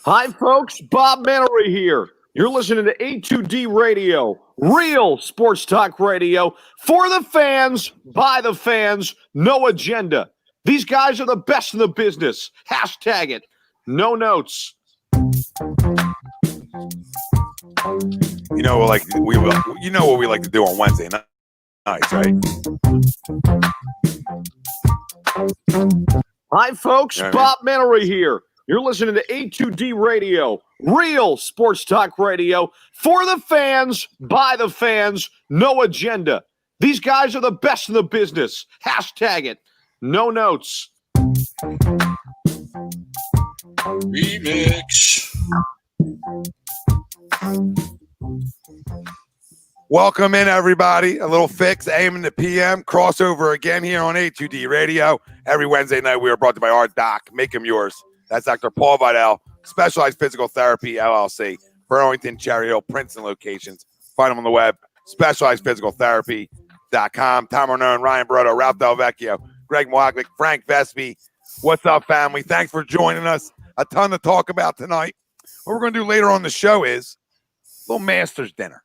Hi, folks. Bob Mannery here. You're listening to A2D Radio, real sports talk radio for the fans, by the fans, no agenda. These guys are the best in the business. Hashtag it. No notes. You know, what we like to do on Wednesday nights, right? Hi, folks. Bob Mannery here. You're listening to A2D Radio, real sports talk radio for the fans, by the fans, no agenda. These guys are the best in the business. Hashtag it. No notes. Remix. Welcome in, everybody. A little fix, AM to PM, crossover again here on A2D Radio. Every Wednesday night, we are brought to you by our doc. Make them yours. That's Dr. Paul Vidal, Specialized Physical Therapy, LLC, Burlington, Cherry Hill, Princeton locations. Find them on the web, specializedphysicaltherapy.com. Tom Arnone, Ryan Brotto, Ralph Del Vecchio, Greg Moaklick, Frank Vespi. What's up, family? Thanks for joining us. A ton to talk about tonight. What we're going to do later on the show is a little Masters dinner.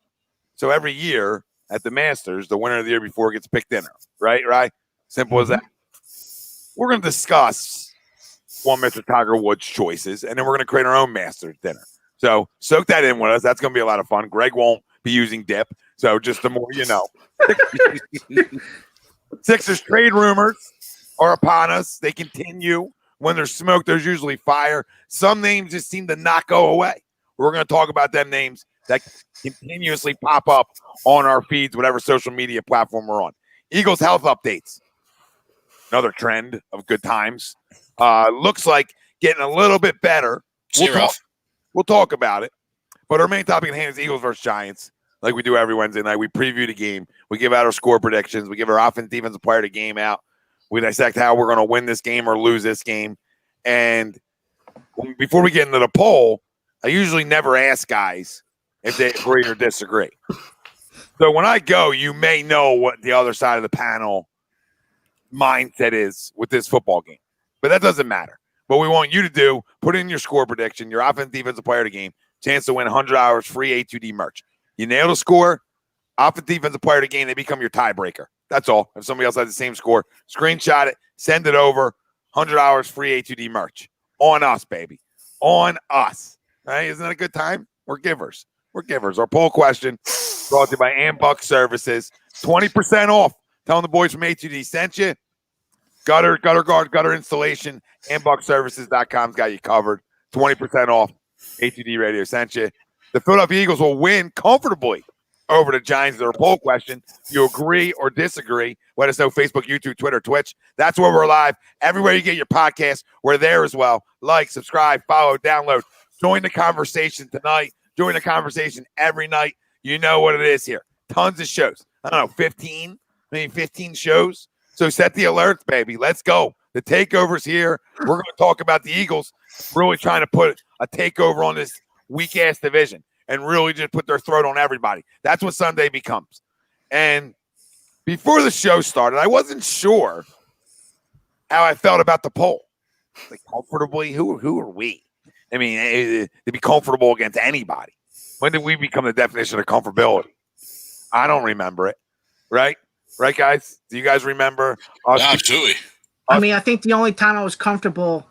So every year at the Masters, the winner of the year before gets picked dinner, right? Simple as that. We're going to discuss one Mr. Tiger Woods choices, and then we're going to create our own Masters dinner. So soak that in with us. That's going to be a lot of fun. Greg won't be using dip, so just the more you know. Sixers trade rumors are upon us. They continue. When there's smoke, there's usually fire. Some names just seem to not go away. We're going to talk about them names that continuously pop up on our feeds, whatever social media platform we're on. Eagles health updates. Another trend of good times. Looks like getting a little bit better. We'll talk about it. But our main topic at hand is Eagles versus Giants. Like we do every Wednesday night. We preview the game. We give out our score predictions. We give our offense, defensive player of the game out. We dissect how we're going to win this game or lose this game. And before we get into the poll, I usually never ask guys if they agree or disagree. So when I go, you may know what the other side of the panel mindset is with this football game. But that doesn't matter. What we want you to do, put in your score prediction, your offense, defensive player of the game, chance to win $100 free A2D merch. You nail the score, offense, defensive player of the game, they become your tiebreaker. That's all. If somebody else has the same score, screenshot it, send it over, $100 free A2D merch. On us, baby. On us. Right? Isn't that a good time? We're givers. Our poll question brought to you by Ambuck Services. 20% off. Telling the boys from A2D sent you. Gutter guard, gutter installation. AmbuckServices.com's got you covered. 20% off. A2D Radio sent you. The Philadelphia Eagles will win comfortably over the Giants. Their poll question. If you agree or disagree, let us know. Facebook, YouTube, Twitter, Twitch. That's where we're live. Everywhere you get your podcast, we're there as well. Like, subscribe, follow, download. Join the conversation tonight. Join the conversation every night. You know what it is here. Tons of shows. I don't know, 15 shows. So set the alerts, baby. Let's go. The takeover's here. We're going to talk about the Eagles really trying to put a takeover on this weak-ass division and really just put their throat on everybody. That's what Sunday becomes. And before the show started, I wasn't sure how I felt about the poll. Like, comfortably, who are we? I mean, to be comfortable against anybody. When did we become the definition of comfortability? I don't remember it. Right? Right, guys? Do you guys remember? Absolutely. I mean, I think the only time I was comfortable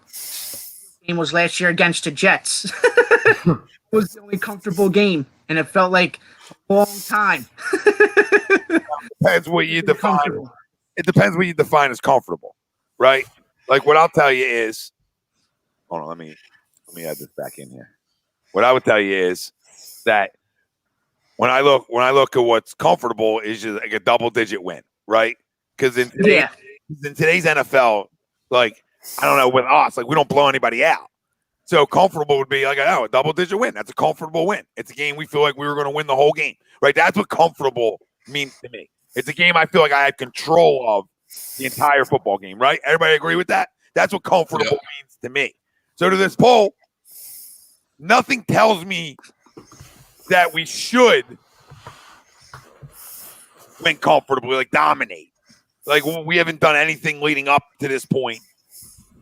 game was last year against the Jets. It was the only comfortable game, and it felt like a long time. Depends what you define. It depends what you define as comfortable, right? Like what I'll tell you is, hold on, let me add this back in here. What I would tell you is that when I look at what's comfortable is just like a double-digit win, right? Because in today's NFL, like, I don't know, with us, like, we don't blow anybody out. So comfortable would be like, a double-digit win. That's a comfortable win. It's a game we feel like we were going to win the whole game, right? That's what comfortable means to me. It's a game I feel like I had control of the entire football game, right? Everybody agree with that? That's what comfortable means to me. So to this poll, nothing tells me that we should win comfortably, like dominate. Like we haven't done anything leading up to this point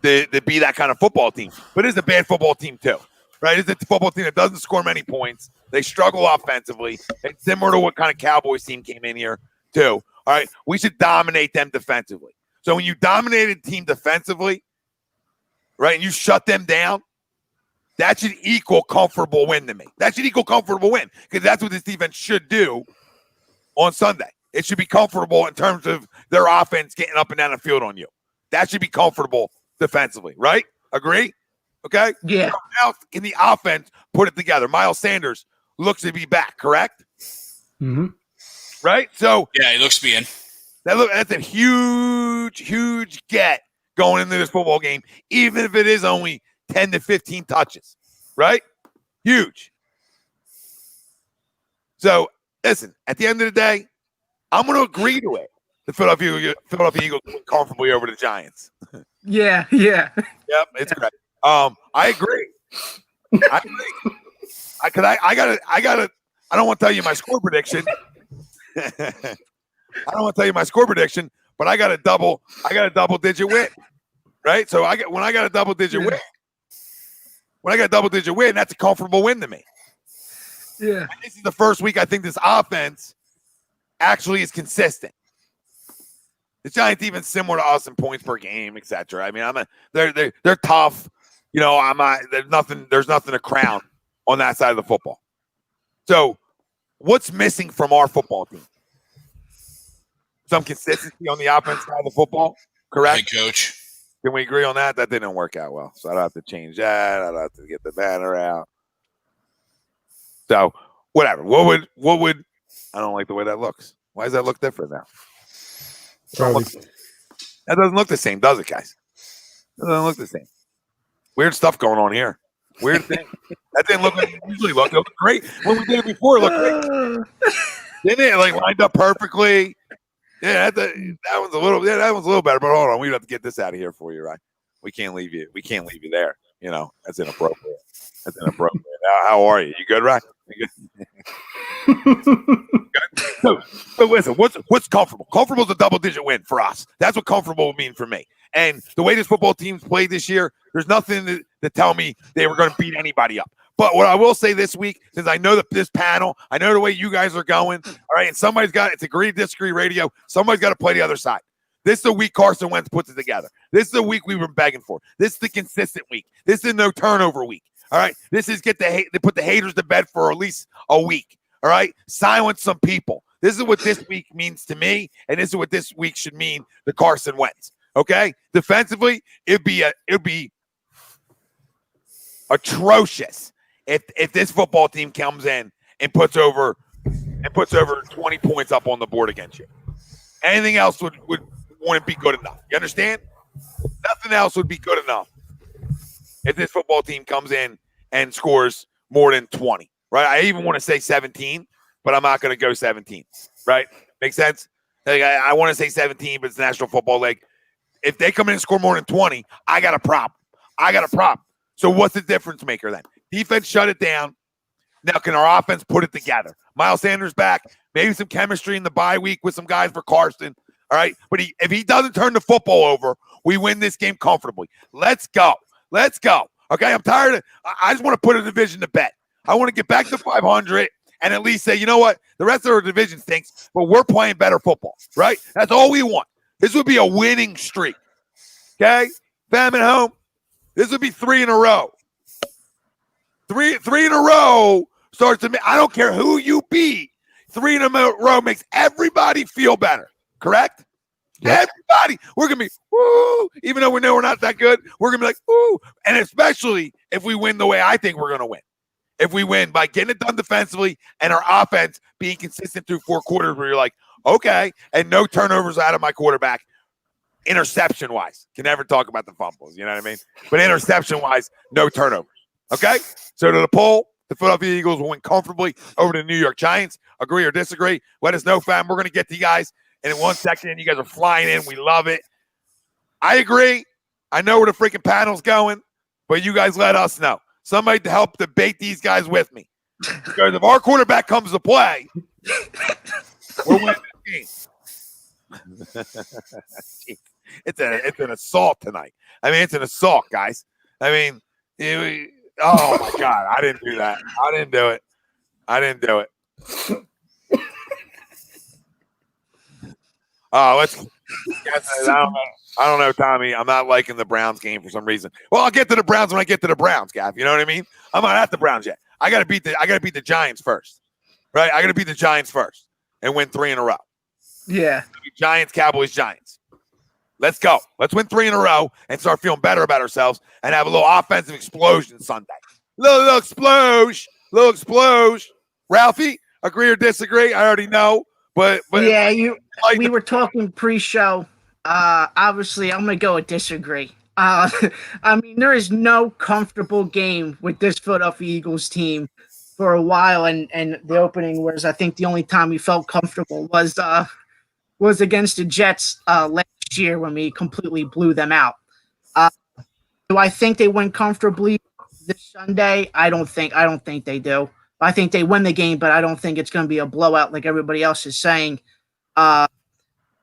to be that kind of football team. But it's a bad football team too, right? It's a football team that doesn't score many points. They struggle offensively. It's similar to what kind of Cowboys team came in here too. All right, we should dominate them defensively. So when you dominate a team defensively, right, and you shut them down, that should equal comfortable win to me. That should equal comfortable win because that's what this defense should do on Sunday. It should be comfortable in terms of their offense getting up and down the field on you. That should be comfortable defensively, right? Agree? Okay? Yeah. Now can the offense put it together? Miles Sanders looks to be back, correct? Mm-hmm. Right? So yeah, he looks to be in. That's a huge get going into this football game, even if it is only 10 to 15 touches, right? Huge. So, listen, at the end of the day, I'm going to agree to it. The Philadelphia Eagles win comfortably over the Giants. Yeah. Yep, it's great. I agree. I don't want to tell you my score prediction. I don't want to tell you my score prediction, but I got a double digit win. Right? So when I got a double digit win, that's a comfortable win to me. Yeah. And this is the first week I think this offense actually is consistent. The Giants even similar to us in points per game, etc. I mean, they're tough. You know, there's nothing to crown on that side of the football. So what's missing from our football team? Some consistency on the offense side of the football, correct? Hey, coach. Can we agree on that? That didn't work out well. So I don't have to change that. I don't have to get the banner out. So whatever. What would I don't like the way that looks. Why does that look different now? That doesn't look the same, does it, guys? It doesn't look the same. Weird stuff going on here. Weird thing. That didn't look like it usually looked. It looked great. When we did it before, it looked great. Didn't it? Like lined up perfectly. Yeah, that one's a little. Yeah, that one's a little better. But hold on, we have to get this out of here for you, right? We can't leave you. We can't leave you there. You know, that's inappropriate. That's inappropriate. How are you? You good, right? You good? So listen, what's comfortable? Comfortable is a double-digit win for us. That's what comfortable would mean for me. And the way this football team's played this year, there's nothing to tell me they were going to beat anybody up. But what I will say this week, since I know this panel, I know the way you guys are going, all right, and somebody's got, it's agree, disagree radio, somebody's got to play the other side. This is the week Carson Wentz puts it together. This is the week we've been begging for. This is the consistent week. This is no turnover week, all right? This is put the haters to bed for at least a week, all right? Silence some people. This is what this week means to me, and this is what this week should mean to Carson Wentz, okay? Defensively, it'd be atrocious if this football team comes in and puts over 20 points up on the board against you. Anything else wouldn't be good enough. You understand? Nothing else would be good enough if this football team comes in and scores more than 20, right? I even want to say 17, but I'm not going to go 17, right? Make sense? Like I want to say 17, but it's the National Football League. If they come in and score more than 20, I got a problem. So what's the difference maker then? Defense shut it down. Now can our offense put it together? Miles Sanders back, maybe some chemistry in the bye week with some guys for Carson. All right. But if he doesn't turn the football over, we win this game comfortably. Let's go. Okay. I'm tired I just want to put a division to bed. I want to get back to 500 and at least say, you know what? The rest of our division stinks, but we're playing better football. Right? That's all we want. This would be a winning streak. Okay. Fam at home. This would be 3 in a row. Three in a row starts to. I don't care who you beat. 3 in a row makes everybody feel better. Correct? Yep. Everybody. We're gonna be woo. Even though we know we're not that good, we're gonna be like woo. And especially if we win the way I think we're gonna win. If we win by getting it done defensively and our offense being consistent through 4 quarters, where you're like, okay, and no turnovers out of my quarterback. Interception wise, can never talk about the fumbles. You know what I mean? But interception wise, no turnovers. Okay, so to the poll, the Philadelphia Eagles will win comfortably over the New York Giants. Agree or disagree? Let us know, fam. We're going to get to you guys in 1 second. You guys are flying in. We love it. I agree. I know where the freaking panel's going, but you guys let us know. Somebody to help debate these guys with me. Because if our quarterback comes to play, we're winning the game. It's an assault tonight. I mean, it's an assault, guys. I mean, oh my God, I didn't do that. I didn't do it. Oh, I don't know, Tommy. I'm not liking the Browns game for some reason. Well, I'll get to the Browns when I get to the Browns, Gav. You know what I mean? I'm not at the Browns yet. I gotta beat the Giants first. Right? I gotta beat the Giants first and win 3 in a row. Yeah. Giants, Cowboys, Giants. Let's go. Let's win 3 in a row and start feeling better about ourselves and have a little offensive explosion Sunday. Little explosion. Ralphie, agree or disagree? I already know. But yeah, we were talking pre-show. Obviously, I'm going to go with disagree. I mean, there is no comfortable game with this Philadelphia Eagles team for a while, and the opening was, I think, the only time we felt comfortable was against the Jets last year when we completely blew them out. Do I think they win comfortably this Sunday? I don't think they do. I think they win the game, but I don't think it's going to be a blowout like everybody else is saying.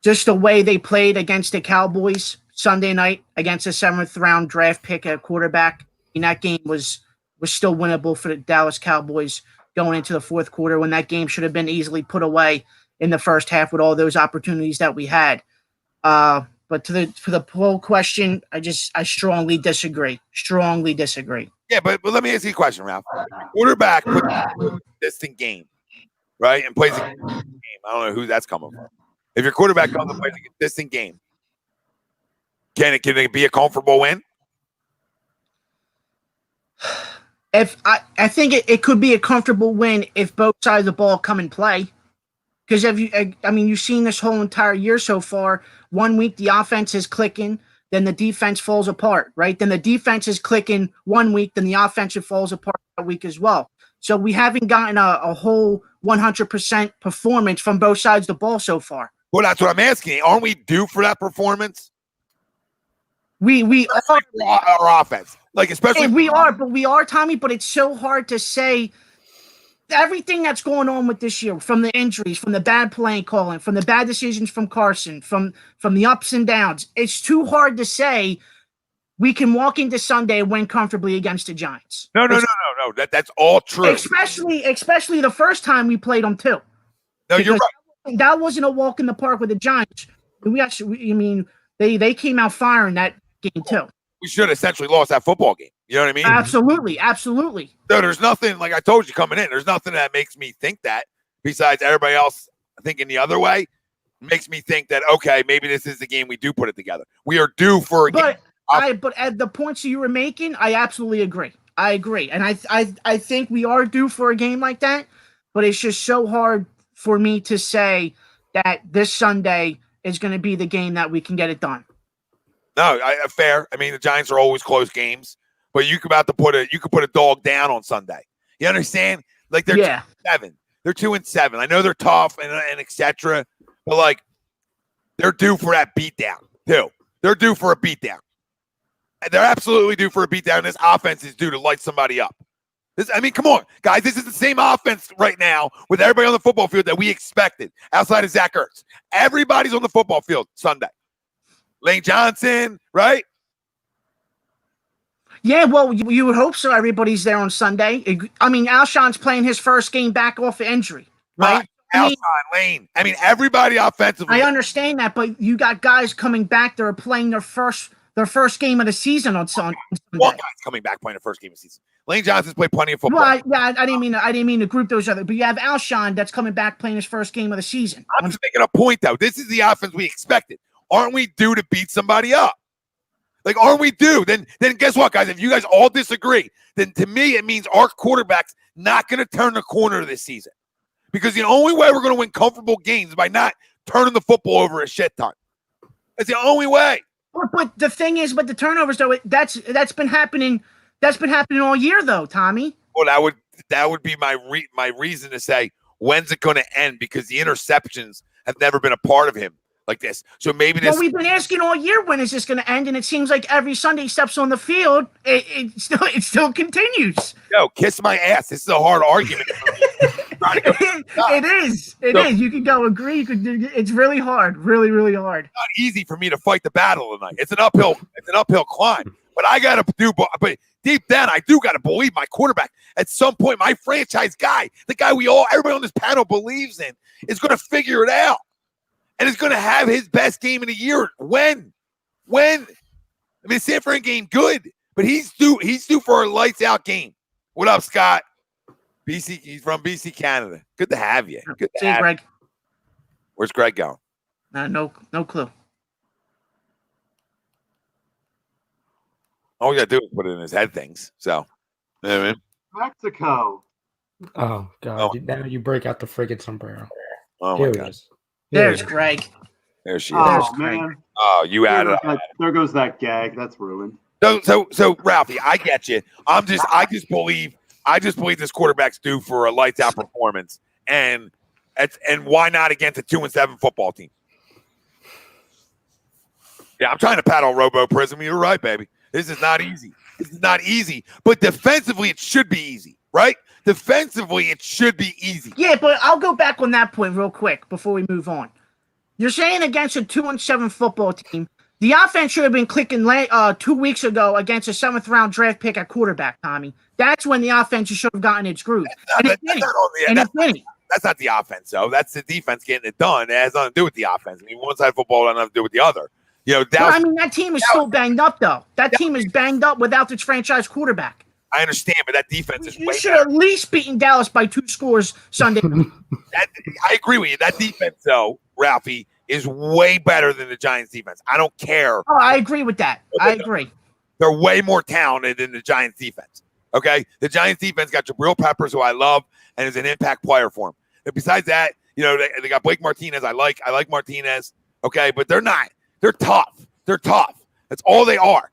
Just the way they played against the Cowboys Sunday night against a 7th round draft pick at quarterback, and that game was still winnable for the Dallas Cowboys going into the fourth quarter when that game should have been easily put away in the first half with all those opportunities that we had. But for the poll question, I strongly disagree. Yeah, but let me ask you a question, Ralph. Quarterback puts a distant game, right, and plays a game. I don't know who that's coming from. If your quarterback comes and plays a distant game, can it be a comfortable win? If I think it could be a comfortable win if both sides of the ball come and play. Because you've seen this whole entire year so far. 1 week the offense is clicking, then the defense falls apart, right? Then the defense is clicking 1 week, then the offensive falls apart that week as well. So we haven't gotten a whole 100% performance from both sides of the ball so far. Well, that's what I'm asking. Aren't we due for that performance? We are our offense, like especially we are, Tommy. But it's so hard to say everything that's going on with this year, from the injuries, from the bad playing calling, from the bad decisions from Carson, from the ups and downs. It's too hard to say we can walk into Sunday and win comfortably against the Giants. No. That's all true. Especially the first time we played them too. No, you're right. That wasn't a walk in the park with the Giants. They came out firing that game too. We should have essentially lost that football game. You know what I mean? Absolutely. No, there's nothing, like I told you coming in, there's nothing that makes me think that besides everybody else thinking the other way. Makes me think that, okay, maybe this is the game we do put it together. We are due for a game. But at the points you were making, I absolutely agree. I agree. And I think we are due for a game like that, but it's just so hard for me to say that this Sunday is going to be the game that we can get it done. No, fair. I mean, the Giants are always close games, but you could put a dog down on Sunday. You understand? Like they're 2-7. They're 2-7. I know they're tough and etc. But like they're due for that beatdown too. They're due for a beatdown. They're absolutely due for a beatdown. This offense is due to light somebody up. Come on, guys. This is the same offense right now with everybody on the football field that we expected outside of Zach Ertz. Everybody's on the football field Sunday. Lane Johnson, right? Yeah, well, you would hope so. Everybody's there on Sunday. Alshon's playing his first game back off of injury, right? Alshon, Lane. Everybody offensively. I understand that, but you got guys coming back that are playing their first game of the season on Sunday. One guy's coming back playing the first game of the season. Lane Johnson's played plenty of football. Well, I didn't mean to group those other, but you have Alshon that's coming back playing his first game of the season. I'm just making a point, though. This is the offense we expected. Aren't we due to beat somebody up? Like, aren't we due? Then guess what, guys? If you guys all disagree, then to me it means our quarterback's not going to turn the corner this season. Because the only way we're going to win comfortable games is by not turning the football over a shit ton. That's the only way. But the thing is, the turnovers, though, that's been happening. That's been happening all year, though, Tommy. Well, that would be my reason to say when's it going to end, because the interceptions have never been a part of him like this. So maybe this. Well, we've been asking all year when is this going to end, and it seems like every Sunday he steps on the field, it still continues. Yo, kiss my ass. This is a hard argument. trying to go. It is. It is. You can go agree. You could. It's really hard. Really, really hard. Not easy for me to fight the battle tonight. It's an uphill climb. But I gotta do. But deep down, I do gotta believe my quarterback. At some point, my franchise guy, the guy everybody on this panel believes in, is gonna figure it out, and is gonna have his best game in a year. When? I mean, San Fran game good, but he's due for a lights out game. What up, Scott? BC, he's from BC, Canada. Good to have you. Good to See you, have Greg. you. Where's Greg going? No clue. All you gotta do is put it in his head things. So, you know what I mean? Mexico. Oh God! Now you break out the friggin' sombrero. Oh Here my it God. is. There's Greg. There she is. Oh Greg. man. Oh, you added. There goes that gag. That's ruined. So Ralphie, I get you. I just believe this quarterback's due for a lights out performance, and why not against a 2-7 football team? Yeah, I'm trying to paddle Robo Prism. You're right, baby. This is not easy. But defensively, it should be easy, right? Defensively, it should be easy. Yeah, but I'll go back on that point real quick before we move on. You're saying against a 2-7 football team, the offense should have been clicking 2 weeks ago against a 7th-round draft pick at quarterback, Tommy. That's when the offense should have gotten its groove. That's not the offense, though. That's the defense getting it done. It has nothing to do with the offense. I mean, one side of football doesn't have to do with the other. You know, that team is still banged up, though. That team is banged up without its franchise quarterback. I understand, but that defense is You way should better. at least beaten Dallas by 2 scores Sunday. I agree with you. That defense, though, Ralphie, is way better than the Giants' defense. I don't care. Oh, I agree with that. I agree. They're way more talented than the Giants' defense. Okay? The Giants' defense got Jabril Peppers, who I love, and is an impact player for him. And besides that, you know, they got Blake Martinez. I like Martinez. Okay, but they're not. They're tough. They're tough. That's all they are.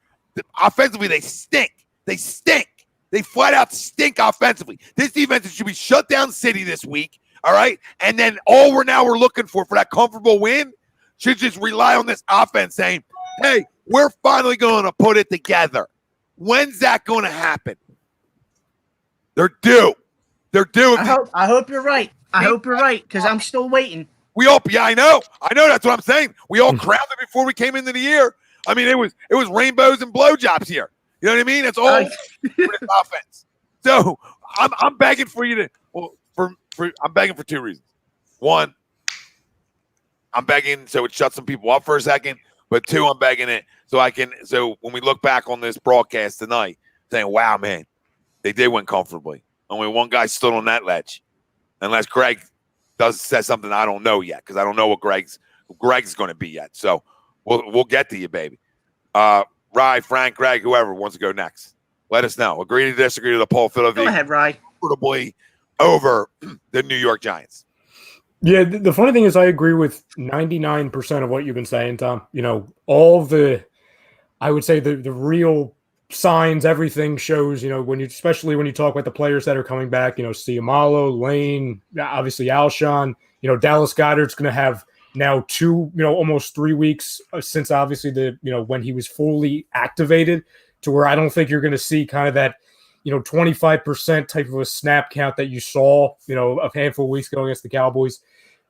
Offensively, they stink. They stink. They flat out stink offensively. This defense should be shut down city this week. All right. And then all we're looking for that comfortable win should just rely on this offense saying, hey, we're finally going to put it together. When's that going to happen? They're due. They're due. I hope you're right. I hope you're right because I'm still waiting. I know. That's what I'm saying. We all crowned it before we came into the year. I mean, it was rainbows and blowjobs here. You know what I mean? That's all for this offense. So I'm begging for you to. Well, I'm begging for 2 reasons. One, I'm begging so it shuts some people up for a second. But 2, I'm begging it so when we look back on this broadcast tonight, saying, "Wow, man, they did win comfortably." Only one guy stood on that ledge, unless Greg says something I don't know yet, because I don't know what Greg's going to be yet. So we'll get to you, baby. Rye, Frank, Greg, whoever wants to go next, let us know. Agree to disagree to the poll. Philadelphia Go ahead, Rye. Comfortably over the New York Giants. Yeah, the funny thing is I agree with 99% of what you've been saying, Tom. You know, I would say the real signs, everything shows, you know, especially when you talk about the players that are coming back, you know, Ciamalo, Lane, obviously Alshon, you know, Dallas Goedert's going to have now 2, you know, almost 3 weeks since obviously when he was fully activated, to where I don't think you're going to see kind of that, you know, 25% type of a snap count that you saw, you know, a handful of weeks ago against the Cowboys.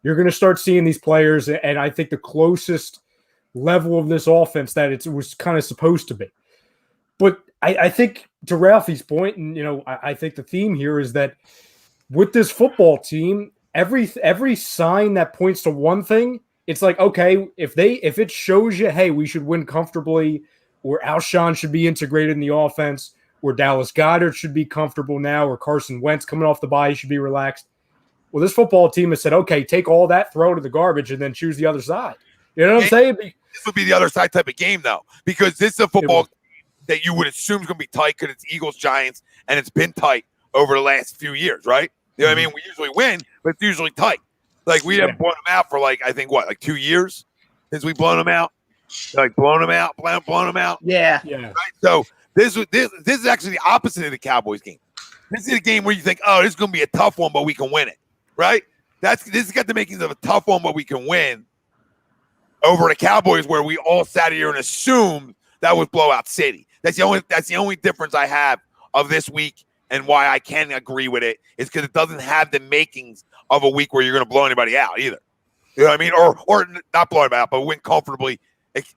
You're going to start seeing these players, and I think the closest level of this offense that it was kind of supposed to be. But I think to Ralphie's point, and, you know, I think the theme here is that with this football team, every sign that points to one thing, it's like, okay, if it shows you, hey, we should win comfortably, or Alshon should be integrated in the offense, or Dallas Goedert should be comfortable now, or Carson Wentz coming off the bye should be relaxed. Well, this football team has said, okay, take all that, throw it to the garbage, and then choose the other side. You know what I'm saying? This would be the other side type of game, though, because this is a football that you would assume is going to be tight because it's Eagles-Giants, and it's been tight over the last few years, right? You know what I mean? We usually win, but it's usually tight. Like, we haven't blown them out for, I think, 2 years since we've blown them out? Blown them out? Yeah. Right? So this is actually the opposite of the Cowboys game. This is a game where you think, oh, this is going to be a tough one, but we can win it, right? This has got the makings of a tough one, but we can win, over the Cowboys, where we all sat here and assumed that was blowout city. That's the only difference I have of this week and why I can agree with it is because it doesn't have the makings of a week where you're going to blow anybody out either. You know what I mean? Or not blow them out, but win comfortably,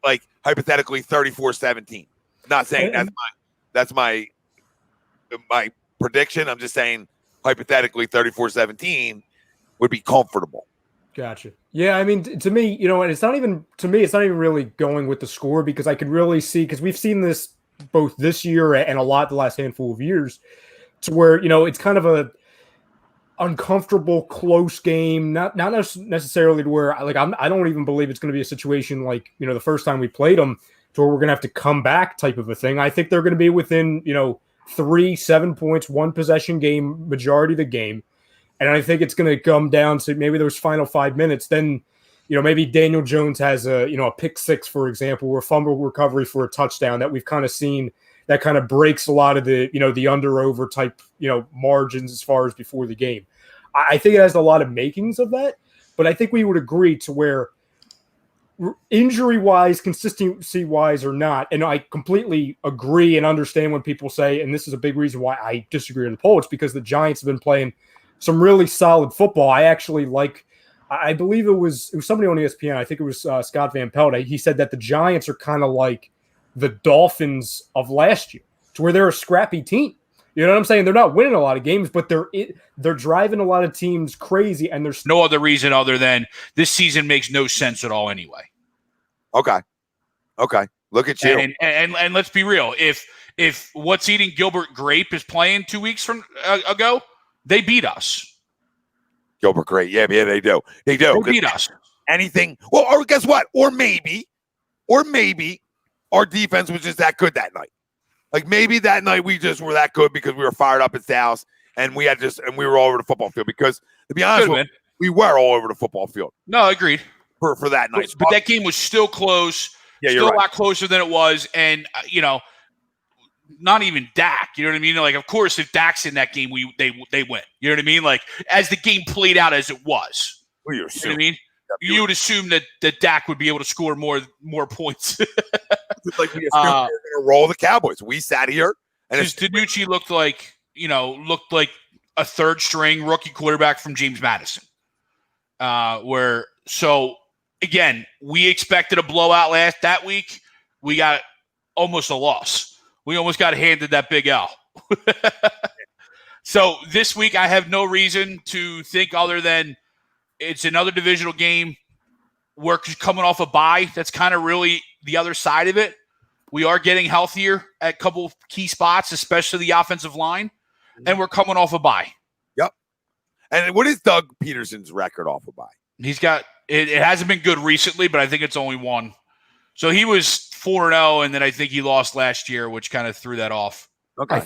like hypothetically 34-17. Not saying that's my prediction. I'm just saying hypothetically 34-17 would be comfortable. Gotcha. Yeah, I mean, to me, and it's not even really going with the score, because I could really see, because we've seen this both this year and a lot the last handful of years, to where, it's kind of a uncomfortable, close game, not necessarily to where I don't even believe it's going to be a situation like, the first time we played them to where we're going to have to come back type of a thing. I think they're going to be within, 7 points, one possession game, majority of the game. And I think it's going to come down to maybe those final 5 minutes. Then, maybe Daniel Jones has a pick six, for example, or fumble recovery for a touchdown that we've kind of seen that kind of breaks a lot of the, the under over type, margins as far as before the game. I think it has a lot of makings of that, but I think we would agree to where injury wise, consistency wise or not. And I completely agree and understand when people say, and this is a big reason why I disagree with the poll, it's because the Giants have been playing some really solid football. I actually I believe it was somebody on ESPN. I think it was Scott Van Pelt. He said that the Giants are kind of like the Dolphins of last year, to where they're a scrappy team. You know what I'm saying? They're not winning a lot of games, but they're driving a lot of teams crazy. And there's no other reason other than this season makes no sense at all anyway. Okay. Look at you. And let's be real. If What's Eating Gilbert Grape is playing 2 weeks from ago, they beat us. Gilbert Grape. Yeah, they do. They beat us. Anything. Well, or guess what? Or maybe our defense was just that good that night. Like maybe that night we just were that good because we were fired up at Dallas and we were all over the football field. Because to be honest with you, we were all over the football field. No, I agreed. For that night. But that game was still close. Yeah, still a lot closer than it was. And not even Dak. You know what I mean? Like, of course, if Dak's in that game, they win. You know what I mean? Like, as the game played out as it was. Well, you know what I mean? You would assume that Dak would be able to score more points. Like we assumed we were going to roll the Cowboys. We sat here and DiNucci looked like a third string rookie quarterback from James Madison. Again, we expected a blowout that week. We got almost a loss. We almost got handed that big L. So this week I have no reason to think other than it's another divisional game. We're coming off a bye. That's kind of really the other side of it. We are getting healthier at a couple key spots, especially the offensive line, and we're coming off a bye. Yep. And what is Doug Pederson's record off a bye? He's got it hasn't been good recently, but I think it's only one. So he was 4-0, and then I think he lost last year, which kind of threw that off. Okay.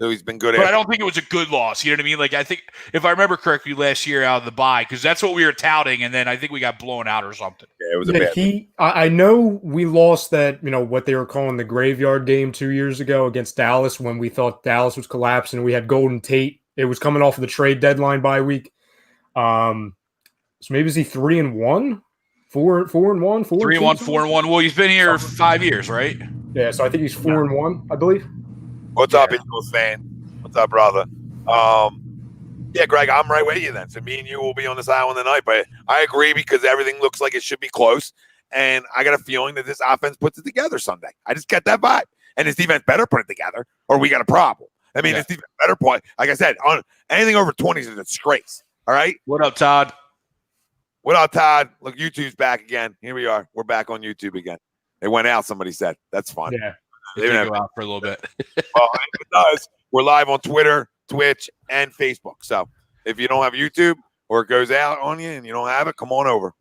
So he's been good. But I don't think it was a good loss. You know what I mean? Like, I think if I remember correctly, last year out of the bye, because that's what we were touting, and then I think we got blown out or something. Yeah, it was a bad. I know we lost that, what they were calling the graveyard game 2 years ago against Dallas when we thought Dallas was collapsing. We had Golden Tate. It was coming off of the trade deadline bye week. So maybe is he 3-1? 4-1, 4-1, 3-1, 4-1. Well, he's been here 5 years, right? Yeah, so I think he's 4-1, I believe. What's up, Eagles fan? What's up, brother? Yeah, Greg, I'm right with you then. So me and you will be on this island tonight. But I agree because everything looks like it should be close. And I got a feeling that this offense puts it together Sunday. I just get that vibe. And this defense better put it together or we got a problem. I mean, this defense better play. Like I said, on anything over 20 is a disgrace. All right? What up, Todd? What up, Todd? Look, YouTube's back again. Here we are. We're back on YouTube again. It went out, somebody said. That's fun. Yeah. They go out for a little bit. Well, it does. We're live on Twitter, Twitch, and Facebook. So if you don't have YouTube or it goes out on you and you don't have it, come on over.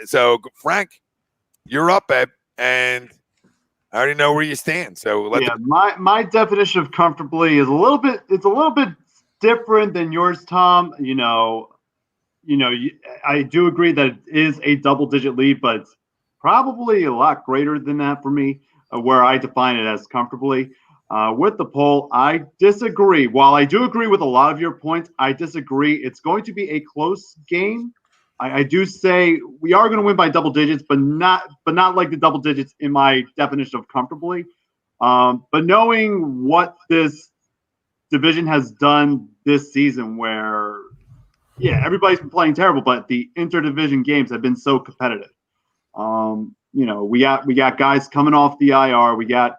So Frank, you're up, babe, and I already know where you stand. So my definition of comfortably is a little bit different than yours, Tom. I do agree that it is a double-digit lead, but it's probably a lot greater than that for me, where I define it as comfortably. With the poll, I disagree. While I do agree with a lot of your points, I disagree. It's going to be a close game. I do say we are going to win by double digits, but not like the double digits in my definition of comfortably. But knowing what this division has done this season, where everybody's been playing terrible, but the interdivision games have been so competitive. We got guys coming off the IR, we got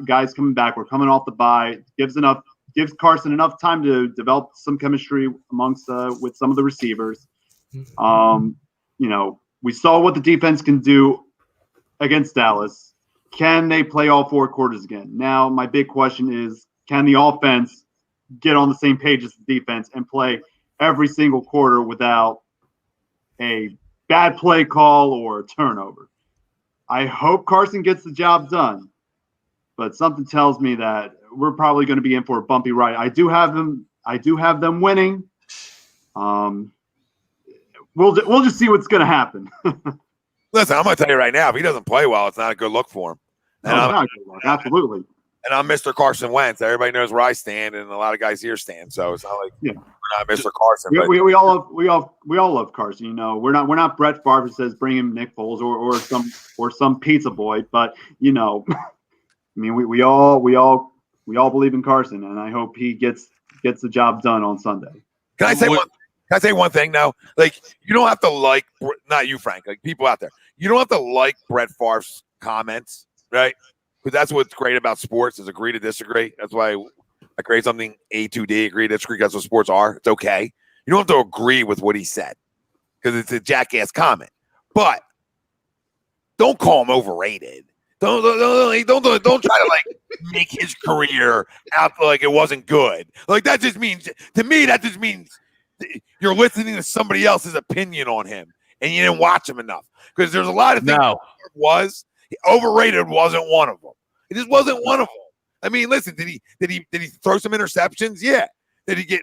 guys coming back. We're coming off the bye. Gives Carson enough time to develop some chemistry amongst with some of the receivers. We saw what the defense can do against Dallas. Can they play all 4 quarters again? Now, my big question is, can the offense get on the same page as the defense and play every single quarter without a bad play call or a turnover? I hope Carson gets the job done, but something tells me that we're probably going to be in for a bumpy ride. I do have them winning. We'll just see what's going to happen. Listen, I'm going to tell you right now, if he doesn't play well, it's not a good look for him. Absolutely. And I'm Mr. Carson Wentz. Everybody knows where I stand, and a lot of guys here stand. So it's not like we're not Mr. Carson. We all love Carson. We're not Brett Favre who says bring him Nick Foles or some pizza boy. But I mean, we all believe in Carson, and I hope he gets the job done on Sunday. Can I say one thing now? Like, you don't have to like, not you, Frank, like people out there. You don't have to like Brett Favre's comments, right? Because that's what's great about sports is agree to disagree. That's why I create something A2D, agree to disagree. That's what sports are. It's okay. You don't have to agree with what he said because it's a jackass comment. But don't call him overrated. Don't try to like make his career out like it wasn't good. Like that just means you're listening to somebody else's opinion on him and you didn't watch him enough. Because there's a lot of things overrated wasn't one of them. It just wasn't one of them. I mean, listen, did he throw some interceptions? Yeah. Did he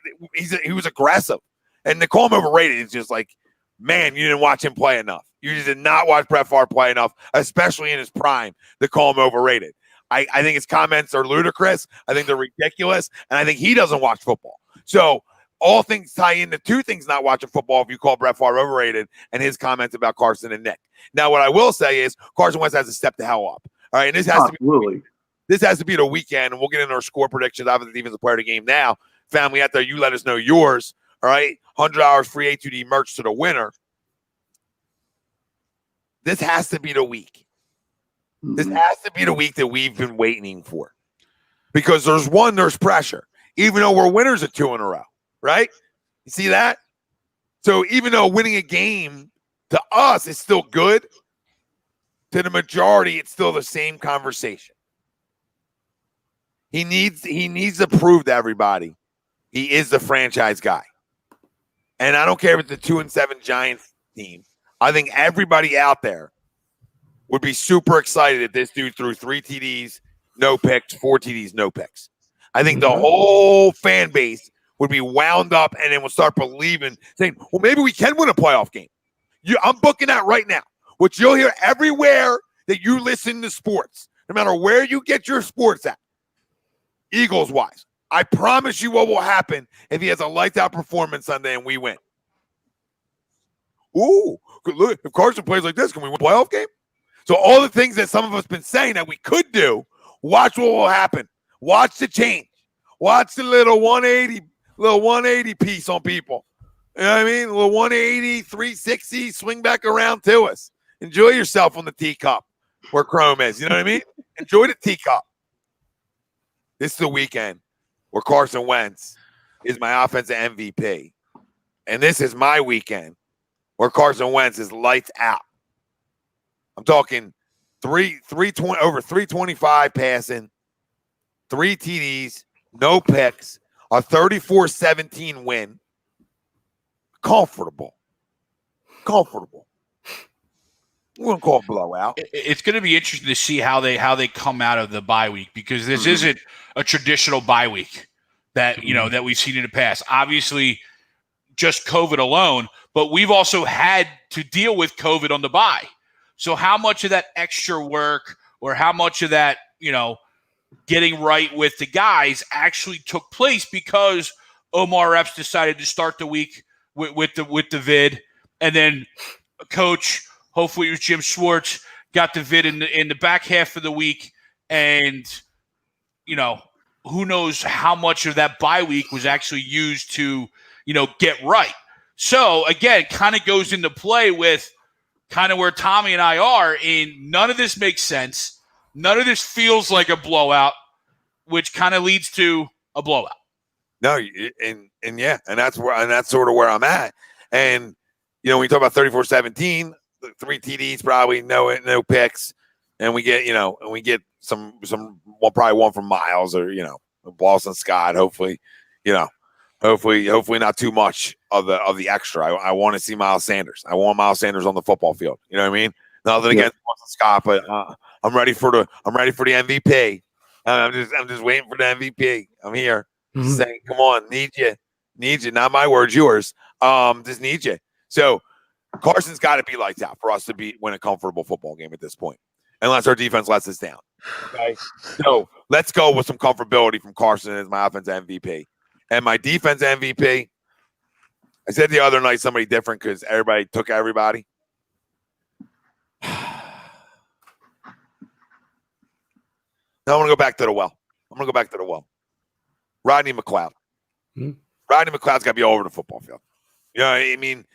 he was aggressive. And to call him overrated is just like, man, you didn't watch him play enough. You did not watch Brett Favre play enough, especially in his prime, to call him overrated. I think his comments are ludicrous. I think they're ridiculous. And I think he doesn't watch football. So all things tie into 2 things not watching football if you call Brett Favre overrated and his comments about Carson and Nick. Now, what I will say is Carson Wentz has to step the hell up. All right, and this has to be the weekend, and we'll get into our score predictions after the defensive player of the game now. Family out there, you let us know yours. All right, $100 free A2D merch to the winner. This has to be the week. This has to be the week that we've been waiting for. Because there's pressure. Even though we're winners of 2 in a row, right? You see that? So even though winning a game to us is still good, to the majority, it's still the same conversation. He needs to prove to everybody he is the franchise guy. And I don't care if it's the 2-7 Giants team. I think everybody out there would be super excited if this dude threw 3 TDs, no picks, 4 TDs, no picks. I think the whole fan base would be wound up and then would start believing, saying, well, maybe we can win a playoff game. I'm booking that right now. Which you'll hear everywhere that you listen to sports, no matter where you get your sports at, Eagles-wise. I promise you what will happen if he has a lights-out performance Sunday and we win. Ooh, look, if Carson plays like this, can we win a playoff game? So all the things that some of us been saying that we could do, watch what will happen. Watch the change. Watch the little 180 piece on people. You know what I mean? A little 180, 360, swing back around to us. Enjoy yourself on the teacup where Chrome is. You know what I mean? Enjoy the teacup. This is the weekend where Carson Wentz is my offensive MVP. And this is my weekend where Carson Wentz is lights out. I'm talking 320 over 325 passing, 3 TDs, no picks, a 34-17 win. Comfortable. We won't call it blowout. It's going to be interesting to see how they come out of the bye week because this isn't a traditional bye week that that we've seen in the past. Obviously, just COVID alone, but we've also had to deal with COVID on the bye. So how much of that extra work or how much of that getting right with the guys actually took place because Omar Epps decided to start the week with the vid, and then coach. Hopefully it was Jim Schwartz, got the vid in the back half of the week, and who knows how much of that bye week was actually used to, get right. So again, kind of goes into play with kind of where Tommy and I are in none of this makes sense. None of this feels like a blowout, which kind of leads to a blowout. No, and that's sort of where I'm at. And when you talk about 34-17, 3 TDs, probably no picks, and we get some probably one from Miles or Boston Scott. Hopefully not too much of the extra. I want to see Miles Sanders. I want Miles Sanders on the football field. You know what I mean? Nothing against Boston Scott, but I'm ready for the MVP. I'm just waiting for the MVP. I'm here. Saying, come on, need you. Not my words, yours. Just need you. So Carson's got to be lights out for us to win a comfortable football game at this point, unless our defense lets us down. Okay, so let's go with some comfortability from Carson as my offense MVP. And my defense MVP, I said the other night somebody different because everybody took everybody. Now I'm going to go back to the well. Rodney McLeod. Rodney McLeod's got to be all over the football field. I mean,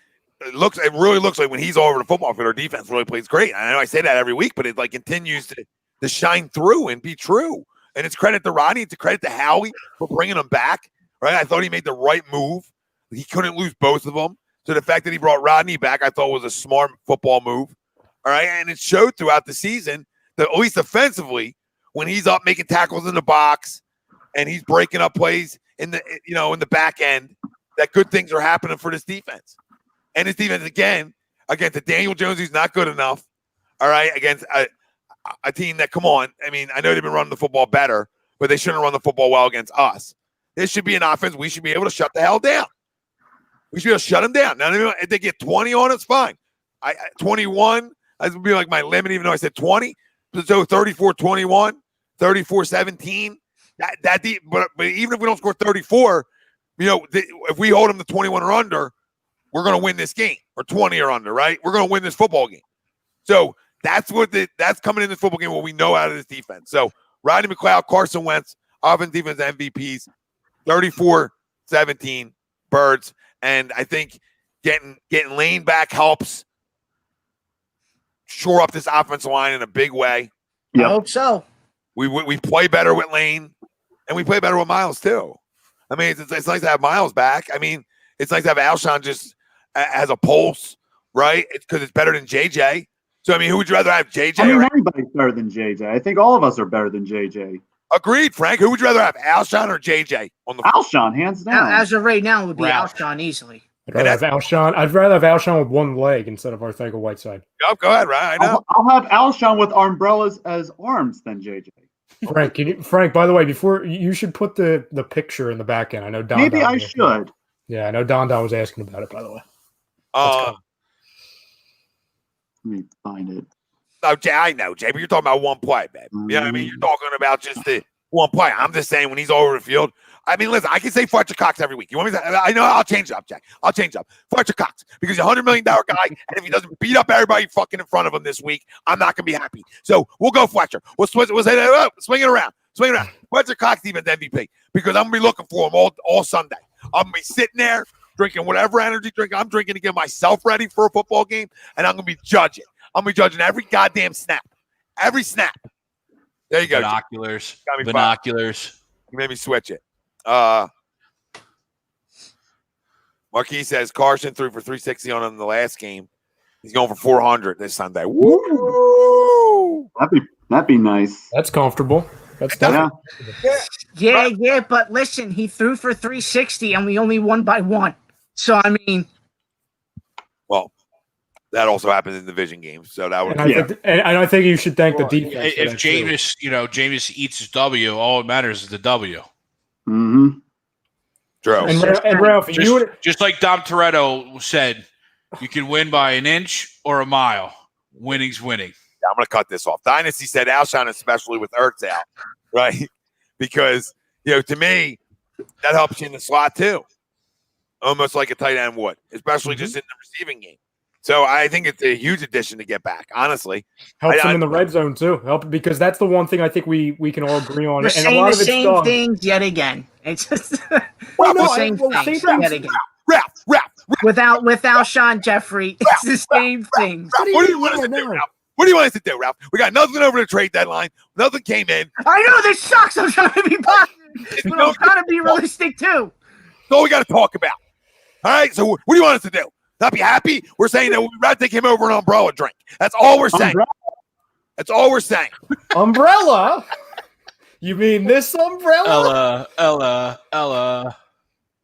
it really looks like when he's all over the football field, our defense really plays great. I know I say that every week, but it continues to shine through and be true. And it's credit to Rodney. It's a credit to Howie for bringing him back. Right? I thought he made the right move. He couldn't lose both of them. So the fact that he brought Rodney back, I thought was a smart football move. All right, and it showed throughout the season that at least offensively, when he's up making tackles in the box and he's breaking up plays in the back end, that good things are happening for this defense. And this defense again against the Daniel Jones, who's not good enough. All right, against a team that, come on, I mean, I know they've been running the football better, but they shouldn't run the football well against us. This should be an offense we should be able to shut the hell down. We should be able to shut them down. Now, if they get 20 on us, fine. 21, that would be like my limit, even though I said 20. So 34-21, 34-17. But even if we don't score 34, if we hold them to 21 or under, we're going to win this game, or 20 or under, right? We're going to win this football game. So that's coming in this football game, what we know out of this defense. So Rodney McLeod, Carson Wentz, offense, defense MVPs, 34-17 Birds. And I think getting Lane back helps shore up this offensive line in a big way. Yep. I hope so. We play better with Lane, and we play better with Miles too. I mean, it's nice to have Miles back. I mean, it's nice to have Alshon just as a pulse, right? Because it's better than JJ. So, I mean, who would you rather have, JJ? I mean, everybody's better than JJ. I think all of us are better than JJ. Agreed, Frank. Who would you rather have, Alshon or JJ on the Alshon, hands down. As of right now, it would be Alshon easily. I'd rather have Alshon with one leg instead of Arcega-Whiteside. Yep, go ahead, Ryan. I know. I'll have Alshon with umbrellas as arms than JJ. Frank, by the way, before you should put the picture in the back end. I know Don. Maybe I should. Yeah, I know Don was asking about it, by the way. Let me find it. Oh, Jay, I know, Jay, but you're talking about one play, babe. You know what I mean? You're talking about just the one play. I'm just saying when he's all over the field. I mean, listen, I can say Fletcher Cox every week. You want me to? I know I'll change it up, Jack. I'll change it up. Fletcher Cox, because he's a $100 million guy, and if he doesn't beat up everybody fucking in front of him this week, I'm not going to be happy. So we'll go Fletcher. We'll say that. Swing it around. Fletcher Cox even MVP, because I'm going to be looking for him all Sunday. I'm going to be sitting there drinking whatever energy drink I'm drinking to get myself ready for a football game, and I'm going to be judging. I'm going to be judging every goddamn snap. Every snap. There you go. Binoculars. You made me switch it. Marquis says Carson threw for 360 on him in the last game. He's going for 400 this Sunday. Woo! That'd be nice. That's comfortable. That's definitely. Yeah, but listen, he threw for 360 and we only won by 1. So I mean, well, that also happens in division games. So that would. And I think you should thank the defense. If Jameis eats his W, all that matters is the W. Mm-hmm. True. And Ralph, just like Dom Toretto said, you can win by an inch or a mile. Winning's winning. Yeah, I'm going to cut this off. Dynasty said Alshon, especially with Ertz out, right? Because, to me, that helps you in the slot too. Almost like a tight end would, especially just in the receiving game. So I think it's a huge addition to get back, honestly. Helps him in the red zone too. Because that's the one thing I think we can all agree on. We're and saying a lot the of it's same things yet again. It's just the same things yet again. Ralph. Without Alshon Jeffrey, it's the same thing. What do you want us to do, Ralph? What do you want us to do, Ralph? We got nothing over the trade deadline. Nothing came in. I know this sucks. I'm trying to be positive, but I'm trying to be realistic too. That's all we got to talk about. All right. So what do you want us to do? Not be happy? We're saying that we'd rather take him over an umbrella drink. That's all we're saying. That's all we're saying. Umbrella? You mean this umbrella? Ella.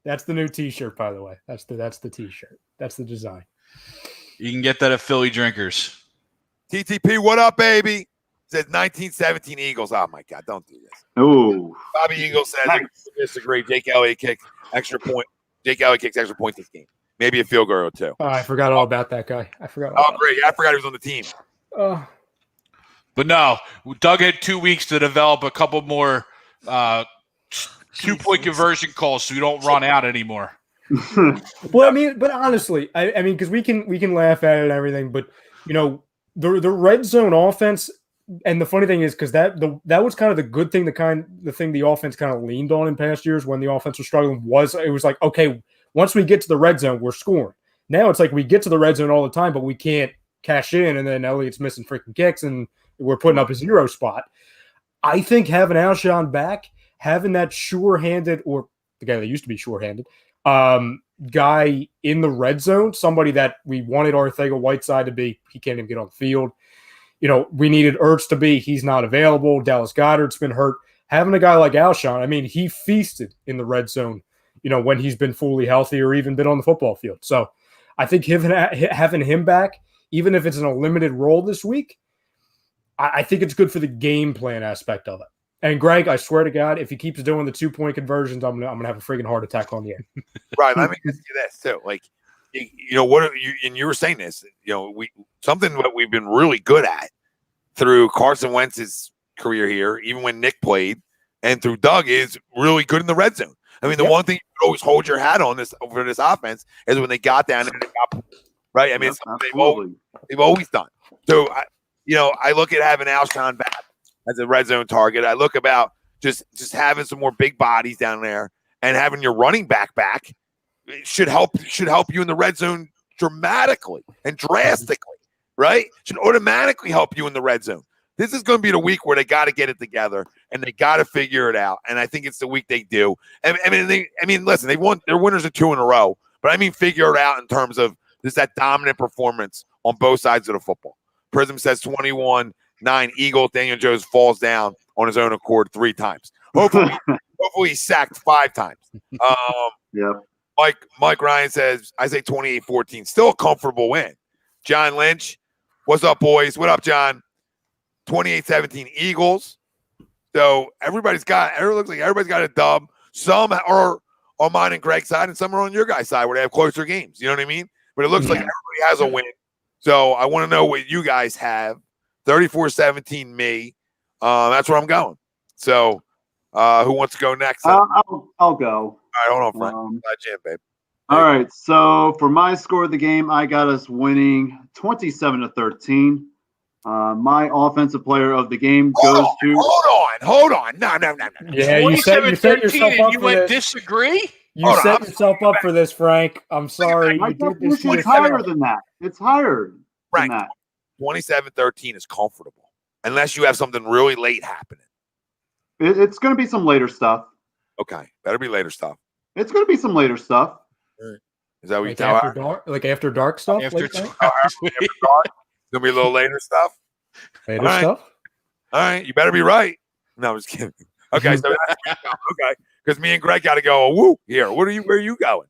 That's the new T-shirt, by the way. That's the T-shirt. That's the design. You can get that at Philly Drinkers. TTP, what up, baby? Says 1917 Eagles. Oh my God, don't do this. Oh, Bobby Eagle says, I disagree. Jake Elliott kicks extra point. Jake Elliott kicks extra points this game. Maybe a field goal or two. Oh, I forgot all about that guy. Great. Yeah, I forgot he was on the team. But no, Doug had 2 weeks to develop a couple more 2-point conversion calls so we don't run out anymore. Well, I mean, but honestly, I mean, because we can laugh at it and everything, but the red zone offense, and the funny thing is because that was kind of the good thing, the thing the offense kind of leaned on in past years when the offense was struggling it was like, okay, once we get to the red zone, we're scoring. Now it's like we get to the red zone all the time, but we can't cash in, and then Elliott's missing freaking kicks, and we're putting up a 0 spot. I think having Alshon back, having that sure-handed, or the guy that used to be sure-handed, guy in the red zone, somebody that we wanted Arcega-Whiteside to be, he can't even get on the field. We needed Ertz to be, he's not available. Dallas Goedert's been hurt. Having a guy like Alshon, I mean, he feasted in the red zone, when he's been fully healthy or even been on the football field. So I think having him back, even if it's in a limited role this week, I think it's good for the game plan aspect of it. And Greg, I swear to God, if he keeps doing the 2-point conversions, I'm gonna have a freaking heart attack on the air. Right. Let me ask you this too. Like, what and you were saying this. Something that we've been really good at through Carson Wentz's career here, even when Nick played, and through Doug, is really good in the red zone. I mean, the one thing you could always hold your hat on for this offense is when they got down and they got right. I mean, it's something they've always done. So I look at having Alshon back as a red zone target. I look about just having some more big bodies down there and having your running back should help you in the red zone dramatically and drastically, right? Should automatically help you in the red zone. This is going to be the week where they got to get it together and they got to figure it out. And I think it's the week they do. Listen, they won. They're winners of 2 in a row, but I mean, figure it out in terms of just that dominant performance on both sides of the football. Prism says 21-9 Eagle. Daniel Jones falls down on his own accord 3 times. Hopefully he's sacked 5 times. Yeah. Mike Ryan says, I say 28-14. Still a comfortable win. John Lynch, what's up, boys? What up, John? 28-17 Eagles. So it looks like everybody's got a dub. Some are on mine and Greg's side, and some are on your guys' side where they have closer games. You know what I mean? But it looks like everybody has a win. So I want to know what you guys have. 34-17 me. That's where I'm going. So who wants to go next? I'll go. All right, hold on, Frank. Jam, babe. All right. So for my score of the game, I got us winning 27-13. My offensive player of the game goes to. Hold on. No. Yeah, you set yourself up you for went this. Disagree? You set yourself up for this, Frank. I'm sorry. I thought this was higher than that. It's higher than that. 27-13 is comfortable, unless you have something really late happening. It's going to be some later stuff. Okay, better be later stuff. It's going to be some later stuff. Is that what you tell tell her? Like after dark stuff? After dark? It's going to be a little later stuff? Later stuff? All right, you better be right. No, I'm just kidding. Okay, so okay, because me and Greg got to go. Woo here. Where are you going?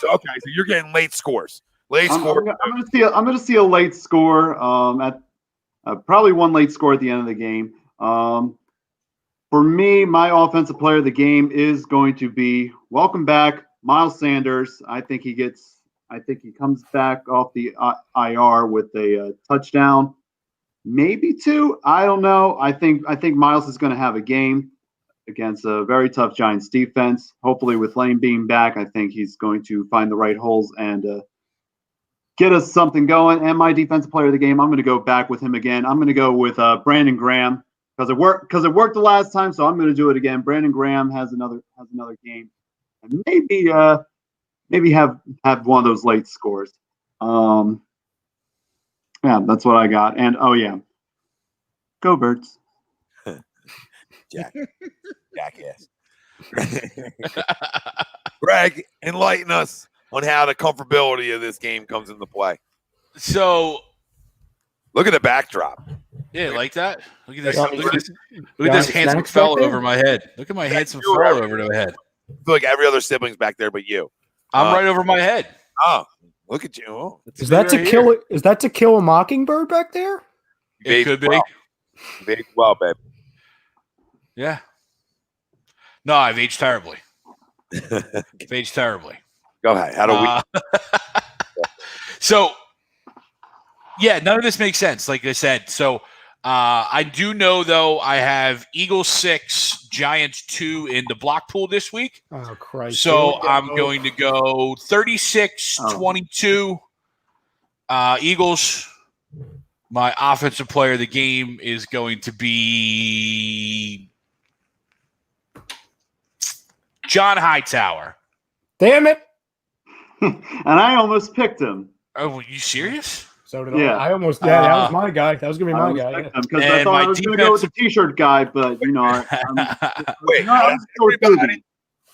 So you're getting late scores. I'm going to see a late score. At probably one late score at the end of the game. For me, my offensive player of the game is going to be welcome back, Miles Sanders. I think he comes back off the IR with a touchdown, maybe 2. I don't know. I think Miles is going to have a game against a very tough Giants defense. Hopefully, with Lane being back, I think he's going to find the right holes and get us something going. And my defensive player of the game, I'm going to go back with him again. I'm going to go with Brandon Graham because it worked the last time, so I'm going to do it again. Brandon Graham has another game, and maybe have one of those late scores. Yeah, that's what I got. And go Birds. Jackass. Greg, enlighten us on how the comfortability of this game comes into play. So, look at the backdrop. Yeah, like that. Look at this. Look Look at this handsome fellow over my head. Look at my handsome fellow over my head. I feel like every other sibling's back there but you. I'm right over my head. Oh, look at you. Oh, is that to kill? Is that to kill a mockingbird back there? It could be. Very well, babe. Yeah. No, I've aged terribly. I've aged terribly. Go ahead. How do we? So, yeah, none of this makes sense, like I said. So, I do know, though, I have Eagles 6, Giants 2 in the block pool this week. Oh, Christ. So, I'm going to go 36-22 Eagles. My offensive player of the game is going to be John Hightower. Damn it. And I almost picked him. Oh, were you serious? So did I. I almost, that was my guy. That was going to be my guy. Because I thought I was going to go with the T-shirt guy, but, wait, out of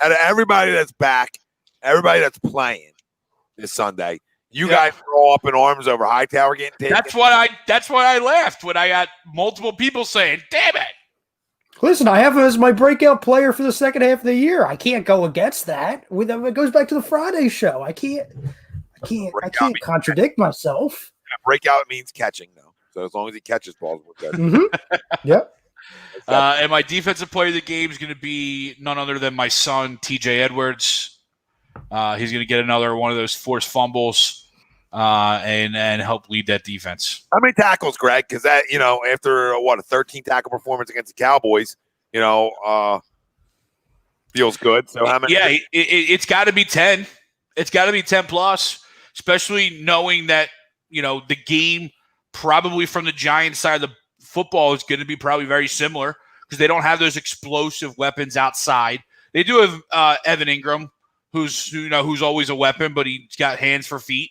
everybody that's back, everybody that's playing this Sunday, you guys are all up in arms over Hightower getting taken. That's why I laughed when I got multiple people saying, "Damn it!" Listen, I have him as my breakout player for the second half of the year. I can't go against that. It goes back to the Friday show. I can't contradict myself. Breakout means catching, though. So as long as he catches balls, we're good. Mm-hmm. Yep. And my defensive player of the game is going to be none other than my son, TJ Edwards. He's going to get another one of those forced fumbles and help lead that defense. How many tackles, Greg? Because that, after a 13 tackle performance against the Cowboys, feels good. So how many? Yeah, it's got to be 10. It's got to be 10 plus, especially knowing that the game probably from the Giants side of the football is going to be probably very similar because they don't have those explosive weapons outside. They do have Evan Ingram, who's always a weapon, but he's got hands for feet,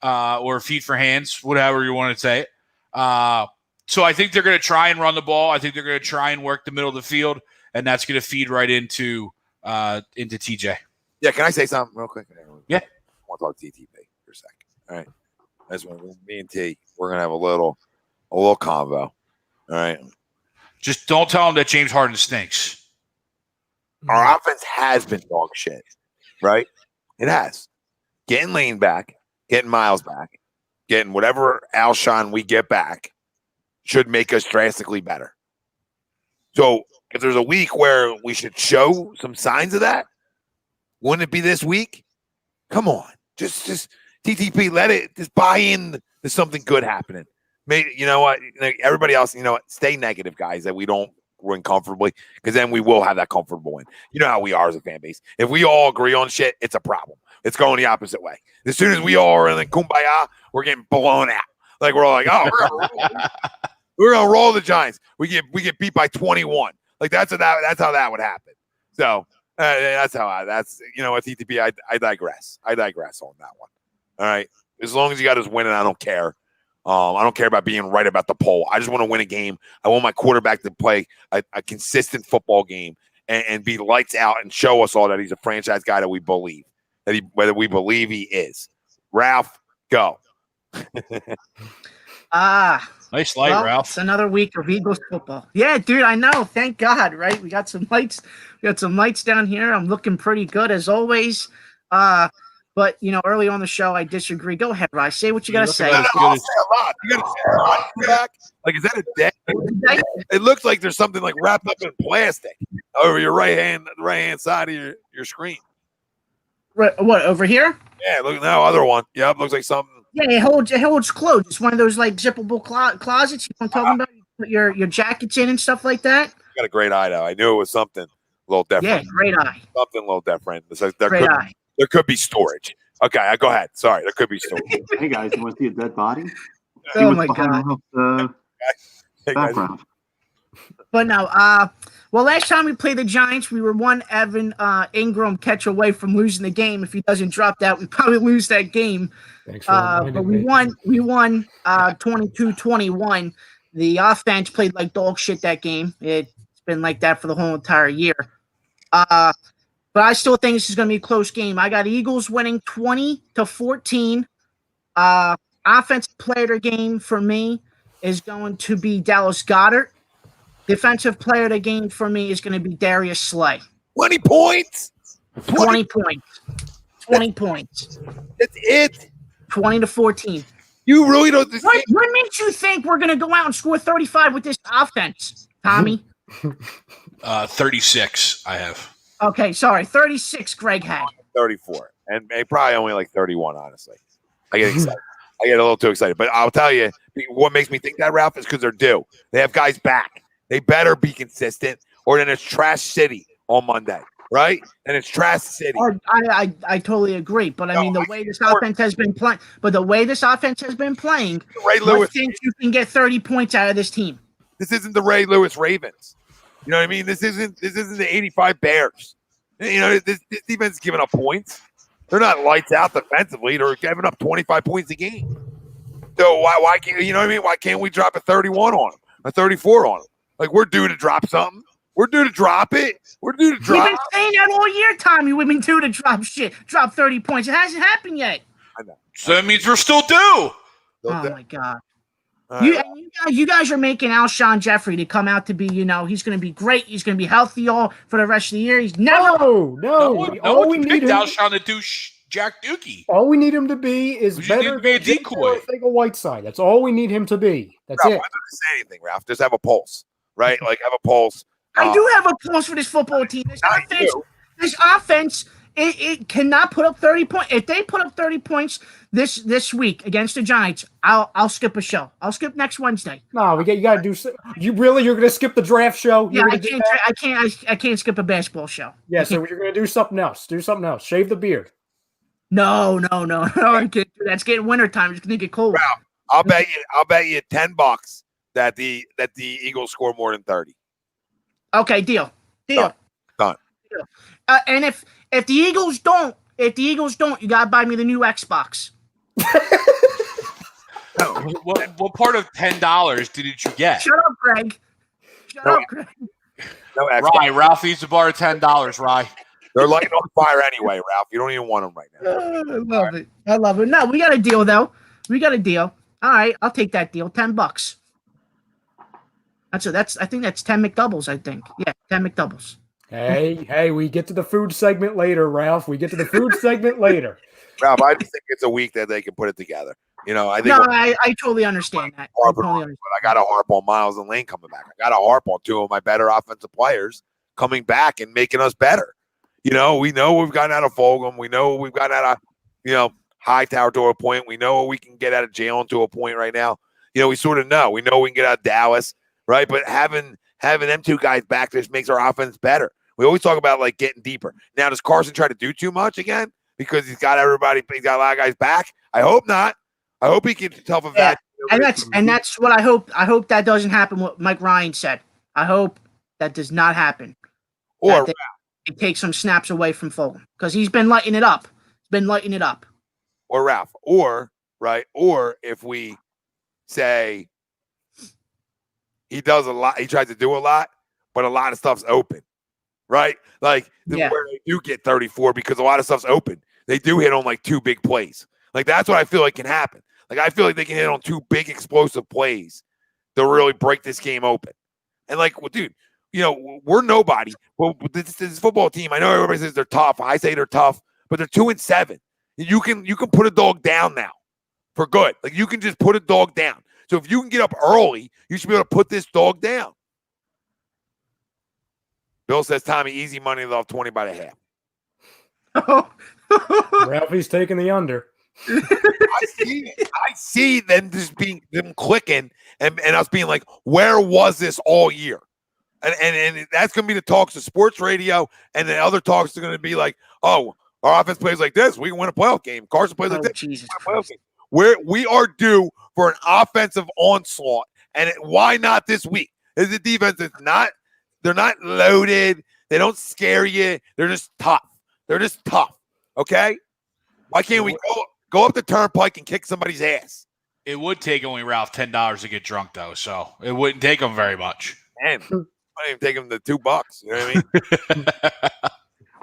or feet for hands, whatever you want to say it. So I think they're going to try and run the ball. I think they're going to try and work the middle of the field, and that's going to feed right into TJ. Yeah, can I say something real quick? Yeah. I want to talk TTP for a second. All right. That's when me and T, we're going to have a little convo. All right. Just don't tell him that James Harden stinks. Our offense has been dog shit, right? It has. Getting Lane back, getting Miles back, getting whatever Alshon we get back should make us drastically better. So if there's a week where we should show some signs of that, wouldn't it be this week? Come on. Just TTP, let it just buy in to something good happening. Maybe, you know what? Everybody else, stay negative, guys, that we don't win comfortably, because then we will have that comfortable win. You know how we are as a fan base. If we all agree on shit, it's a problem. It's going the opposite way. As soon as we all are in the kumbaya, we're getting blown out. Like we're all like, oh, we're gonna roll the Giants. We get beat by 21. Like that's how that would happen. So that's what TTP. I digress. I digress on that one. All right. As long as you got us winning, I don't care. I don't care about being right about the poll. I just want to win a game. I want my quarterback to play a consistent football game and be lights out and show us all that he's a franchise guy that we believe, whether we believe he is. Ralph, go. Nice light, Ralph. It's another week of Eagles football. Yeah, dude, I know. Thank God, right? We got some lights. We got some lights down here. I'm looking pretty good as always. But, early on the show, I disagree. Go ahead, Rye. Say what you got to say. I'll say a lot. You got to say a lot. Back. Like, is that a deck? It looks like there's something like wrapped up in plastic over your right hand side of your screen. Right, what, over here? Yeah, look, no, other one. Yep, looks like something. Yeah, it holds clothes. It's one of those, like, zippable closets. You know what I'm talking about? You put your jackets in and stuff like that. You got a great eye, though. I knew it was something a little different. Yeah, great eye. Something a little different. Great eye. There could be storage. Okay, go ahead. Sorry, there could be story. Hey guys, you want to see a dead body? He Oh was my behind God. the house, Hey, guys. background. But no, well, last time we played the Giants, we were one Evan Ingram catch away from losing the game. If he doesn't drop that, we probably lose that game. Thanks for reminding But me. we won 22-21. The offense played like dog shit that game. It's been like that for the whole entire year. But I still think this is going to be a close game. I got Eagles winning 20-14. Offensive player of the game for me is going to be Dallas Goedert. Defensive player of the game for me is going to be Darius Slay. 20 points. 20 points. 20 points. That's it. 20-14. You really don't. What makes you think we're going to go out and score 35 with this offense, Tommy? 36, I have. Okay, sorry. 36, Greg had. 34, and probably only like 31. Honestly, I get excited. I get a little too excited. But I'll tell you, what makes me think that, Ralph, is because they're due. They have guys back. They better be consistent, or then it's trash city on Monday, right? And it's trash city. I totally agree, but I mean the way this offense has been playing. But the way this offense has been playing, Ray Lewis thinks you can get 30 points out of this team. This isn't the Ray Lewis Ravens. You know what I mean? This isn't the 85 Bears. You know, this defense is giving up points. They're not lights out defensively. They're giving up 25 points a game. So why can't you know what I mean? Why can't we drop a 31 on them, a 34 on them? Like, we're due to drop something. We're due to drop it. We're due to drop. We've been saying that all year, Tommy. We've been due to drop 30 points. It hasn't happened yet. I know. So that means we're still due. Oh my God. You guys are making Alshon Jeffrey to come out to be, he's going to be great. He's going to be healthy all for the rest of the year. He's never. No. All we need Alshon to do Jack Dookie. All we need him to be is better be a than decoy. Whiteside. That's all we need him to be. That's Ralph, it. I don't say anything, Ralph. Just have a pulse, right? Like, have a pulse. I do have a pulse for this football team. This offense, it cannot put up 30 points. If they put up 30 points this week against the Giants, I'll skip a show. I'll skip next Wednesday. No, you got to do. You're going to skip the draft show? Yeah, I can't skip a basketball show. Yeah, so you're going to do something else. Do something else. Shave the beard. No, I can't do that. It's getting wintertime. It's going to get cold. Ralph, I'll bet you $10 that the Eagles score more than 30. Okay, deal. Done. And if the Eagles don't, you gotta buy me the new Xbox. What part of $10 did you get? Shut up, Greg. No Xbox. Rye, Ralph needs to borrow $10. Rye. They're lighting on fire anyway, Ralph. You don't even want them right now. I love it. No, we got a deal though. All right, I'll take that deal. $10. I think that's 10 McDoubles. I think. Yeah, 10 McDoubles. Hey, we get to the food segment later, Ralph. We get to the food segment later. Ralph, I just think it's a week that they can put it together. I think. No, I totally understand that. But I got to harp on Miles and Lane coming back. I got to harp on two of my better offensive players coming back and making us better. We know we've gotten out of Fulgham. We know we've gotten out of, Hightower to a point. We know we can get out of Jalen to a point right now. We sort of know. We know we can get out of Dallas, right? But having them two guys back just makes our offense better. We always talk about like getting deeper. Now, does Carson try to do too much again because he's got a lot of guys back? I hope not. I hope he can self-evaluate. Yeah. And that's what I hope. I hope that doesn't happen. What Mike Ryan said. I hope that does not happen. Or he takes some snaps away from Fulgham because he's been lighting it up. Or Ralph. Or if we say he does a lot, he tries to do a lot, but a lot of stuff's open. Right? Like where they do get 34 because a lot of stuff's open. They do hit on like two big plays. Like that's what I feel like can happen. Like I feel like they can hit on two big explosive plays to really break this game open. And like, well, dude, we're nobody. Well, this football team, I know everybody says they're tough. I say they're tough, but they're 2-7. You can put a dog down now for good. Like you can just put a dog down. So if you can get up early, you should be able to put this dog down. Bill says, Tommy, easy money off 20 by the half. Ralphie's taking the under. I see them just them clicking and us being like, where was this all year? And that's going to be the talks of sports radio, and the other talks are going to be like, oh, Our offense plays like this, we can win a playoff game. Carson plays like this, Jesus we win a playoff Christ. game. We are due for an offensive onslaught, and why not this week? Is the defense is not? They're not loaded. They don't scare you. They're just tough. They're just tough. Okay. Why can't we go up the turnpike and kick somebody's ass? It would take only Ralph $10 to get drunk, though, so it wouldn't take him very much. Man, I didn't even take him the $2. You know what I mean?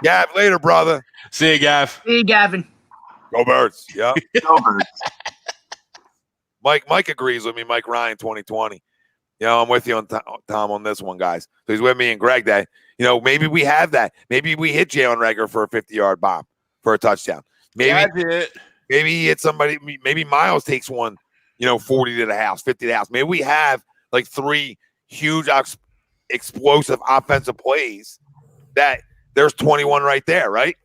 Gav, later, brother. See you, Gav. See you, Gavin. Go Birds. Yeah. Go Birds. Mike agrees with me. Mike Ryan, 2020. You know, I'm with you on Tom on this one, guys. So he's with me and Greg that, you know, maybe we have that. Maybe we hit Jalen Reagor for a 50-yard bomb for a touchdown. Maybe he hit somebody. Maybe Miles takes one, 40 to the house, 50 to the house. Maybe we have like 3 huge explosive offensive plays that there's 21 right there, right?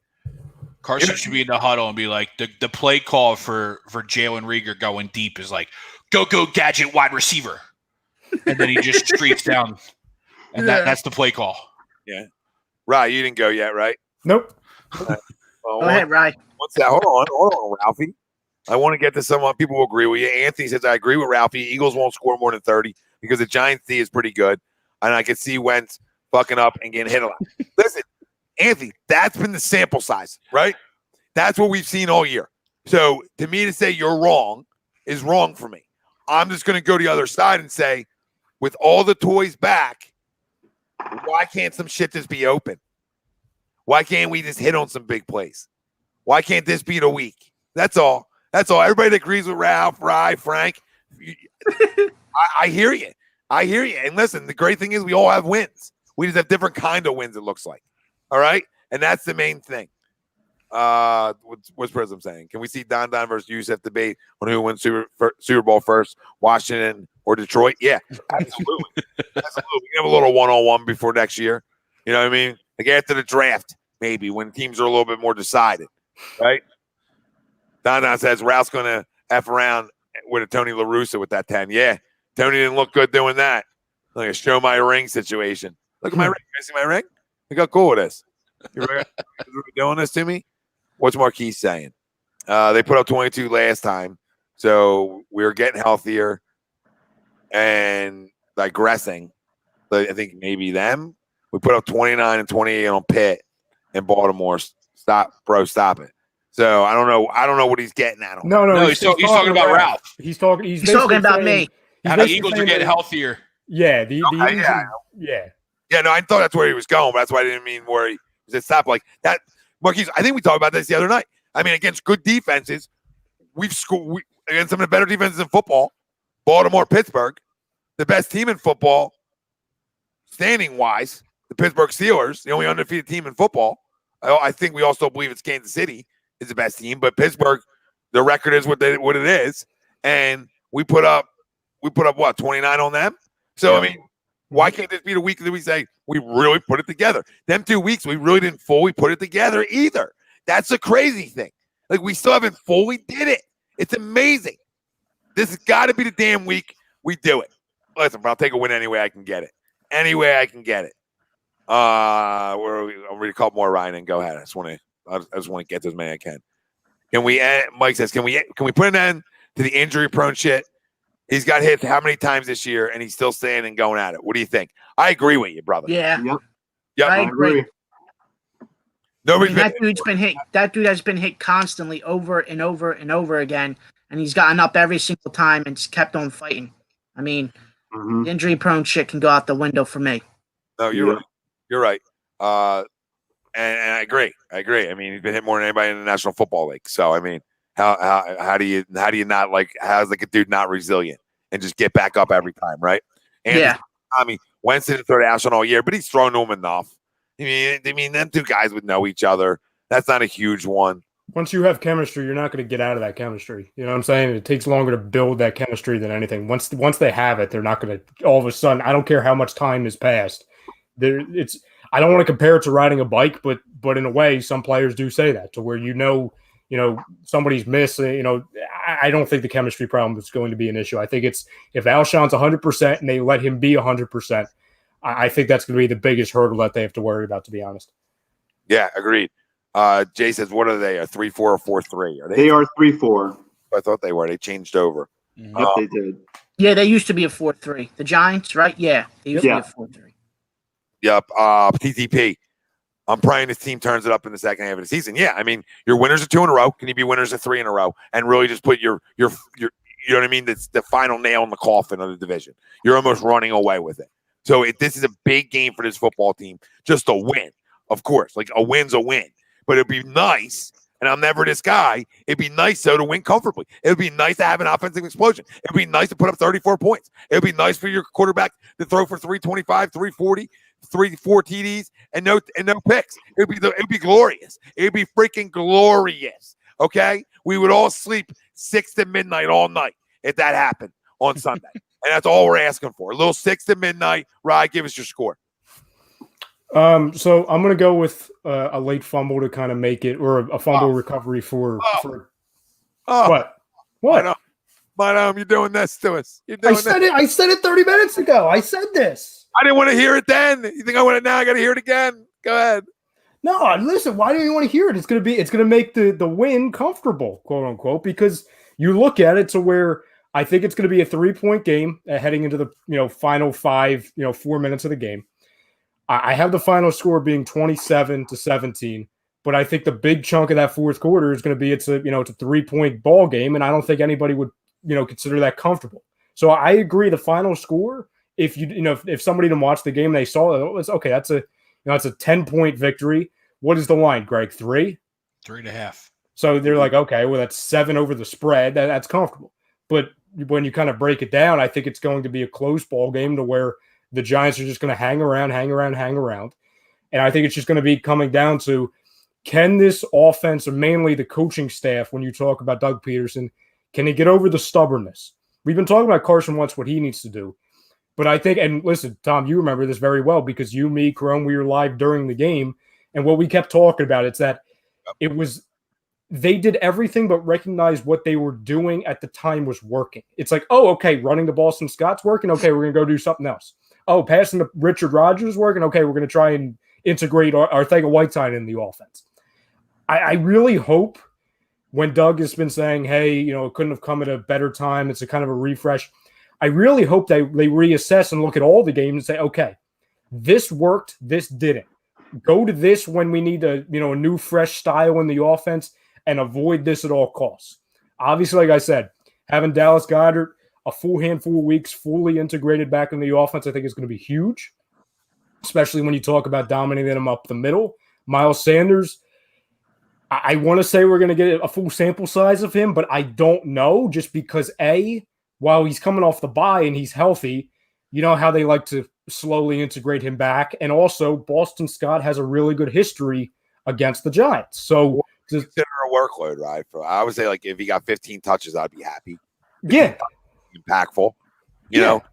Carson should be in the huddle and be like, the play call for Jalen Reagor going deep is like, go gadget wide receiver. And then he just streaks down. And that's the play call. Yeah. Right. You didn't go yet, right? Nope. Well, Go ahead, Rye. What's that? Hold on, Ralphie. I want to get to someone people will agree with you. Anthony says, I agree with Ralphie. Eagles won't score more than 30 because the Giants D is pretty good. And I can see Wentz fucking up and getting hit a lot. Listen, Anthony, that's been the sample size, right? That's what we've seen all year. So to me to say you're wrong is wrong for me. I'm just going to go to the other side and say, with all the toys back, why can't some shit just be open? Why can't we just hit on some big plays? Why can't this be the week? That's all. That's all. Everybody that agrees with Ralph, Rye, Frank, I hear you. I hear you. And listen, the great thing is we all have wins. We just have different kind of wins, it looks like. All right? And that's the main thing. What's Prism saying? Can we see Don versus Yusef debate on who wins Super Bowl first, Washington or Detroit? Yeah, absolutely. Absolutely. We can have a little one-on-one before next year. You know what I mean? Like after the draft, maybe, when teams are a little bit more decided, right? Don says Ralph's going to F around with a Tony La Russa with that 10. Yeah, Tony didn't look good doing that. Like a show my ring situation. Look at my ring. You see my ring? Look how cool it is. You really doing this to me? What's Marquise saying? They put up 22 last time, so we're getting healthier and digressing. But I think maybe them. We put up 29 and 28 on Pitt in Baltimore. Stop it. So I don't know what he's getting at. No, he's talking about Ralph. He's talking about me. How the Eagles are getting healthier. Yeah, the Eagles. Yeah, no, I thought that's where he was going, but that's why I didn't mean where he said stop like that. Marquise, I think we talked about this the other night. I mean, against good defenses, we've scored against some of the better defenses in football. Baltimore, Pittsburgh, the best team in football, standing wise. The Pittsburgh Steelers, the only undefeated team in football. I think we all still believe it's Kansas City is the best team, but Pittsburgh, the record is what it is, and we put up what 29 on them. So I mean, why can't this be the week that we say we really put it together? Them 2 weeks we really didn't fully put it together either. That's a crazy thing. Like we still haven't fully did it. It's amazing. This has got to be the damn week we do it. Listen, I'll take a win any way I can get it. Any way I can get it. I'm ready to call more Ryan and go ahead. I just want to get to as many as I can. Can we end? Mike says, can we put an end to the injury prone shit? He's got hit how many times this year and he's still staying and going at it. What do you think? I agree with you, brother. Yeah. Yep. I agree. That dude's been hit. That dude has been hit constantly over and over and over again, and he's gotten up every single time and just kept on fighting. I mean, injury prone shit can go out the window for me. No, you're right. You're right. And I agree. I mean, he's been hit more than anybody in the National Football League. So I mean, how do you not how's like a dude not resilient and just get back up every time, right? And I mean, Wentz didn't throw to Ashton all year, but he's thrown to him enough. I mean, them two guys would know each other. That's not a huge one. Once you have chemistry, you're not going to get out of that chemistry. You know what I'm saying? It takes longer to build that chemistry than anything. Once they have it, they're not going to all of a sudden. I don't care how much time has passed. I don't want to compare it to riding a bike, but in a way, some players do say that to where somebody's missed. I don't think the chemistry problem is going to be an issue. I think it's if Alshon's 100% and they let him be 100%. I think that's going to be the biggest hurdle that they have to worry about, to be honest. Yeah, agreed. Jay says, what are they? A 3-4 or 4-3? Are They are 3-4. I thought they were. They changed over. Yep, they did. Yeah, they used to be a 4-3. The Giants, right? Yeah, they used to be a 4-3. Yep. TTP. I'm praying this team turns it up in the second half of the season. Yeah, I mean, your winners are 2 in a row. Can you be winners of 3 in a row and really just put your you know what I mean? That's the final nail in the coffin of the division. You're almost running away with it. So this is a big game for this football team, just a win, of course. Like a win's a win. But it'd be nice, and I'm never this guy, it'd be nice, though, to win comfortably. It would be nice to have an offensive explosion. It would be nice to put up 34 points. It would be nice for your quarterback to throw for 325, 340, 4 TDs, and no picks. It would be glorious. It would be freaking glorious, okay? We would all sleep 6 to midnight all night if that happened on Sunday. And that's all we're asking for. A little 6 to midnight. Rye, give us your score. So I'm going to go with a late fumble to kind of make it, or a fumble recovery for what? But you're doing this to us. I said it 30 minutes ago. I said this. I didn't want to hear it then. You think I want it now? I got to hear it again. Go ahead. No, listen. Why do you want to hear it? It's going to make the win comfortable, quote unquote, because you look at it to where I think it's going to be a 3-point game heading into the final 4 minutes of the game. I have the final score being 27-17, but I think the big chunk of that fourth quarter is going to be it's a 3-point ball game, and I don't think anybody would consider that comfortable. So I agree. The final score, if if somebody didn't watch the game and they saw it, it's okay. That's a 10-point victory. What is the line, Greg? 3? 3.5. So they're like, okay, well that's 7 over the spread. That's comfortable. But when you kind of break it down, I think it's going to be a close ball game to where the Giants are just going to hang around. And I think it's just going to be coming down to, can this offense, or mainly the coaching staff, when you talk about Doug Pederson, can he get over the stubbornness? We've been talking about Carson Wentz, what he needs to do. But I think, and listen, Tom, you remember this very well because you, me, Crone, we were live during the game. And what we kept talking about, it's that they did everything but recognize what they were doing at the time was working. It's like, oh, okay, running the Boston Scott's working. Okay, we're going to go do something else. Oh, passing to Richard Rodgers working. Okay, we're going to try and integrate Arcega-Whiteside in the offense. I really hope when Doug has been saying, hey, it couldn't have come at a better time, it's a kind of a refresh. I really hope they reassess and look at all the games and say, okay, this worked, this didn't. Go to this when we need a new fresh style in the offense and avoid this at all costs. Obviously, like I said, having Dallas Goedert a full handful of weeks fully integrated back in the offense, I think is going to be huge, especially when you talk about dominating them up the middle. Miles Sanders, I want to say we're going to get a full sample size of him, but I don't know, just because while he's coming off the bye and he's healthy, you know how they like to slowly integrate him back. And also Boston Scott has a really good history against the Giants. So consider a workload, right? I would say, like, if he got 15 touches, I'd be happy. Yeah. Impactful. You know,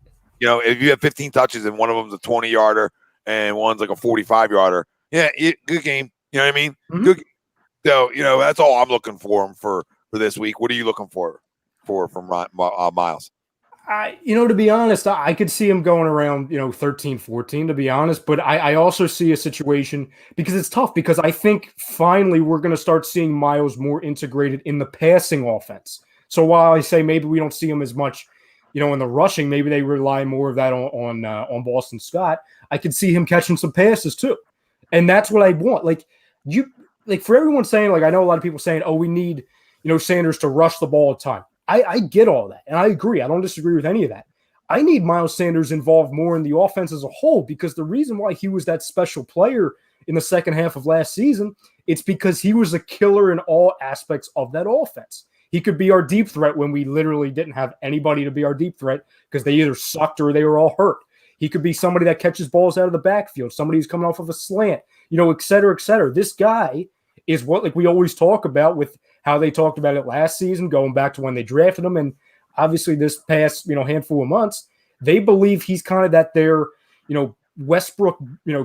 if you have 15 touches and one of them's a 20-yarder and one's like a 45-yarder, good game. You know what I mean? Mm-hmm. Good. So, that's all I'm looking for him for this week. What are you looking for from Miles? To be honest, I could see him going around, 13, 14, to be honest. But I also see a situation, because it's tough, because I think finally we're going to start seeing Miles more integrated in the passing offense. So while I say maybe we don't see him as much, in the rushing, maybe they rely more of that on Boston Scott. I could see him catching some passes too. And that's what I want. For everyone saying, I know a lot of people saying, oh, we need, Sanders to rush the ball at time. I get all that, and I agree. I don't disagree with any of that. I need Miles Sanders involved more in the offense as a whole, because the reason why he was that special player in the second half of last season, it's because he was a killer in all aspects of that offense. He could be our deep threat when we literally didn't have anybody to be our deep threat because they either sucked or they were all hurt. He could be somebody that catches balls out of the backfield, somebody who's coming off of a slant, et cetera, et cetera. This guy is what we always talk about with how they talked about it last season, going back to when they drafted him. And obviously this past, handful of months, they believe he's kind of that their, Westbrook,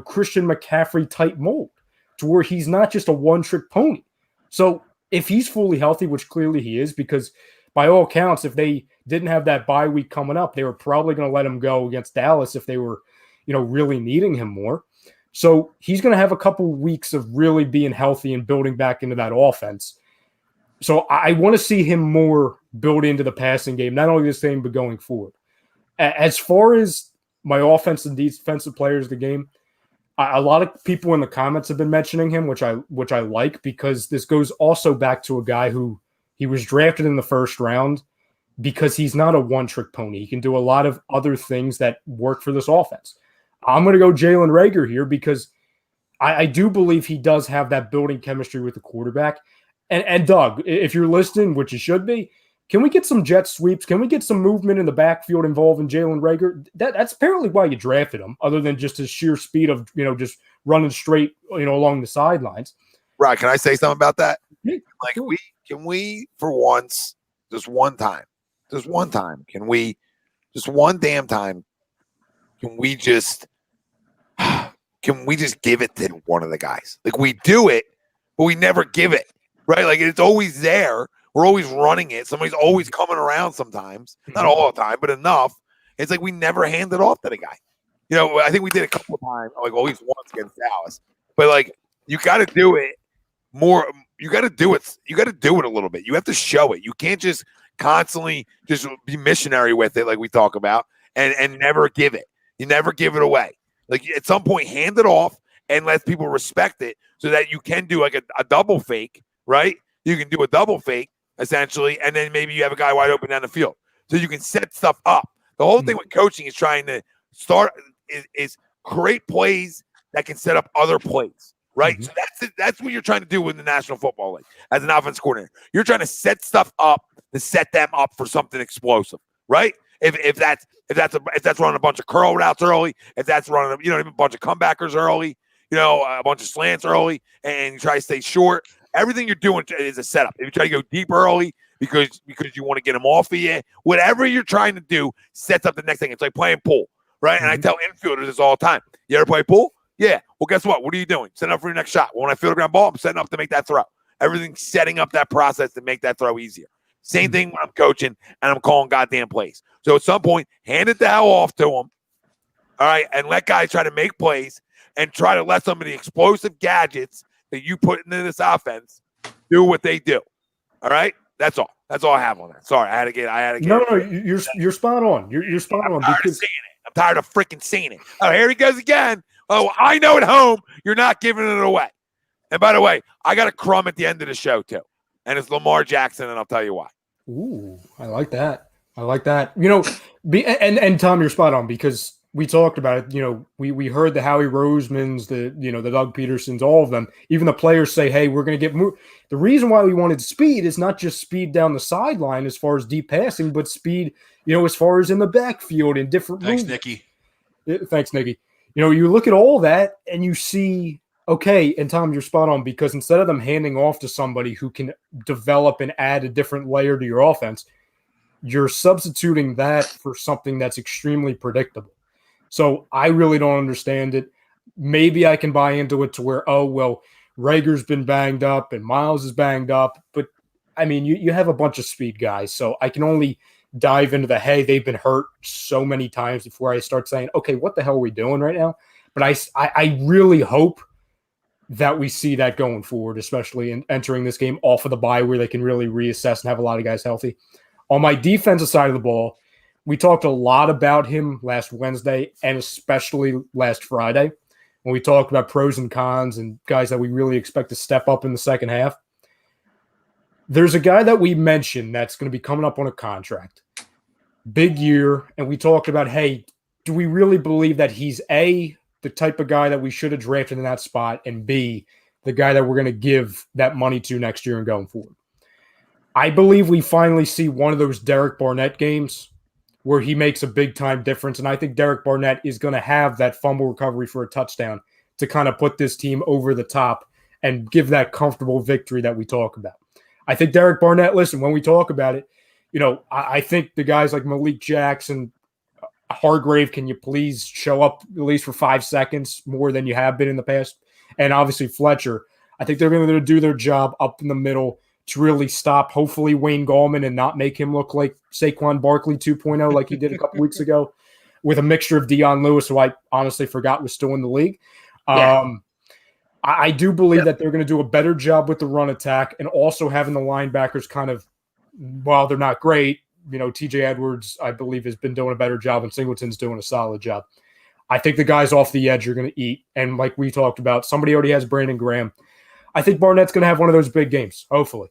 Christian McCaffrey type mold, to where he's not just a one-trick pony. So if he's fully healthy, which clearly he is, because by all accounts, if they didn't have that bye week coming up, they were probably going to let him go against Dallas if they were, really needing him more. So he's going to have a couple weeks of really being healthy and building back into that offense. So I want to see him more built into the passing game, not only this game, but going forward. As far as my offensive and defensive players of the game, a lot of people in the comments have been mentioning him, which I like, because this goes also back to a guy who he was drafted in the first round because he's not a one-trick pony. He can do a lot of other things that work for this offense. I'm going to go Jalen Reagor here because I do believe he does have that building chemistry with the quarterback. And Doug, if you're listening, which you should be, can we get some jet sweeps? Can we get some movement in the backfield involving Jalen Reagor? That's apparently why you drafted him, other than just his sheer speed of, just running straight, along the sidelines. Right. Can I say something about that? Yeah, Like, sure. can we, for once, just one damn time, can we just give it to one of the guys? Like, we do it, but we never give it, right? Like, it's always there. We're always running it. Somebody's always coming around sometimes. Not all the time, but enough. It's like we never hand it off to the guy. I think we did a couple of times, like at least once against Dallas. But, like, you got to do it more. You got to do it. You got to do it a little bit. You have to show it. You can't just constantly just be missionary with it like we talk about and never give it. You never give it away. Like, at some point, hand it off and let people respect it so that you can do like a double fake, right? You can do a double fake, essentially, and then maybe you have a guy wide open down the field. So you can set stuff up. The whole thing with coaching is trying to start is create plays that can set up other plays, right? Mm-hmm. So that's it. That's what you're trying to do in the National Football League as an offense coordinator. You're trying to set stuff up to set them up for something explosive, right? If that's running a bunch of curl routes early, if that's running a bunch of comebackers early, a bunch of slants early, and you try to stay short. Everything you're doing is a setup. If you try to go deep early because you want to get them off of you, whatever you're trying to do sets up the next thing. It's like playing pool, right? Mm-hmm. And I tell infielders this all the time. You ever play pool? Yeah. Well, guess what? What are you doing? Setting up for your next shot. When I field a ground ball, I'm setting up to make that throw. Everything's setting up that process to make that throw easier. Same thing when I'm coaching and I'm calling goddamn plays. So at some point, hand it the hell off to them, all right, and let guys try to make plays and try to let some of the explosive gadgets that you put into this offense do what they do. All right? That's all. That's all I have on that. Sorry, I had to get No, you're spot on. You're spot on because I'm tired of freaking seeing it. Oh, here he goes again. Oh, I know at home you're not giving it away. And by the way, I got a crumb at the end of the show too. And it's Lamar Jackson, and I'll tell you why. Ooh, I like that. And Tom, you're spot on because we talked about it. We heard the Howie Rosemans, the Doug Pedersons, all of them. Even the players say, "Hey, we're going to get more." The reason why we wanted speed is not just speed down the sideline as far as deep passing, but speed, as far as in the backfield and different. Thanks, movements. Nicky. Thanks, Nicky. You look at all that and you see. Okay, and Tom, you're spot on because instead of them handing off to somebody who can develop and add a different layer to your offense, you're substituting that for something that's extremely predictable. So I really don't understand it. Maybe I can buy into it to where, Reagor's been banged up and Miles is banged up. But, I mean, you have a bunch of speed guys, so I can only dive into they've been hurt so many times before I start saying, okay, what the hell are we doing right now? But I really hope that we see that going forward, especially in entering this game off of the bye where they can really reassess and have a lot of guys healthy. On my defensive side of the ball, we talked a lot about him last Wednesday and especially last Friday when we talked about pros and cons and guys that we really expect to step up in the second half. There's a guy that we mentioned that's going to be coming up on a contract. Big year, and we talked about, hey, do we really believe that he's the type of guy that we should have drafted in that spot, and B, the guy that we're going to give that money to next year and going forward? I believe we finally see one of those Derek Barnett games where he makes a big-time difference, and I think Derek Barnett is going to have that fumble recovery for a touchdown to kind of put this team over the top and give that comfortable victory that we talk about. I think Derek Barnett, listen, when we talk about it, I think the guys like Malik Jackson, Hargrave, can you please show up at least for 5 seconds more than you have been in the past? And obviously Fletcher, I think they're going to do their job up in the middle to really stop, hopefully, Wayne Gallman and not make him look like Saquon Barkley 2.0 like he did a couple weeks ago with a mixture of Deion Lewis, who I honestly forgot was still in the league. Yeah. I do believe that they're going to do a better job with the run attack and also having the linebackers kind of, while they're not great, TJ Edwards, I believe, has been doing a better job and Singleton's doing a solid job. I think the guys off the edge are going to eat. And like we talked about, somebody already has Brandon Graham. I think Barnett's going to have one of those big games, hopefully.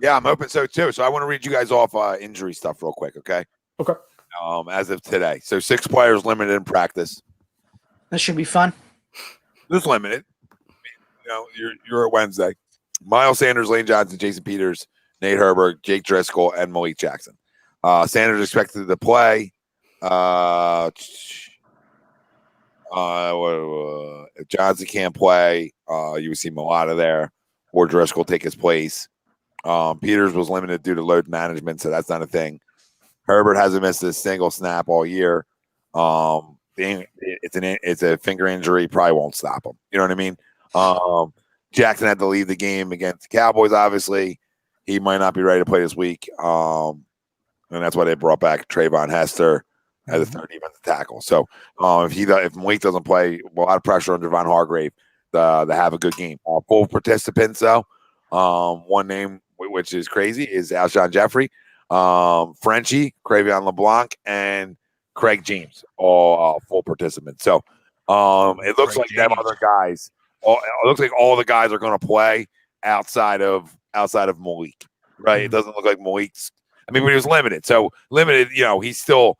Yeah, I'm hoping so too. So I want to read you guys off injury stuff real quick, okay? Okay. As of today. So 6 players limited in practice. That should be fun. Just limited. You're at Wednesday. Miles Sanders, Lane Johnson, Jason Peters, Nate Herberg, Jake Driscoll, and Malik Jackson. Sanders expected to play. If Johnson can't play, you would see Mulata there, or Driscoll take his place. Peters was limited due to load management, so that's not a thing. Herbert hasn't missed a single snap all year. It's a finger injury, probably won't stop him. You know what I mean? Jackson had to leave the game against the Cowboys, obviously. He might not be ready to play this week. And that's why they brought back Trayvon Hester as a third defensive tackle. So if Malik doesn't play, a lot of pressure on Javon Hargrave to have a good game. Full participants, though. One name, which is crazy, is Alshon Jeffrey, Frenchie, Cravion LeBlanc, and Craig James, all full participants. So it looks like them other guys. It looks like all the guys are going to play outside of Malik, right? It doesn't look like Malik's. I mean, when he was limited, he's still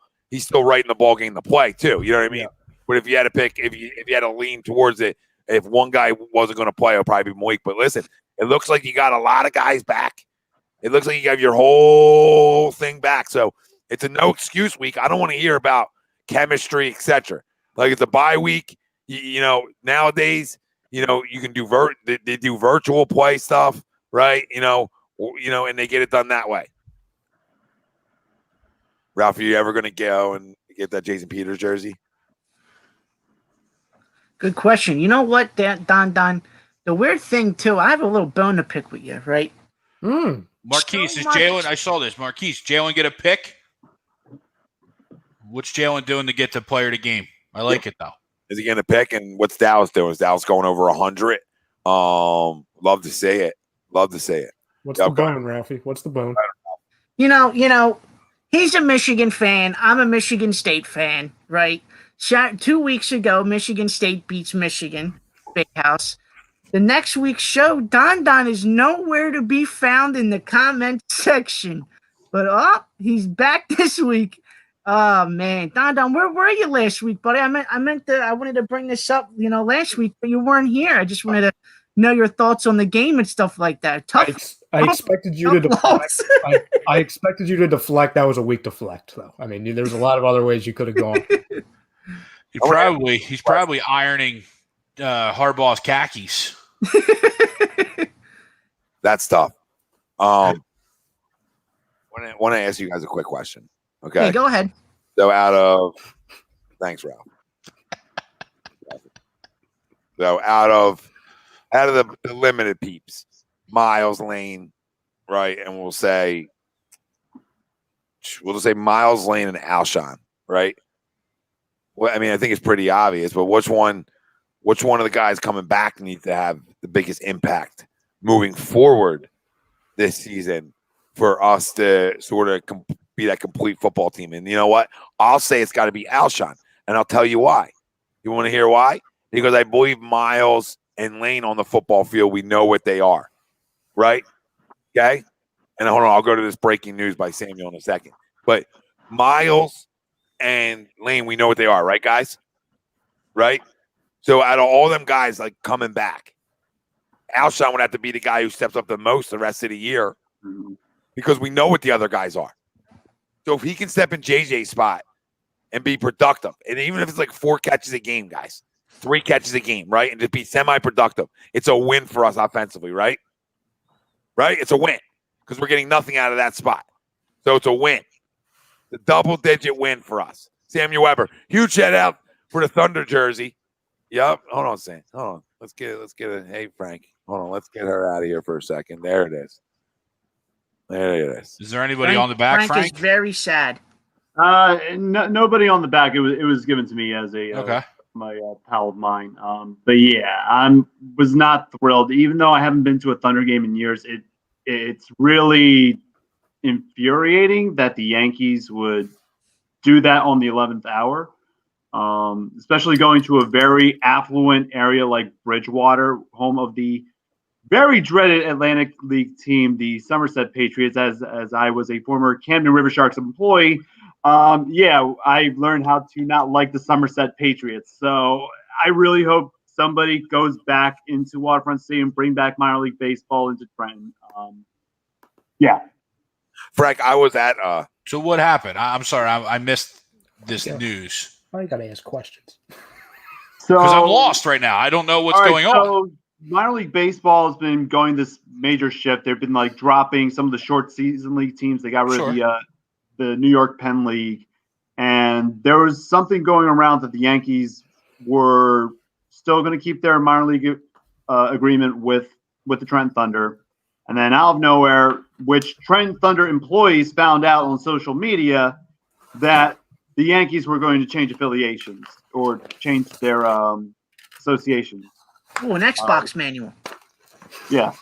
right in the ball game to play too. You know what I mean? Yeah. But if you had to pick, if you had to lean towards it, if one guy wasn't going to play, it would probably be Malik. But listen, it looks like you got a lot of guys back. It looks like you have your whole thing back. So it's a no excuse week. I don't want to hear about chemistry, etc. Like it's a bye week. Nowadays, you can do they do virtual play stuff, right? And they get it done that way. Ralph, are you ever going to go and get that Jason Peters jersey? Good question. You know what, Don? The weird thing too, I have a little bone to pick with you, right? Marquise, is Jalen? I saw this. Marquise, Jalen get a pick? What's Jalen doing to get the player to game? I like it though. Is he going to pick? And what's Dallas doing? Is Dallas going over 100? Love to say it. Love to say it. What's the bone, Ralphie? What's the bone? He's a Michigan fan. I'm a Michigan State fan, right? 2 weeks ago, Michigan State beats Michigan, Big House. The next week's show, Don is nowhere to be found in the comment section. But he's back this week. Oh man, Don, where were you last week, buddy? I wanted to bring this up, last week, but you weren't here. I just wanted to know your thoughts on the game and stuff like that. I expected you to deflect. I expected you to deflect. That was a weak deflect, though. I mean, there's a lot of other ways you could have gone. He's probably ironing Harbaugh's khakis. That's tough. I want to ask you guys a quick question. Okay, hey, go ahead. So thanks, Ralph. So out of the limited peeps, Miles, Lane, right, and we'll just say Miles, Lane, and Alshon, right? Well, I mean, I think it's pretty obvious, but which one of the guys coming back needs to have the biggest impact moving forward this season for us to sort of be that complete football team? And you know what? I'll say it's got to be Alshon, and I'll tell you why. You want to hear why? Because I believe Miles and Lane on the football field, we know what they are, right? Okay? And hold on, I'll go to this breaking news by Samuel in a second. But Miles and Lane, we know what they are, right, guys? Right? So out of all them guys like coming back, Alshon would have to be the guy who steps up the most the rest of the year because we know what the other guys are. So if he can step in JJ's spot and be productive, and even if it's like 4 catches a game, guys, 3 catches a game, right, and just be semi-productive, it's a win for us offensively, right? Right? It's a win because we're getting nothing out of that spot. So it's a win. The double-digit win for us. Samuel Weber, huge shout-out for the Thunder jersey. Yep. Hold on, Sam. Hold on. Let's get it. Hey, Frank. Hold on. Let's get her out of here for a second. There it is. There it is. Is there anybody on the back, Frank? Frank is very sad. Nobody on the back. It was given to me as a pal of mine. But yeah, was not thrilled. Even though I haven't been to a Thunder game in years, it's really infuriating that the Yankees would do that on the 11th hour, especially going to a very affluent area like Bridgewater, home of the very dreaded Atlantic League team, the Somerset Patriots. As I was a former Camden River Sharks employee, I learned how to not like the Somerset Patriots. So I really hope somebody goes back into Waterfront Stadium, bring back minor league baseball into Trenton. Frank, I was at So what happened? I'm sorry, I missed this news. I got to ask questions. Because I'm lost right now. I don't know what's going on. Minor league baseball has been going this major shift. They've been like dropping some of the short season league teams. They got rid of the New York Penn League, and there was something going around that the Yankees were still going to keep their minor league agreement with the Trenton Thunder, and then out of nowhere, which Trenton Thunder employees found out on social media, that the Yankees were going to change affiliations or change their associations. Oh, an Xbox manual. Yeah.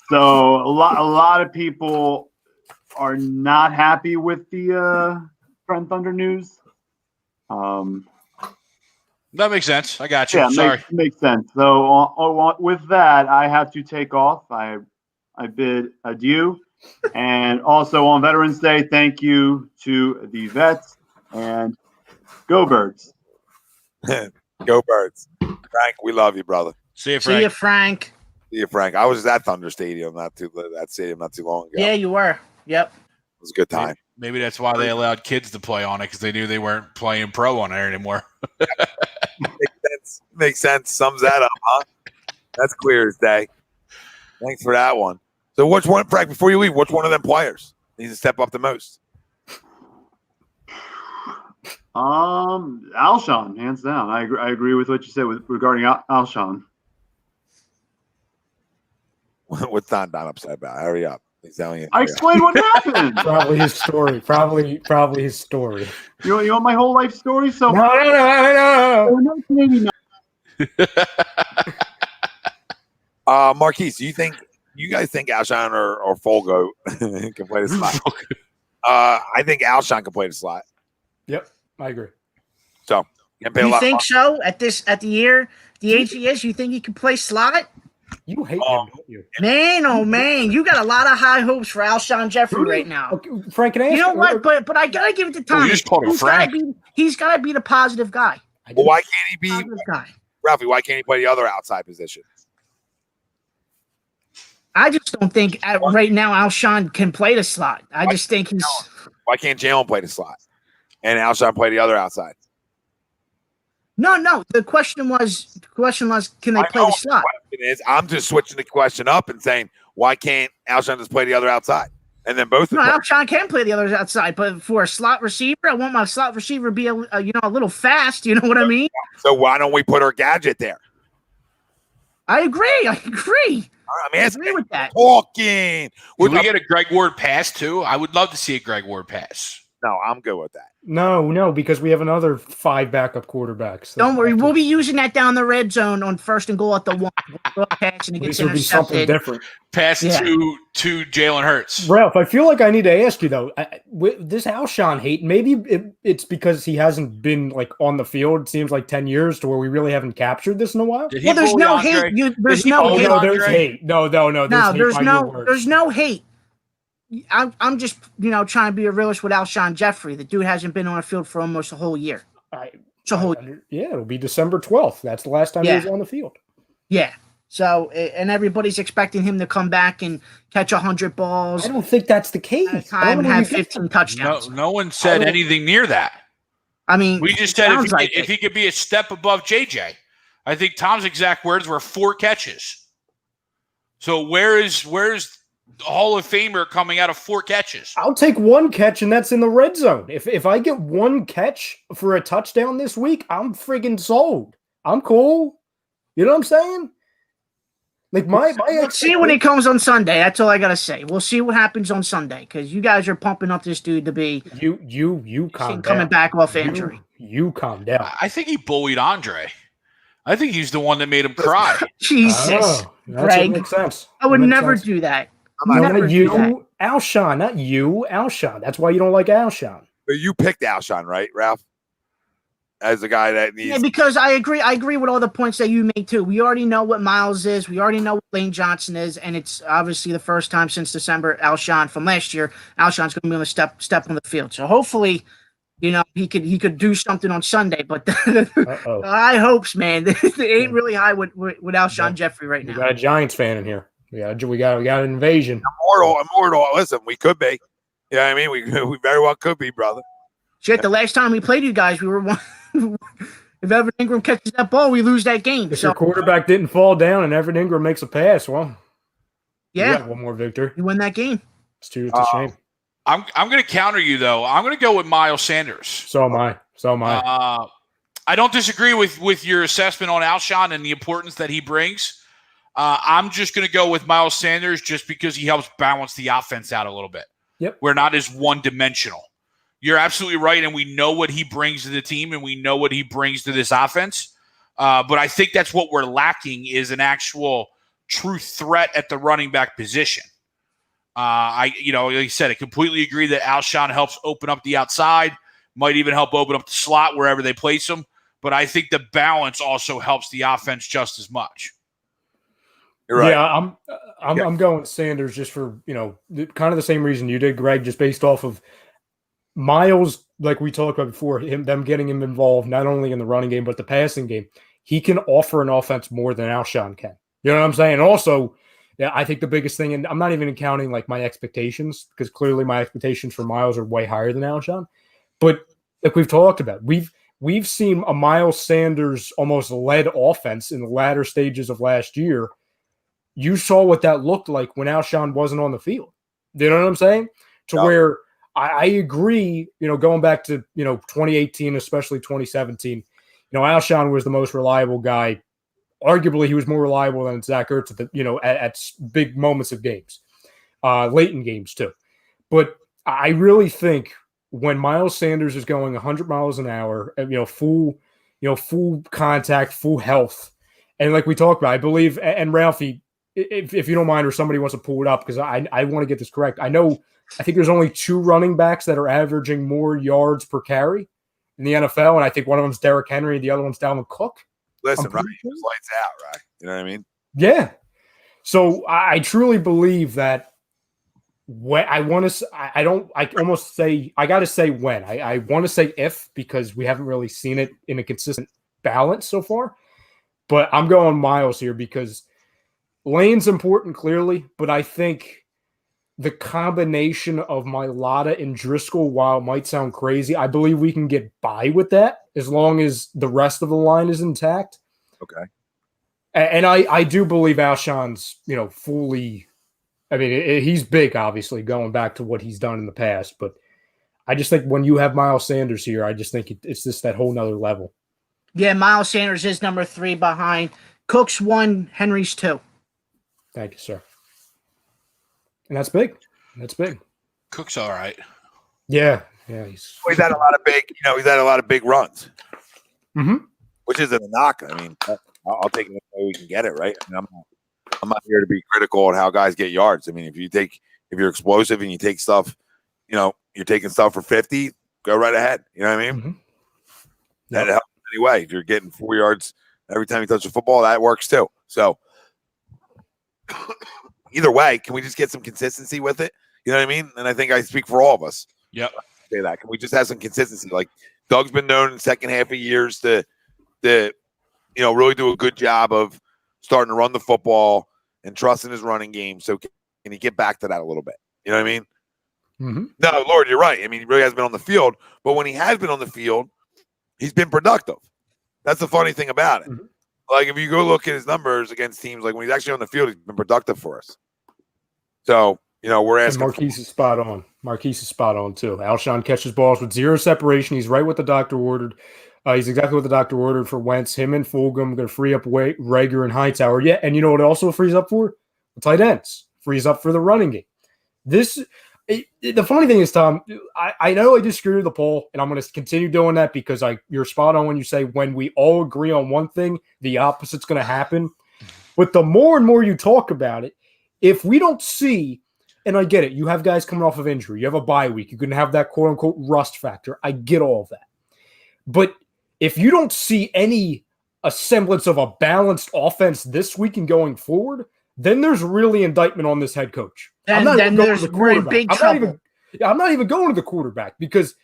So a lot of people are not happy with the Trenton Thunder news. That makes sense. I got you. Yeah, Sorry. Makes sense. So with that, I have to take off. I bid adieu. And also on Veterans Day, thank you to the vets, and go Birds. Go Birds. Frank, we love you, brother. See you, Frank. See you, Frank. I was at Thunder Stadium not too long ago. Yeah, you were. Yep. It was a good time. Maybe that's why they allowed kids to play on it, because they knew they weren't playing pro on there anymore. Makes sense. Sums that up, huh? That's clear as day. Thanks for that one. So which one, Frank, before you leave, which one of them players needs to step up the most? Alshon, hands down. I agree with what you said regarding Alshon. What's not upset about? Hurry up. He's telling you. I explained what happened. Probably his story. Probably his story. You want my whole life story? So No. Marquise, do you guys think Alshon or Folgo can play the slot? I think Alshon can play the slot. Yep, I agree. So you think so? At the age he is, you think he can play slot? You hate him, don't you? Man, oh man, you got a lot of high hopes for Alshon Jeffrey right now. Okay, Frank, can I ask you know what? But I gotta give it to Tommy. You just called him Frank. He's gotta be the positive guy. Well, why can't he be Ralphie? Why can't he play the other outside position? I just don't think right now Alshon can play the slot. I just think he's. Why can't Jalen play the slot and Alshon play the other outside? No. The question was, can they play the slot? The question is, I'm just switching the question up and saying, why can't Alshon just play the other outside? And then both. No, Alshon can play the other outside, but for a slot receiver, I want my slot receiver to be a little fast. You know what I mean? So why don't we put our gadget there? I agree. I'm asking with that. Talking. Would we get a Greg Ward pass too? I would love to see a Greg Ward pass. No, I'm good with that. No, because we have another 5 backup quarterbacks. So don't worry, we'll be using that down the red zone on 1st and goal at the 1. Pass and it gets this would be something different. Pass to Jalen Hurts. Ralph, I feel like I need to ask you though. With this Alshon hate, maybe it's because he hasn't been like on the field. It seems like 10 years to where we really haven't captured this in a while. Well, there's no hate. There's no hate. No, there's hate. No. There's no hate. I'm just trying to be a realist with Alshon Jeffrey. The dude hasn't been on the field for almost a whole year. It'll be December 12th. That's the last time he was on the field. Yeah. So, and everybody's expecting him to come back and catch 100 balls. I don't think that's the case. And have 15 touchdowns. No one said anything near that. I mean, we just said if he could be a step above JJ. I think Tom's exact words were 4 catches. So where's the Hall of Famer coming out of 4 catches? I'll take 1 catch, and that's in the red zone. If I get 1 catch for a touchdown this week, I'm friggin' sold. I'm cool. You know what I'm saying? Like my We'll see when it comes on Sunday. That's all I gotta say. We'll see what happens on Sunday because you guys are pumping up this dude to be you calm down. Coming back off injury. You calm down. I think he bullied Andre. I think he's the one that made him cry. Jesus, Greg. Makes sense. I would never do that. Not you, Alshon. Not you, Alshon. That's why you don't like Alshon. But you picked Alshon, right, Ralph? As a guy that needs. Yeah, because I agree with all the points that you made too. We already know what Miles is. We already know what Lane Johnson is, and it's obviously the first time since December. Alshon from last year. Alshon's going to be on the step on the field. So hopefully, he could do something on Sunday. But high hopes, man. It ain't really high with Alshon Jeffrey right now. We got a Giants fan in here. We got an invasion. Immortal. Listen, we could be. Yeah, I mean, we very well could be, brother. Shit, the last time we played you guys, we were one. If Evan Ingram catches that ball, we lose that game. If your quarterback didn't fall down and Evan Ingram makes a pass, well, yeah, you got one more victory. You win that game. It's a shame. I'm going to counter you though. I'm going to go with Miles Sanders. So am I. I don't disagree with your assessment on Alshon and the importance that he brings. I'm just going to go with Miles Sanders just because he helps balance the offense out a little bit. Yep, we're not as one-dimensional. You're absolutely right, and we know what he brings to the team, and we know what he brings to this offense. But I think that's what we're lacking is an actual true threat at the running back position. Like I said, I completely agree that Alshon helps open up the outside, might even help open up the slot wherever they place him. But I think the balance also helps the offense just as much. You're right. Yeah, I'm going Sanders just for kind of the same reason you did, Greg, just based off of Miles, like we talked about before, them getting him involved not only in the running game but the passing game. He can offer an offense more than Alshon can. You know what I'm saying? And also, yeah, I think the biggest thing, and I'm not even counting like my expectations because clearly my expectations for Miles are way higher than Alshon. But like we've talked about, we've seen a Miles Sanders almost led offense in the latter stages of last year. You saw what that looked like when Alshon wasn't on the field. You know what I'm saying? Where I agree, going back to, 2018, especially 2017, Alshon was the most reliable guy. Arguably, he was more reliable than Zach Ertz at big moments of games, late in games too. But I really think when Miles Sanders is going 100 miles an hour, full contact, full health, and like we talked about, I believe, and Ralphie, if you don't mind, or somebody wants to pull it up because I want to get this correct. I think there's only 2 running backs that are averaging more yards per carry in the NFL, and I think one of them's Derrick Henry, the other one's Dalvin Cook. Listen, right? Lights out, right? You know what I mean? Yeah. So I truly believe that when I want to, I got to say when. I want to say if because we haven't really seen it in a consistent balance so far. But I'm going Miles here because Lane's important, clearly, but I think the combination of Mailata and Driscoll, while it might sound crazy, I believe we can get by with that as long as the rest of the line is intact. Okay. And I do believe Alshon's, fully – I mean, he's big, obviously, going back to what he's done in the past. But I just think when you have Miles Sanders here, I just think it's just that whole nother level. Yeah, Miles Sanders is number 3 behind. Cook's 1, Henry's 2. Thank you, sir. And that's big. Cook's all right. Yeah. He's had a lot of big, he's had a lot of big runs, which isn't a knock. I mean, I'll take it the way we can get it, right? I mean, I'm not here to be critical on how guys get yards. I mean, if you're explosive and you take stuff, you're taking stuff for 50, go right ahead. You know what I mean? Mm-hmm. That helps anyway. If you're getting 4 yards every time you touch the football, that works too. So either way, can we just get some consistency with it? You know what I mean? And I think I speak for all of us. Yep. Say that. Can we just have some consistency? Like Doug's been known in the second half of years to really do a good job of starting to run the football and trusting his running game. So can he get back to that a little bit? You know what I mean? Mm-hmm. No, Lord, you're right. I mean, he really has been on the field. But when he has been on the field, he's been productive. That's the funny thing about it. Mm-hmm. Like, if you go look at his numbers against teams, like when he's actually on the field, he's been productive for us. So, we're asking. And Marquise is spot on. Marquise is spot on, too. Alshon catches balls with 0 separation. He's right what the doctor ordered. He's exactly what the doctor ordered for Wentz. Him and Fulgham going to free up Rager and Hightower. Yeah, and you know what it also frees up for? The tight ends. Frees up for the running game. The funny thing is, Tom, I know I disagree with the poll, and I'm going to continue doing that because you're spot on when you say when we all agree on one thing, the opposite's going to happen. But the more and more you talk about it, if we don't see, and I get it, you have guys coming off of injury, you have a bye week, you can have that quote-unquote rust factor. I get all of that. But if you don't see a semblance of a balanced offense this week and going forward, then there's really indictment on this head coach. And then we're in big trouble. I'm not even going to the quarterback because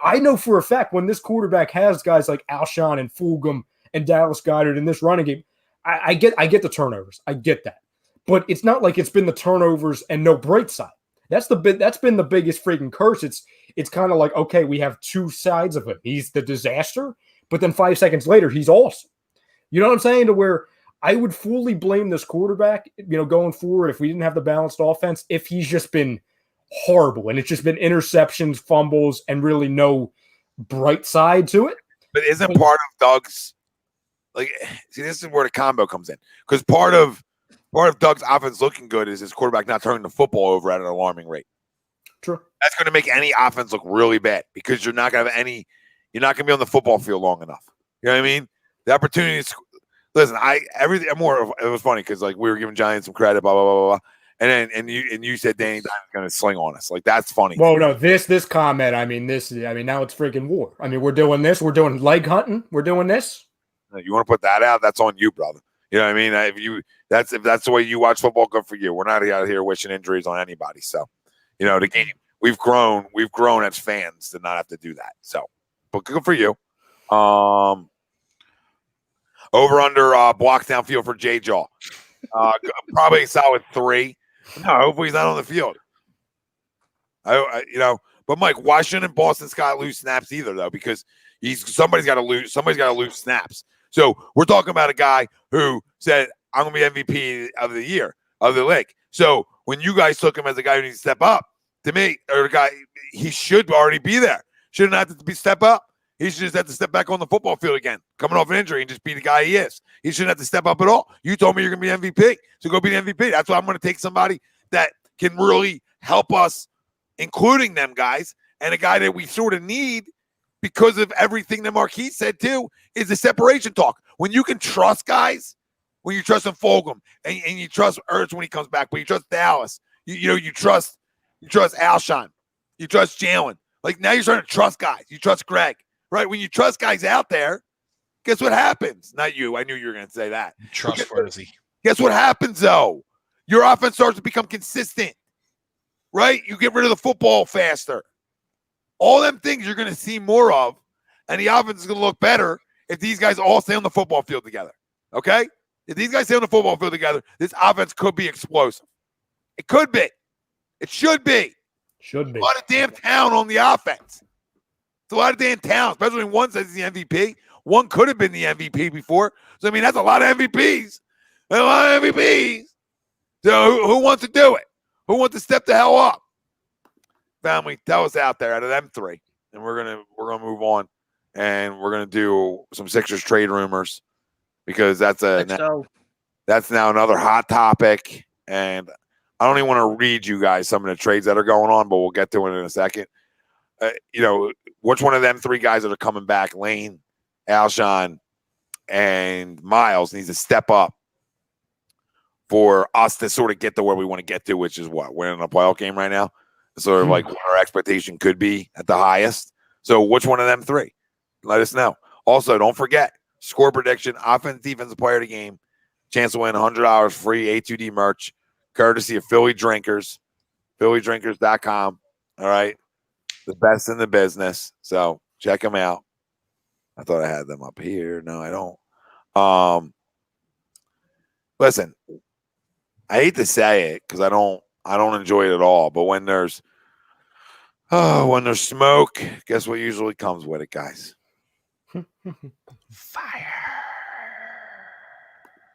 I know for a fact when this quarterback has guys like Alshon and Fulgham and Dallas Goedert in this running game, I get the turnovers. I get that. But it's not like it's been the turnovers and no bright side. That's been the biggest freaking curse. It's kind of like, okay, we have two sides of it. He's the disaster, but then 5 seconds later, he's awesome. You know what I'm saying? To where I would fully blame this quarterback, going forward if we didn't have the balanced offense, if he's just been horrible and it's just been interceptions, fumbles, and really no bright side to it. But isn't part of Doug's see, this is where the combo comes in. Because part of Doug's offense looking good is his quarterback not turning the football over at an alarming rate. True. That's going to make any offense look really bad because you're not going to be on the football field long enough. You know what I mean? The opportunity is listen, it was funny because we were giving Giants some credit, blah blah blah blah, and you said Danny Dimes going to sling on us. That's funny. Well, no, this comment. I mean, now it's freaking war. I mean, we're doing this. We're doing leg hunting. We're doing this. You want to put that out? That's on you, brother. You know what I mean? If that's the way you watch football, good for you. We're not out here wishing injuries on anybody. So, the game we've grown as fans to not have to do that. So, but good for you. Over under blocks downfield for J Jaw. Probably a solid 3. No, hopefully he's not on the field. But Mike, why shouldn't Boston Scott lose snaps either though? Because somebody's got to lose snaps. So we're talking about a guy who said, I'm gonna be MVP of the year, of the league. So when you guys took him as a guy who needs to step up, to me, or a guy, he should already be there. Shouldn't have to step up. He should just have to step back on the football field again, coming off an injury, and just be the guy he is. He shouldn't have to step up at all. You told me you're going to be MVP, so go be the MVP. That's why I'm going to take somebody that can really help us, including them guys, and a guy that we sort of need because of everything that Marquis said too, is the separation talk. When you can trust guys, when you trust in Fulgham, and you trust Ertz when he comes back, but you trust Dallas, you trust Alshon, you trust Jalen. Now you're starting to trust guys. You trust Greg. Right? When you trust guys out there, guess what happens? Not you. I knew you were going to say that. Trustworthy. Guess what happens, though? Your offense starts to become consistent. Right? You get rid of the football faster. All them things you're going to see more of, and the offense is going to look better if these guys all stay on the football field together. Okay? If these guys stay on the football field together, this offense could be explosive. It could be. It should be. Should be. A lot of damn talent on the offense. A lot of damn talent, especially when one says he's the MVP. One could have been the MVP before. So, that's a lot of MVPs. So, who wants to do it? Who wants to step the hell up? Family, tell us out there out of them 3. And we're gonna move on. And we're gonna do some Sixers trade rumors because that's now another hot topic. And I don't even want to read you guys some of the trades that are going on, but we'll get to it in a second. Which one of them 3 guys that are coming back, Lane, Alshon, and Miles, needs to step up for us to sort of get to where we want to get to, which is what? We're in a playoff game right now. Sort of like what our expectation could be at the highest. So which one of them 3? Let us know. Also, don't forget, score prediction, offense, defensive player of the game. Chance to win $100 free A2D merch, courtesy of Philly Drinkers, phillydrinkers.com. All right. The best in the business. So check them out. I thought I had them up here. No, I don't. Listen, I hate to say it because I don't enjoy it at all. But when there's smoke, guess what usually comes with it, guys? Fire.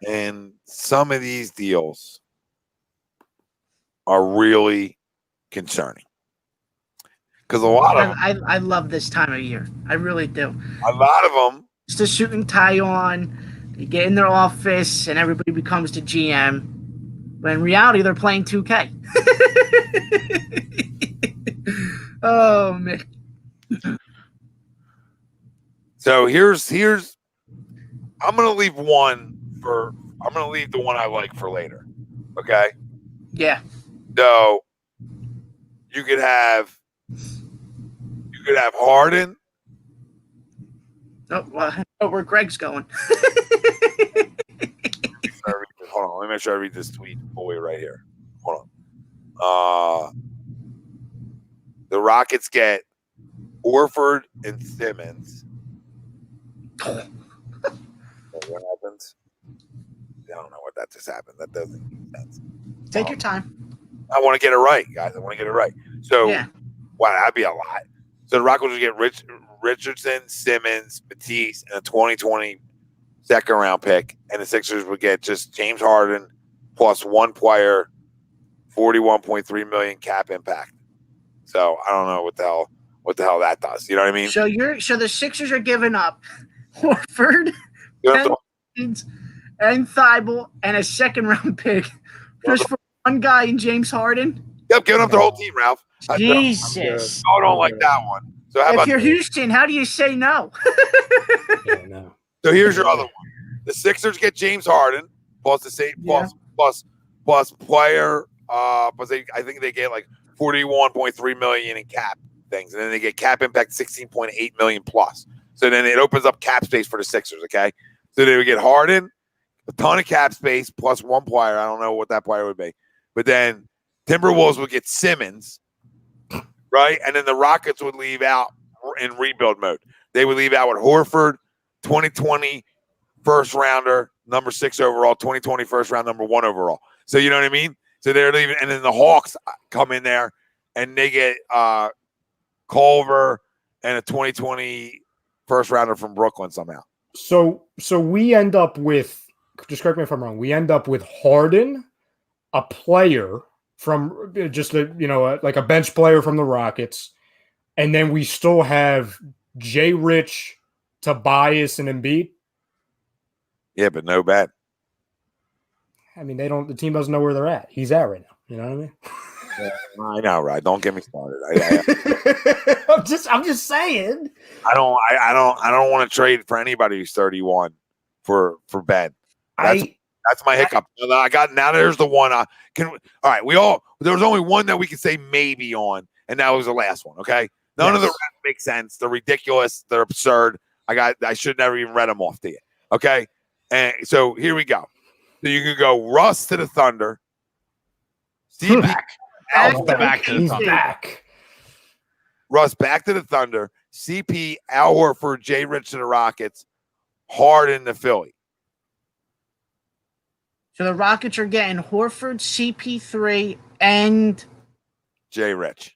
And some of these deals are really concerning. because a lot of them, I love this time of year. I really do. a lot of them, Just a suit and tie on. They get in their office and everybody becomes the GM. But in reality, they're playing 2K. Oh man. So here's I'm gonna leave the one I like for later. Okay. Yeah. So you could have Harden. Oh, where Greg's going. Hold on, let me make sure I read this tweet fully right here. Hold on. The Rockets get Horford and Simmons. What happens? I don't know what that just happened. That doesn't make sense. Take your time. I want to get it right, guys. I want to get it right. So, Yeah. wow, that'd be a lot. So the Rockets would get Richardson, Simmons, Matisse, and a 2020 second-round pick, and the Sixers would get just James Harden plus one player, $41.3 million cap impact. So I don't know what the hell that does. You know what I mean? So the Sixers are giving up Horford and Thibault and a second-round pick just for one guy in James Harden. Yep, giving up the whole team, Ralph. Jesus. I don't like that one. So how If about you're Houston, how do you say no? Yeah, no. So here's your other one. The Sixers get James Harden plus the same plus player. I think they get like $41.3 million in cap things, and then they get cap impact $16.8 million plus. So then it opens up cap space for the Sixers. Okay, so they would get Harden, a ton of cap space plus one player. I don't know what that player would be, but then Timberwolves would get Simmons, right? And then the Rockets would leave out in rebuild mode. They would leave out with Horford, 2020 first rounder, number 6 overall, 2020 first round, number 1 overall. So you know what I mean? So they're leaving, and then the Hawks come in there and they get Culver and a 2020 first rounder from Brooklyn somehow. So we end up with, just correct me if I'm wrong, we end up with Harden, a player from just like a bench player from the Rockets, and then we still have Jay Rich, Tobias, and Embiid. Yeah, but no bet. I mean, the team doesn't know where they're at. He's at right now. You know what I mean? Yeah, I know, right? Don't get me started. I'm just saying. I don't want to trade for anybody who's 31 for Ben. That's my hiccup. Now there's the one. All right, there was only one that we could say maybe on, and that was the last one. Okay, none of the rest make sense. They're ridiculous. They're absurd. I should never even read them off to you. Okay, and so here we go. So you can go Russ to the Thunder. CP back to the Thunder. Back. Russ back to the Thunder. CP, Al Horford, Jay Rich to the Rockets. Harden to Philly. So the Rockets are getting Horford, CP3, and Jay Rich.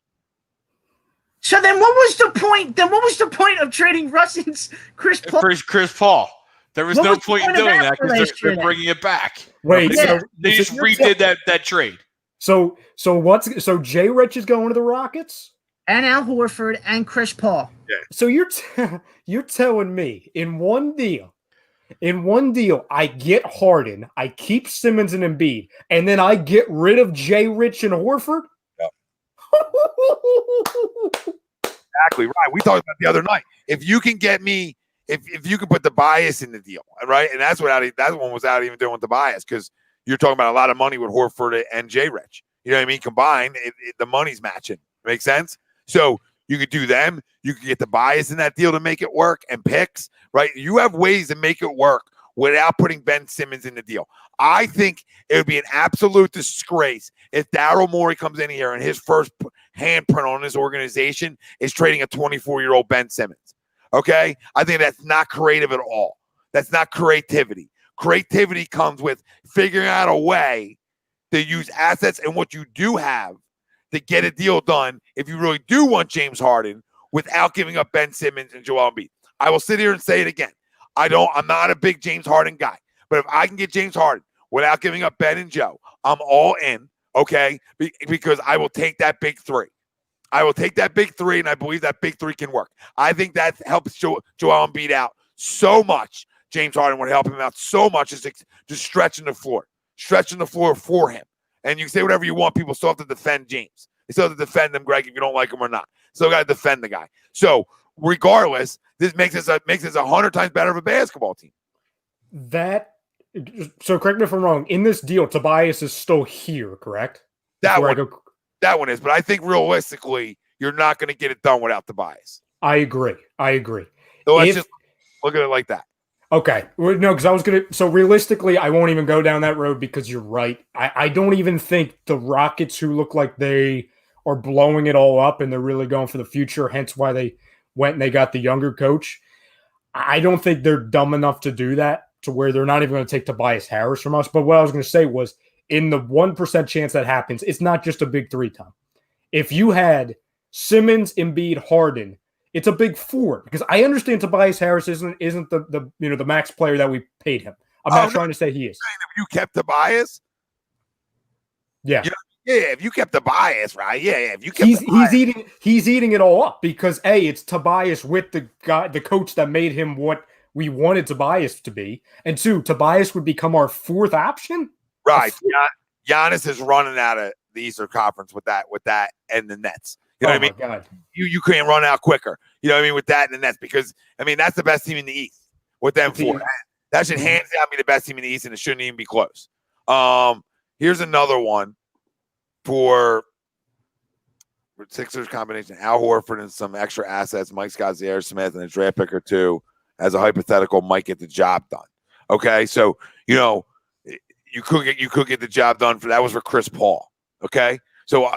So then what was the point? What was the point of trading Russ and Chris Paul? Chris Paul. There was no point in doing that because they're bringing it back. Wait, they just redid that trade. So Jay Rich is going to the Rockets? And Al Horford and Chris Paul. Yeah. So you're telling me in one deal, I get Harden, I keep Simmons and Embiid, and then I get rid of Jay Rich and Horford? Yep. Exactly right. We talked about the other night. If you can get me, if you can put the bias in the deal, right? And that one was out even doing with the bias because you're talking about a lot of money with Horford and Jay Rich. You know what I mean? Combined, the money's matching. Make sense? So you could do them. You could get the bias in that deal to make it work and picks, right? You have ways to make it work without putting Ben Simmons in the deal. I think it would be an absolute disgrace if Daryl Morey comes in here and his first handprint on his organization is trading a 24-year-old Ben Simmons. Okay? I think that's not creative at all. That's not creativity. Creativity comes with figuring out a way to use assets and what you do have to get a deal done if you really do want James Harden without giving up Ben Simmons and Joel Embiid. I will sit here and say it again. I'm not a big James Harden guy, but if I can get James Harden without giving up Ben and Joe, I'm all in, okay? Because I will take that big three. I will take that big three, and I believe that big three can work. I think that helps Joel Embiid out so much. James Harden would help him out so much, just stretching the floor for him. And you can say whatever you want. People still have to defend James. They still have to defend him, Greg, if you don't like him or not. Still got to defend the guy. So regardless, this makes us 100 times better of a basketball team. So correct me if I'm wrong. In this deal, Tobias is still here, correct? That one is. But I think realistically, you're not going to get it done without Tobias. I agree. So let's just look at it like that. Okay. No, because I was going to – so realistically, I won't even go down that road because you're right. I don't even think the Rockets, who look like they are blowing it all up and they're really going for the future, hence why they went and they got the younger coach, I don't think they're dumb enough to do that to where they're not even going to take Tobias Harris from us. But what I was going to say was, in the 1% chance that happens, it's not just a big three, Tom. If you had Simmons, Embiid, Harden, it's a big four, because I understand Tobias Harris isn't the max player that we paid him. I'm not trying to say he is. If you kept Tobias, yeah, if you kept Tobias, right? Yeah, if you kept he's eating it all up, because it's Tobias with the coach that made him what we wanted Tobias to be, and two, Tobias would become our fourth option. Right. Giannis is running out of the Eastern Conference with that and the Nets. You know what I mean? God. You can't run out quicker. You know what I mean? With that and the Nets, because that's the best team in the East. With them four, that should hands down be the best team in the East, and it shouldn't even be close. Here's another one for Sixers combination: Al Horford and some extra assets. Mike Scott, Zaire Smith, and a draft pick or two. As a hypothetical, might get the job done. Okay, so you could get the job done for that. Was for Chris Paul. Okay, so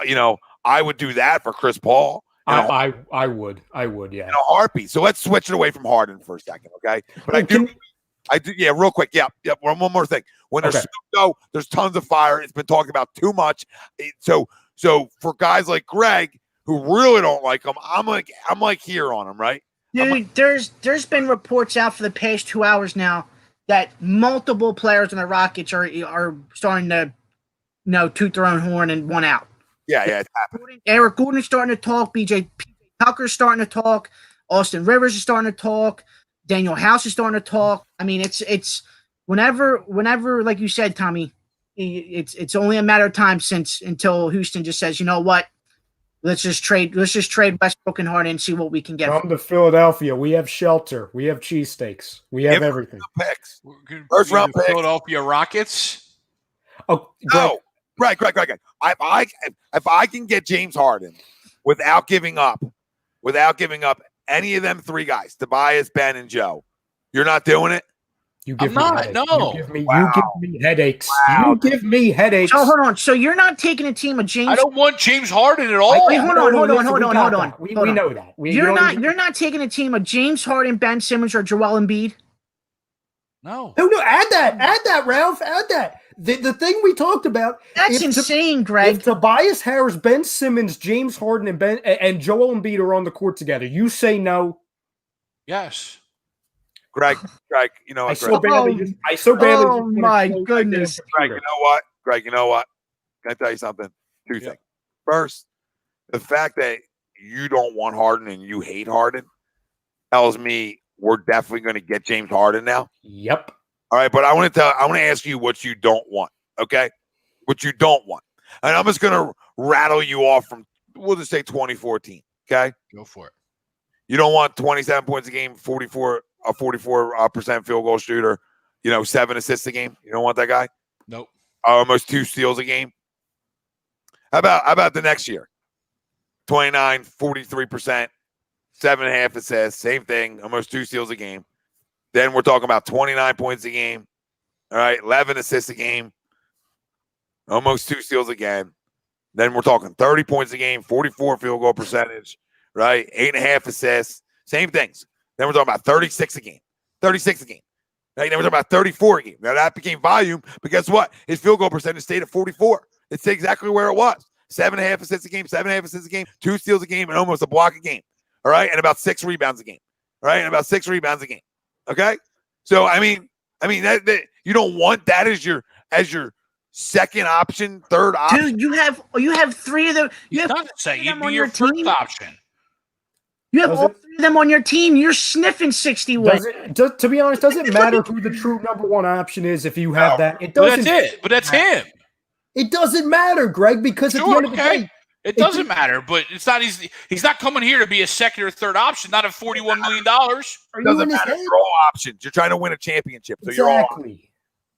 I would do that for Chris Paul. I would, yeah. In a heartbeat. So let's switch it away from Harden for a second, okay? But I do, yeah, real quick. Yeah. One more thing. When there's tons of fire. It's been talked about too much. So for guys like Greg who really don't like him, I'm like here on him, right? Dude, there's been reports out for the past 2 hours now that multiple players in the Rockets are starting to toot their own horn and one out. Yeah, it's happening. Eric Gordon's starting to talk. PJ Tucker's starting to talk. Austin Rivers is starting to talk. Daniel House is starting to talk. I mean, it's whenever, like you said, Tommy, it's only a matter of time until Houston just says, you know what, let's just trade Westbrook and Harden and see what we can get. Come to Philadelphia. We have shelter. We have cheesesteaks. We have everything. Picks. First round picks. Philadelphia Rockets. Oh, no. Greg. If I can get James Harden without giving up any of them three guys, Tobias, Ben, and Joe, you're not doing it? You give me headaches. Wow. You give me headaches. So hold on. So you're not taking a team of James? I don't want James Harden at all. Wait, hold on. We know that. You're not taking a team of James Harden, Ben Simmons, or Joel Embiid? No. Add that, Ralph. Add that. The thing we talked about. That's insane, Greg. If Tobias Harris, Ben Simmons, James Harden, and Joel Embiid are on the court together, you say no? Yes. Greg, I so badly. Oh my goodness. Greg, you know what? Can I tell you something? Two things. First, the fact that you don't want Harden and you hate Harden tells me we're definitely going to get James Harden now. Yep. All right, but I want to ask you what you don't want. Okay, what you don't want, and I'm just going to rattle you off from. We'll just say 2014. Okay, go for it. You don't want 27 points a game, 44% field goal shooter, 7 assists a game. You don't want that guy? Nope. Almost 2 steals a game. How about the next year? 29, 43%, 7.5 assists, same thing, almost 2 steals a game. Then we're talking about 29 points a game. All right, 11 assists a game, almost 2 steals again. Then we're talking 30 points a game, 44 field goal percentage, right? 8.5 assists, same things. Then we're talking about 36 a game. Right? Then we're talking about 34 a game. Now that became volume, but guess what? His field goal percentage stayed at 44. It's exactly where it was. 7.5 assists a game, 7.5 assists a game, 2 steals a game, and almost a block a game. All right, and about 6 rebounds a game. All right, and about 6 rebounds a game. Okay, so I mean that you don't want that as your second option, third option. Dude, you have three of them. You have Doesn't say three of he'd them be on your your first team. option. You have Does all it- three of them on your team. You're sniffing 60 wins. To be honest, does it matter who the true number one option is if you have that? It But doesn't. that's it. But that's him. It doesn't matter, Greg, because at the Sure, end of the okay. day, It doesn't matter, but it's not. He's not coming here to be a second or third option. Not at $41 million. are you Doesn't in his matter. head? You're all options. You're trying to win a championship, so Exactly.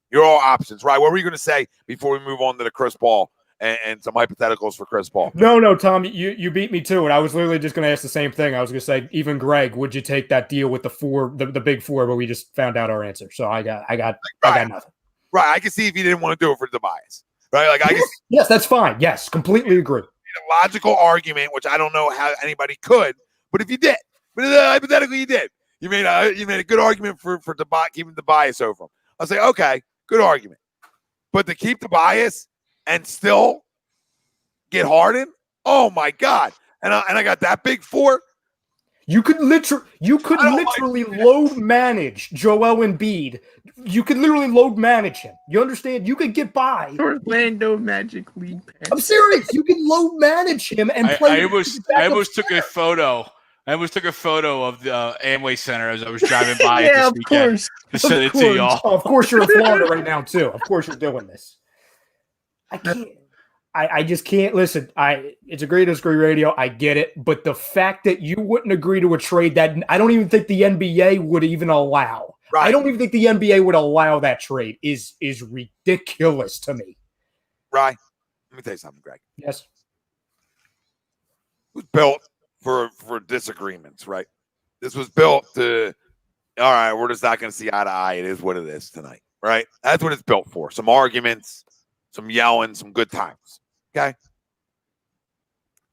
you're all options, right? What were you going to say before we move on to the Chris Paul and some hypotheticals for Chris Paul? No, Tom, you beat me to it. I was literally just going to ask the same thing. I was going to say, even Greg, would you take that deal with the big four? But we just found out our answer, so I got nothing. Right, I can see if you didn't want to do it for Tobias, right? Like I can. Yes, that's fine. Yes, completely agree. A logical argument, which I don't know how anybody could, but if you did, but hypothetically you did, you made a good argument for keeping the bias over him. I'll say, okay, good argument, but to keep the bias and still get Harden, oh my God, and I got that big four. You could literally load manage Joel Embiid. You could literally load manage him. You understand? You could get by. Orlando Magic League Pass. I'm serious. You can load manage him and play. I almost took a photo. I almost took a photo of the Amway Center as I was driving by it this weekend. Course. To send it to y'all. Oh, of course, you're in Florida right now too. Of course, you're doing this. I can't. I just can't listen. It's a great disagree radio. I get it, but the fact that you wouldn't agree to a trade that I don't even think the NBA would even allow. Right. I don't even think the NBA would allow that trade. Is ridiculous to me. Right. Let me tell you something, Greg. Yes. It was built for disagreements, right? This was built to. All right, we're just not going to see eye to eye. It is what it is tonight, right? That's what it's built for. Some arguments, some yelling, some good times. Okay.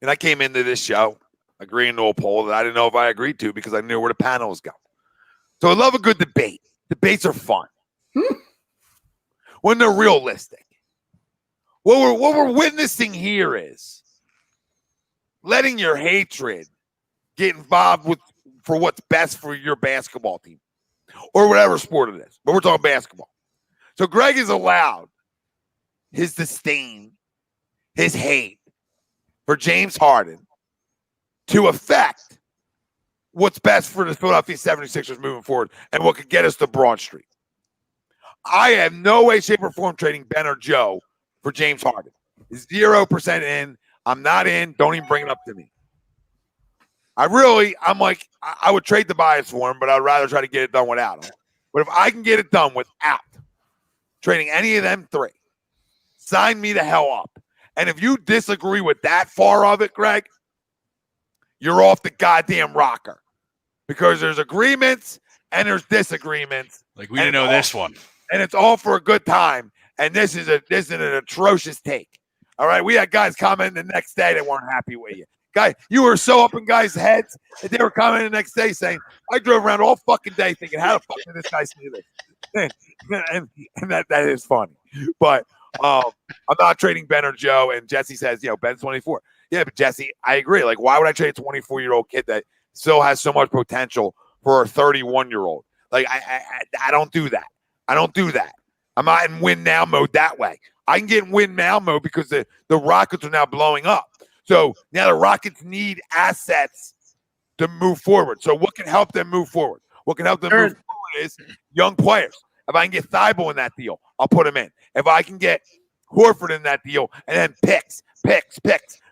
And I came into this show agreeing to a poll that I didn't know if I agreed to because I knew where the panel was going. So I love a good debate. Debates are fun when they're realistic. What we're witnessing here is letting your hatred get involved for what's best for your basketball team or whatever sport it is. But we're talking basketball. So Greg is allowed his disdain, his hate for James Harden to affect what's best for the Philadelphia 76ers moving forward and what could get us to Broad Street. I have no way, shape, or form trading Ben or Joe for James Harden. 0% in. I'm not in. Don't even bring it up to me. I would trade the bias for him, but I'd rather try to get it done without him. But if I can get it done without trading any of them three, sign me the hell up. And if you disagree with that far of it, Greg, you're off the goddamn rocker. Because there's agreements and there's disagreements. Like we didn't know this one. And it's all for a good time. And this is an atrocious take. All right. We had guys commenting the next day that weren't happy with you. Guy, you were so up in guys' heads that they were commenting the next day saying, I drove around all fucking day thinking, how the fuck did this guy say this? And that is funny. But I'm not trading Ben or Joe. And Jesse says, Ben's 24. Yeah, but Jesse, I agree. Like, why would I trade a 24-year-old kid that still has so much potential for a 31-year-old? Like, I don't do that. I don't do that. I'm not in win now mode that way. I can get in win now mode because the Rockets are now blowing up. So now the Rockets need assets to move forward. So what can help them move forward? What can help them move forward is young players. If I can get Thibault in that deal, I'll put him in. If I can get Horford in that deal, and then picks,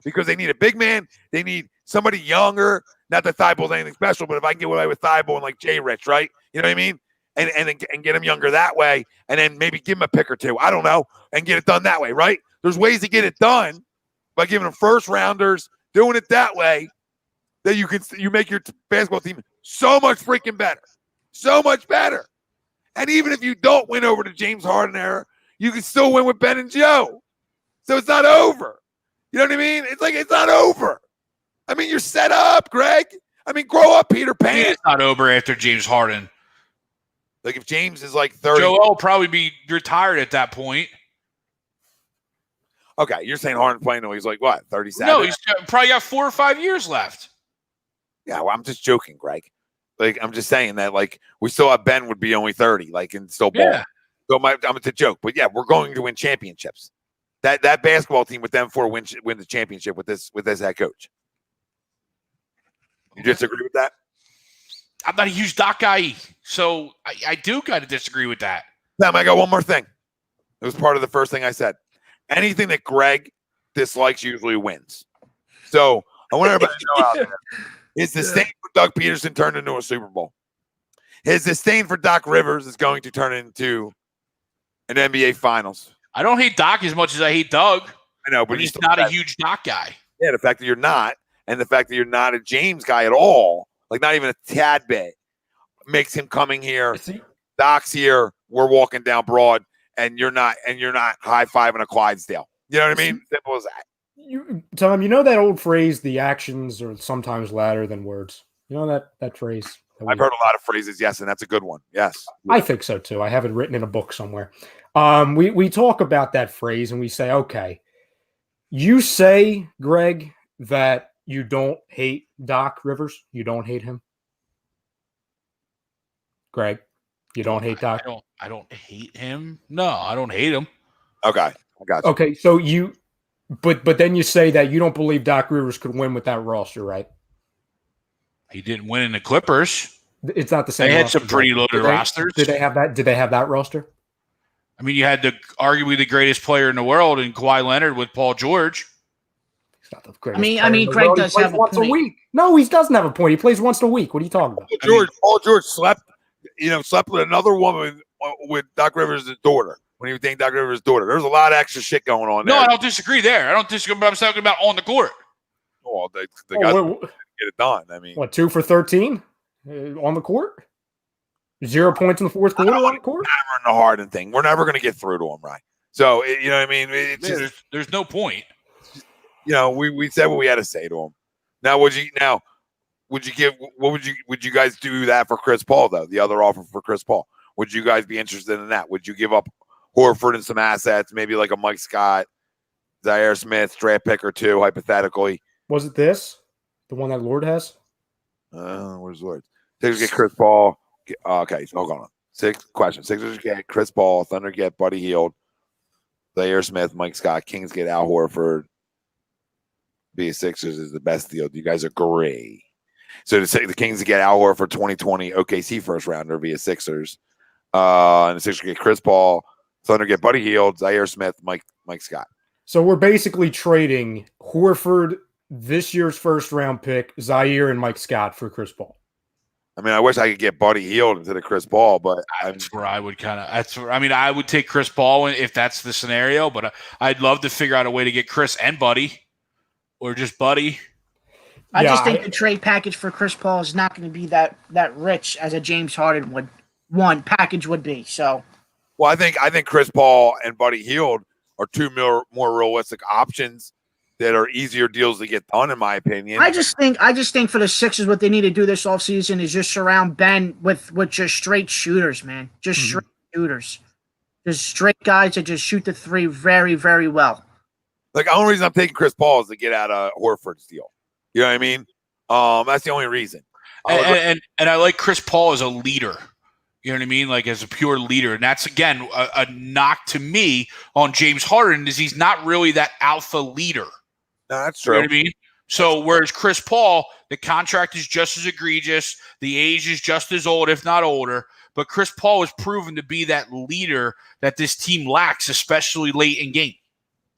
because they need a big man. They need somebody younger. Not that Thibault's anything special, but if I can get away with Thibault and like Jay Rich, right? You know what I mean? And get him younger that way, and then maybe give him a pick or two. I don't know, and get it done that way, right? There's ways to get it done by giving them first rounders, doing it that way, that you make your basketball team so much freaking better, so much better. And even if you don't win over the James Harden era, you can still win with Ben and Joe. So it's not over. You know what I mean? It's like it's not over. I mean, you're set up, Greg. I mean, grow up, Peter Pan. It's not over after James Harden. Like if James is like 30. Joel will probably be retired at that point. Okay, you're saying Harden playing till he's like what, 37? No, he's probably got 4 or 5 years left. Yeah, well, I'm just joking, Greg. Like I'm just saying that like we still have Ben would be only 30, like and still ball. Yeah. So it's a joke, but yeah, we're going to win championships. That basketball team with them four win the championship with this head coach. You disagree with that? I'm not a huge Doc guy, so I do kind of disagree with that. Now, I got one more thing. It was part of the first thing I said. Anything that Greg dislikes usually wins. So I want everybody to know out there. His disdain for Doug Pederson turned into a Super Bowl. His disdain for Doc Rivers is going to turn into an NBA Finals. I don't hate Doc as much as I hate Doug. I know, but he's not a huge Doc guy. Yeah, the fact that you're not, and the fact that you're not a James guy at all, like not even a tad bit, makes him coming here. Doc's here. We're walking down Broad, and you're not high-fiving a Clydesdale. You know what I mean? Simple as that. Tom, you know that old phrase, the actions are sometimes louder than words. You know that phrase? I've heard a lot of phrases, yes, and that's a good one. Yes. I think so too. I have it written in a book somewhere. We talk about that phrase and we say, okay, you say, Greg, that you don't hate Doc Rivers. You don't hate him. Greg, you don't hate Doc? I don't hate him. No, I don't hate him. Okay. I got you. Okay, so but then you say that you don't believe Doc Rivers could win with that roster, right? He didn't win in the Clippers. It's not the same. They had some pretty loaded rosters. Did they have that? Did they have that roster? I mean, you had arguably the greatest player in the world in Kawhi Leonard with Paul George. He's not the greatest. I mean, Greg does have once a week. No, he doesn't have a point. He plays once a week. What are you talking about? Paul George slept with another woman with Doc Rivers' daughter. When he was dating Doc Rivers' daughter, there's a lot of extra shit going on there. No, I don't disagree there. I don't disagree, but I'm talking about on the court. Well, they got to get it done. I mean, what, 2 for 13 on the court? 0 points in the fourth quarter on the court? Hammering the Harden thing. We're never going to get through to him, right? So, you know what I mean? It's just, there's no point. You know, we said what we had to say to him. Now, would you guys do that for Chris Paul, though? The other offer for Chris Paul. Would you guys be interested in that? Would you give up Horford and some assets, maybe like a Mike Scott, Zaire Smith, draft pick or two, hypothetically? Was it this? The one that Lord has? Where's Lord? Sixers get Chris Paul. Okay, so hold on. Sixers get Chris Paul. Thunder get Buddy Hield. Zaire Smith, Mike Scott. Kings get Al Horford. Be Sixers is the best deal. Do you guys agree? So to say the Kings get Al Horford 2020 OKC first rounder via Sixers. And the Sixers get Chris Paul. Thunder get Buddy Hield, Zaire Smith, Mike Scott. So we're basically trading Horford, this year's first round pick, Zaire, and Mike Scott for Chris Paul. I mean, I wish I could get Buddy Hield instead of Chris Paul, but that's where I would I would take Chris Paul if that's the scenario, but I'd love to figure out a way to get Chris and Buddy, or just Buddy. I just think the trade package for Chris Paul is not going to be that rich as a James Harden package would be. So, well, I think Chris Paul and Buddy Hield are two more realistic options that are easier deals to get done, in my opinion. I just think for the Sixers, what they need to do this offseason is just surround Ben with just straight shooters, man. Just straight shooters. Just straight guys that just shoot the three very, very well. Like, the only reason I'm taking Chris Paul is to get out of Horford's deal. You know what I mean? That's the only reason. And I like Chris Paul as a leader. You know what I mean? Like, as a pure leader. And that's, again, a knock to me on James Harden is he's not really that alpha leader. No, that's true. You know what I mean? So, whereas Chris Paul, the contract is just as egregious. The age is just as old, if not older. But Chris Paul has proven to be that leader that this team lacks, especially late in game.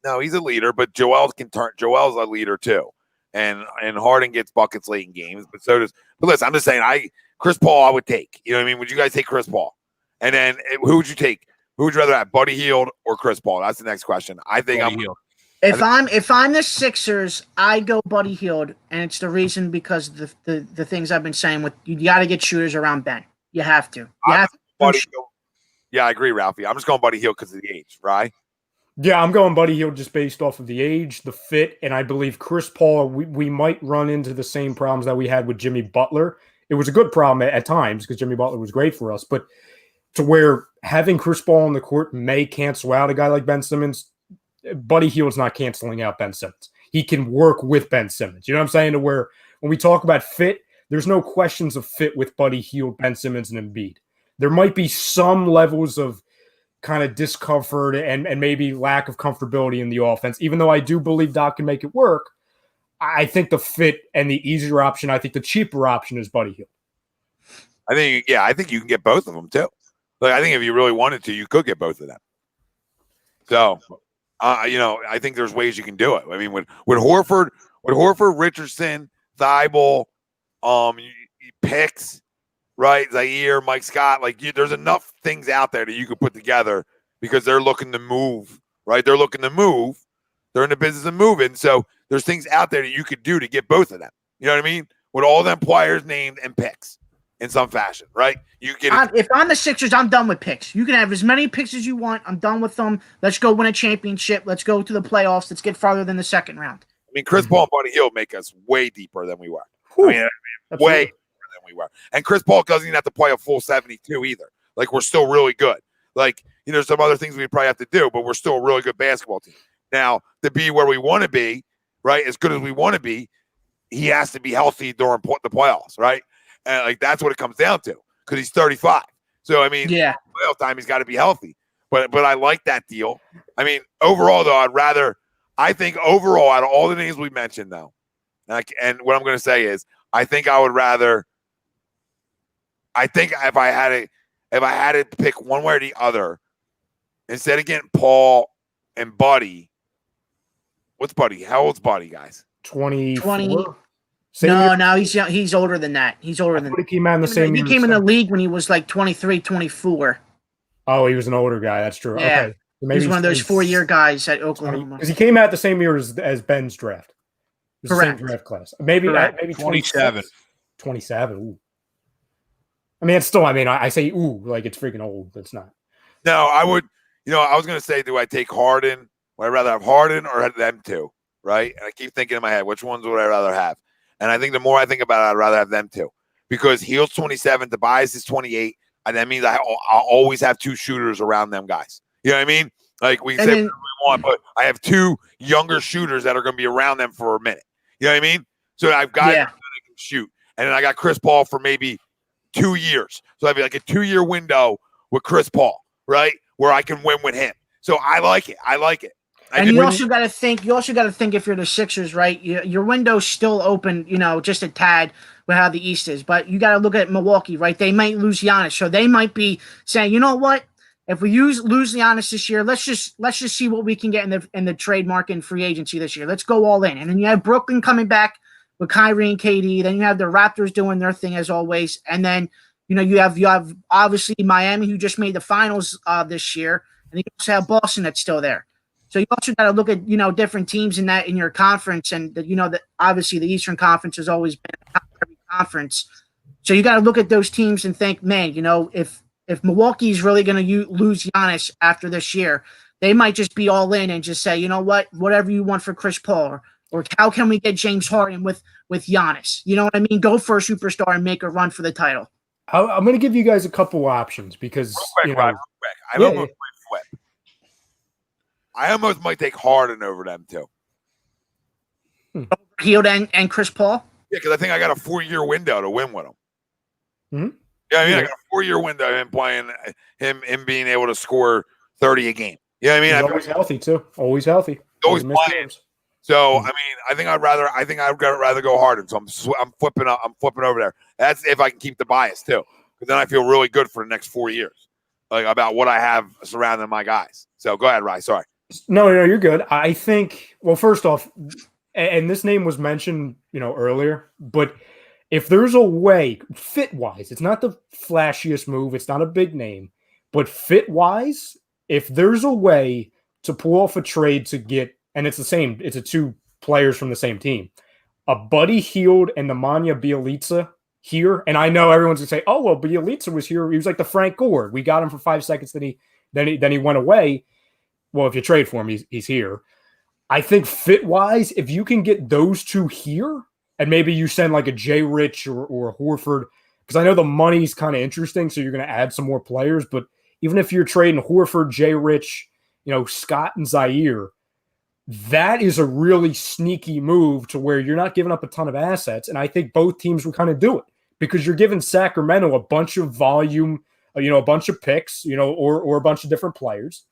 No, he's a leader, but Joel's a leader too. And Harden gets buckets late in games, but so does. But listen, I'm just saying, Chris Paul I would take. You know what I mean? Would you guys take Chris Paul? And then who would you take? Who would you rather have, Buddy Hield or Chris Paul? That's the next question. I think Buddy Hield. If I'm the Sixers, I go Buddy Hield, and it's the reason because the things I've been saying with you got to get shooters around Ben. You have to. Buddy Hield. Yeah, I agree, Ralphie. I'm just going Buddy Hield because of the age, right? Yeah, I'm going Buddy Hield just based off of the age, the fit, and I believe Chris Paul, we might run into the same problems that we had with Jimmy Butler. It was a good problem at times because Jimmy Butler was great for us, but to where having Chris Paul on the court may cancel out a guy like Ben Simmons, Buddy Hield's not canceling out Ben Simmons. He can work with Ben Simmons. You know what I'm saying? To where when we talk about fit, there's no questions of fit with Buddy Hield, Ben Simmons, and Embiid. There might be some levels of kind of discomfort and maybe lack of comfortability in the offense. Even though I do believe Doc can make it work, I think the fit and the easier option, I think the cheaper option is Buddy Hield. I think you can get both of them too. Like, I think if you really wanted to, you could get both of them. So, I think there's ways you can do it. I mean, with Horford, Richardson, Thibault, picks, right? Zaire, Mike Scott, there's enough things out there that you could put together because they're looking to move, right? They're looking to move. They're in the business of moving. So there's things out there that you could do to get both of them. You know what I mean? With all them players named and picks in some fashion, right? You get if I'm the Sixers, I'm done with picks. You can have as many picks as you want. I'm done with them. Let's go win a championship. Let's go to the playoffs. Let's get farther than the second round. I mean, Chris Paul and Buddy Hield make us way deeper than we were. Whew. I mean, way deeper than we were. And Chris Paul doesn't even have to play a full 72 either. Like, we're still really good. Like, some other things we probably have to do, but we're still a really good basketball team. Now, to be where we want to be, right, as good as we want to be, he has to be healthy during the playoffs, right? And, that's what it comes down to because he's 35. So, I mean, playoff time, he's got to be healthy. But I like that deal. I mean, overall, though, I think overall, out of all the names we mentioned, though, and what I'm going to say is, I think if I had to pick one way or the other, instead of getting Paul and Buddy, what's Buddy? How old's Buddy, guys? 24? No, he's older than that. He's older than that. He came out in the same year. He came in the league when he was like 23, 24. Oh, he was an older guy. That's true. Yeah. Okay. So maybe he's one of those 4-year guys at Oklahoma. Because he came out the same year as Ben's draft. It was Correct. the same draft class. Maybe 27. 27. Ooh. I mean, it's still, I say ooh, like it's freaking old. It's not. No, I would, I was going to say, do I take Harden? Would I rather have Harden or have them two? Right? And I keep thinking in my head, which ones would I rather have? And I think the more I think about it, I'd rather have them two because Hield's 27, Tobias is 28, and that means I'll always have two shooters around them guys. You know what I mean? Like we say whatever we want, but I have two younger shooters that are going to be around them for a minute. You know what I mean? So I've got guys that can shoot, and then I got Chris Paul for maybe 2 years. So I'd be like a 2-year window with Chris Paul, right, where I can win with him. So I like it. And you also got to think if you're the Sixers, right? Your window's still open, just a tad with how the East is. But you got to look at Milwaukee, right? They might lose Giannis, so they might be saying, you know what? If we lose Giannis this year, let's just see what we can get in the trade market and free agency this year. Let's go all in. And then you have Brooklyn coming back with Kyrie and KD. Then you have the Raptors doing their thing as always. And then you have obviously Miami who just made the finals this year, and you also have Boston that's still there. So you also got to look at different teams in your conference, and that obviously the Eastern Conference has always been a top every conference. So you got to look at those teams and think, man, if Milwaukee's really going to lose Giannis after this year, they might just be all in and just say, you know what, whatever you want for Chris Paul, or how can we get James Harden with Giannis? You know what I mean? Go for a superstar and make a run for the title. I'm going to give you guys a couple options because real quick. I almost might take Harden over them too. Hield and Chris Paul? Yeah, because I think I got a 4-year window to win with him. Mm-hmm. Yeah, I got a 4-year window of him playing, him being able to score 30 a game. You know what I mean? He's always healthy too. Always healthy. Always playing. So I mean, I'd rather go Harden. So I'm flipping over there. That's if I can keep the bias too, because then I feel really good for the next 4 years, like about what I have surrounding my guys. So go ahead, Rye. Sorry. No, you're good. I think, well, first off, and this name was mentioned, earlier, but if there's a way, fit-wise, it's not the flashiest move, it's not a big name, but fit-wise, if there's a way to pull off a trade to get, and it's a 2 players from the same team, a Buddy Hield and Nemanja Bjelica here, and I know everyone's going to say, oh, well, Bjelica was here, he was like the Frank Gore. We got him for 5 seconds, then he went away. Well, if you trade for him, he's here. I think fit-wise, if you can get those 2 here, and maybe you send like a Jay Rich or a Horford, because I know the money's kind of interesting, so you're going to add some more players, but even if you're trading Horford, Jay Rich, Scott and Zaire, that is a really sneaky move to where you're not giving up a ton of assets, and I think both teams would kind of do it, because you're giving Sacramento a bunch of volume, a bunch of picks, or a bunch of different players.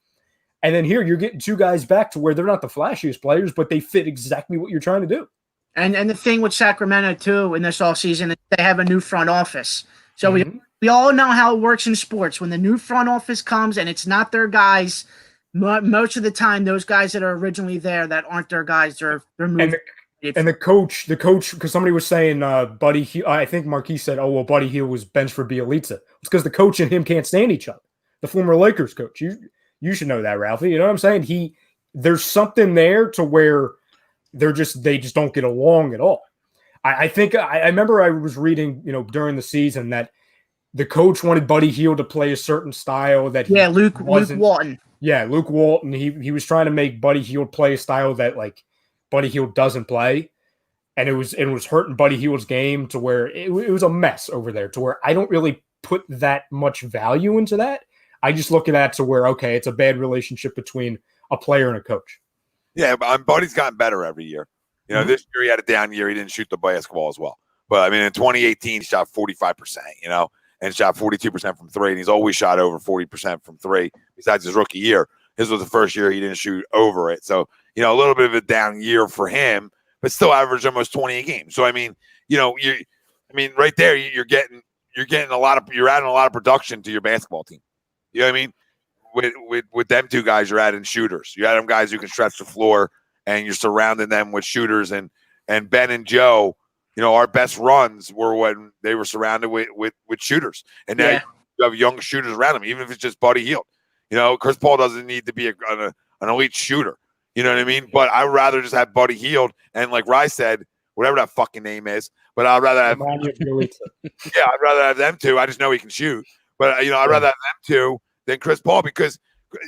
And then here you're getting two guys back to where they're not the flashiest players, but they fit exactly what you're trying to do. And the thing with Sacramento, too, in this offseason, is they have a new front office. So we all know how it works in sports. When the new front office comes and it's not their guys, most of the time, those guys that are originally there that aren't their guys, they're moving. And the coach, because somebody was saying, Buddy Hield, I think Marquise said, oh, well, Buddy Hield was benched for Bielitsa. It's because the coach and him can't stand each other. The former Lakers coach. You should know that, Ralphie. You know what I'm saying? There's something there to where they just don't get along at all. I think I remember I was reading, during the season that the coach wanted Buddy Hield to play a certain style that Luke Walton. Yeah, Luke Walton. He was trying to make Buddy Hield play a style that like Buddy Hield doesn't play, and it was hurting Buddy Hield's game to where it was a mess over there. To where I don't really put that much value into that. I just look at that to where okay, it's a bad relationship between a player and a coach. Yeah, but Buddy's gotten better every year. This year he had a down year. He didn't shoot the basketball as well. But, I mean, in 2018, he shot 45%, and shot 42% from three. And he's always shot over 40% from three besides his rookie year. His was the first year he didn't shoot over it. So, a little bit of a down year for him, but still averaged almost 20 a game. So, I mean, right there, you're adding a lot of production to your basketball team. You know what I mean? With them two guys, you're adding shooters. You add them guys who can stretch the floor, and you're surrounding them with shooters. And Ben and Joe, our best runs were when they were surrounded with shooters. And now you have young shooters around them, even if it's just Buddy Hield. Chris Paul doesn't need to be an elite shooter. You know what I mean? But I'd rather just have Buddy Hield and, like Rye said, whatever that fucking name is. But I'd rather have I'd rather have them two. I just know he can shoot. But I'd rather have them two than Chris Paul because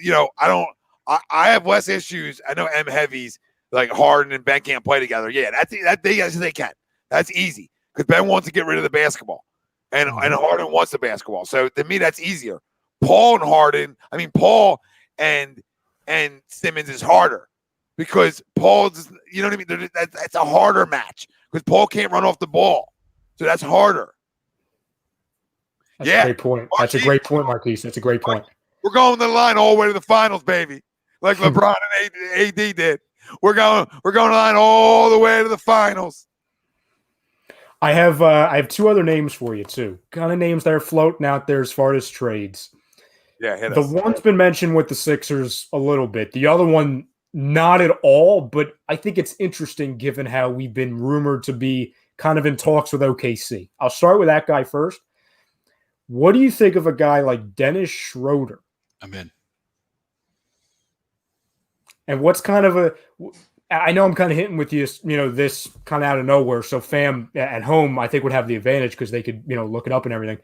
I have less issues. I know M heavies like Harden and Ben can't play together. Yeah, they can. That's easy because Ben wants to get rid of the basketball, and Harden wants the basketball. So to me, that's easier. Paul and Simmons is harder because Paul's. You know what I mean? That's a harder match because Paul can't run off the ball, so that's harder. That's a great point. That's a great point, Marquise. That's a great point. We're going to the line all the way to the finals, baby. Like LeBron and AD did. We're going to the line all the way to the finals. I have two other names for you too. Kind of names that are floating out there as far as trades. Yeah, hit the us. One's been mentioned with the Sixers a little bit. The other one, not at all, but I think it's interesting given how we've been rumored to be kind of in talks with OKC. I'll start with that guy first. What do you think of a guy like Dennis Schroeder? I'm in. And what's kind of I know I'm kind of hitting with you, this kind of out of nowhere. So fam at home, I think would have the advantage because they could, look it up and everything.